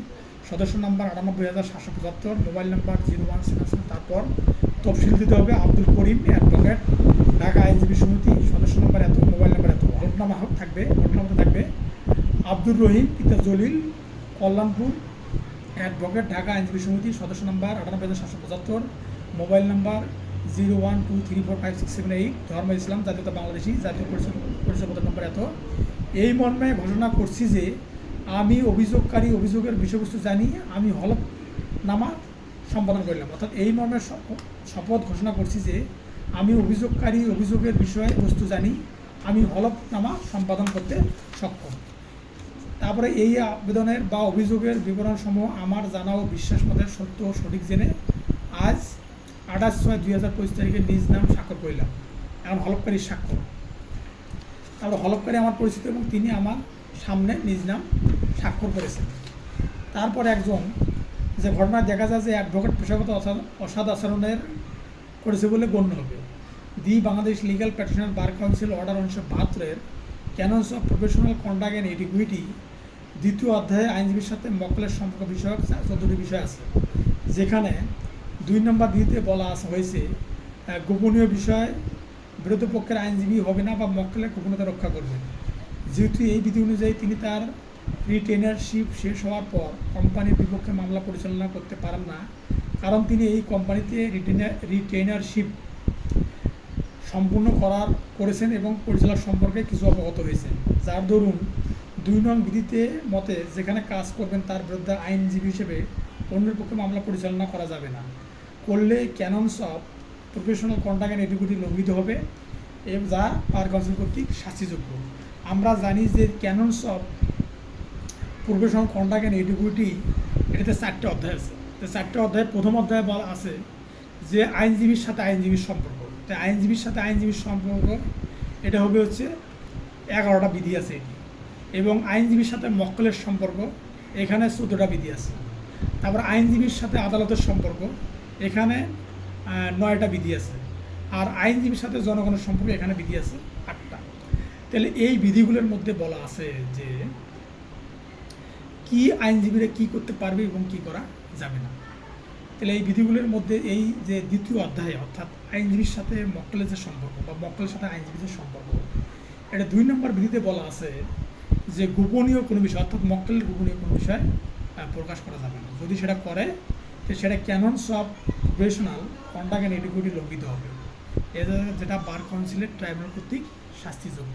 সদস্য নাম্বার 98,775, মোবাইল নাম্বার 0177, তারপর তফসিল দিতে হবে আব্দুল করিম অ্যাডভোকেট ঢাকা আইনজীবী সমিতি, সদস্য নাম্বার এত, মোবাইল নাম্বার এত। হলফনামা থাকবে, হলফনামাতে থাকবে আব্দুর রহিম পিতা জলিল কল্যাণপুর অ্যাডভোকেট ঢাকা আইনজীবী সমিতি, সদস্য নাম্বার 98,775, মোবাইল নাম্বার 0123456788, ধর্ম ইসলাম, জাতীয়তা বাংলাদেশি, জাতীয় পরিচয়পত্র নম্বর এত। এই মর্মে ঘোষণা করছি যে আমি অভিযোগকারী অভিযোগের বিষয়বস্তু জানি, আমি হলফনামা সম্পাদন করলাম। অর্থাৎ এই মর্মে শপথ ঘোষণা করছি যে আমি অভিযোগকারী অভিযোগের বিষয়বস্তু জানি, আমি হলফনামা সম্পাদন করতে সক্ষম। তারপরে এই আবেদনের বা অভিযোগের বিবরণসমূহ আমার জানা ও বিশ্বাস মতে সত্য ও সঠিক জেনে আজ 28/6/2025 তারিখে নিজ নাম স্বাক্ষর করিলাম। এখন হলফকারীর স্বাক্ষর। তারপর হলফকারী আমার পরিচিত এবং তিনি আমার সামনে নিজ নাম স্বাক্ষর করেছেন। তারপর একজন যে ঘটনায় দেখা যায় যে অ্যাডভোকেট পেশাগত অসৎ আচরণের করেছে বলে গণ্য হবে। The Bangladesh legal practitioner bar council order 1972-এর canons of professional conduct and etiquette দ্বিতীয় অধ্যায়ে আইনজীবীর সাথে মক্কেলের সম্পর্ক বিষয়ক 14টি বিষয় আছে, যেখানে 2 নম্বর বিধিতে বলা হয়েছে গোপনীয় বিষয় বিরোধী পক্ষের আইনজীবী হবে না বা মক্কেলের গোপনীয়তা রক্ষা করবেন। যেহেতু এই বিধি অনুযায়ী তিনি তার রিটেনারশিপ শেষ হওয়ার পর কোম্পানির বিপক্ষে মামলা পরিচালনা করতে পারেন না, কারণ তিনি এই কোম্পানিতে রিটেনারশিপ সম্পূর্ণ করেছেন এবং পরিচালক সম্পর্কে কিছু অবগত হয়েছেন, যার দরুন 2 নং বিধিতে মতে যেখানে কাজ করবেন তার বিরুদ্ধে আইনজীবী হিসেবে অন্যের পক্ষে মামলা পরিচালনা করা যাবে না। করলে ক্যাননস অফ প্রফেশনাল কন্ডাক্ট অ্যান্ড এটিকুইটি লঙ্ঘিত হবে এবং যা বার কাউন্সিল কর্তৃক শাস্তিযোগ্য। আমরা জানি যে ক্যাননস অফ প্রফেশনাল কন্ডাক্ট অ্যান্ড এটিকুইটি এটাতে 4টে অধ্যায় আছে। তো 4টে অধ্যায় প্রথম অধ্যায়ে বলা আছে যে আইনজীবীর সাথে আইনজীবীর সম্পর্ক। তাই আইনজীবীর সাথে আইনজীবীর সম্পর্ক এটা হবে হচ্ছে 11টা বিধি আছে এটি, এবং আইনজীবীর সাথে মক্কেলের সম্পর্ক এখানে 14টা বিধি আছে। তারপর আইনজীবীর সাথে আদালতের সম্পর্ক এখানে 9টা বিধি আছে, আর আইনজীবীর সাথে জনগণের সম্পর্ক এখানে বিধি আছে 8টা। তাহলে এই বিধিগুলোর মধ্যে বলা আছে যে কি আইনজীবীরা কি করতে পারবে এবং কি করা যাবে না। তাহলে এই বিধিগুলোর মধ্যে এই যে দ্বিতীয় অধ্যায়ে অর্থাৎ আইনজীবীর সাথে মক্কেলের যে সম্পর্ক বা মক্কেলের সাথে আইনজীবীর যে সম্পর্ক, এটা 2 নম্বর বিধিতে বলা আছে যে গোপনীয় কোনো বিষয় অর্থাৎ মক্কেলের গোপনীয় কোনো বিষয় প্রকাশ করা যাবে না। যদি সেটা করে তো সেটা ক্যাননস অফ প্রফেশনাল কন্ডাক্ট অ্যান্ড এটিকুইটি লঙ্ঘিত হবে, যেটা বার কাউন্সিলের ট্রাইব্যুনাল কর্তৃক শাস্তিযোগ্য।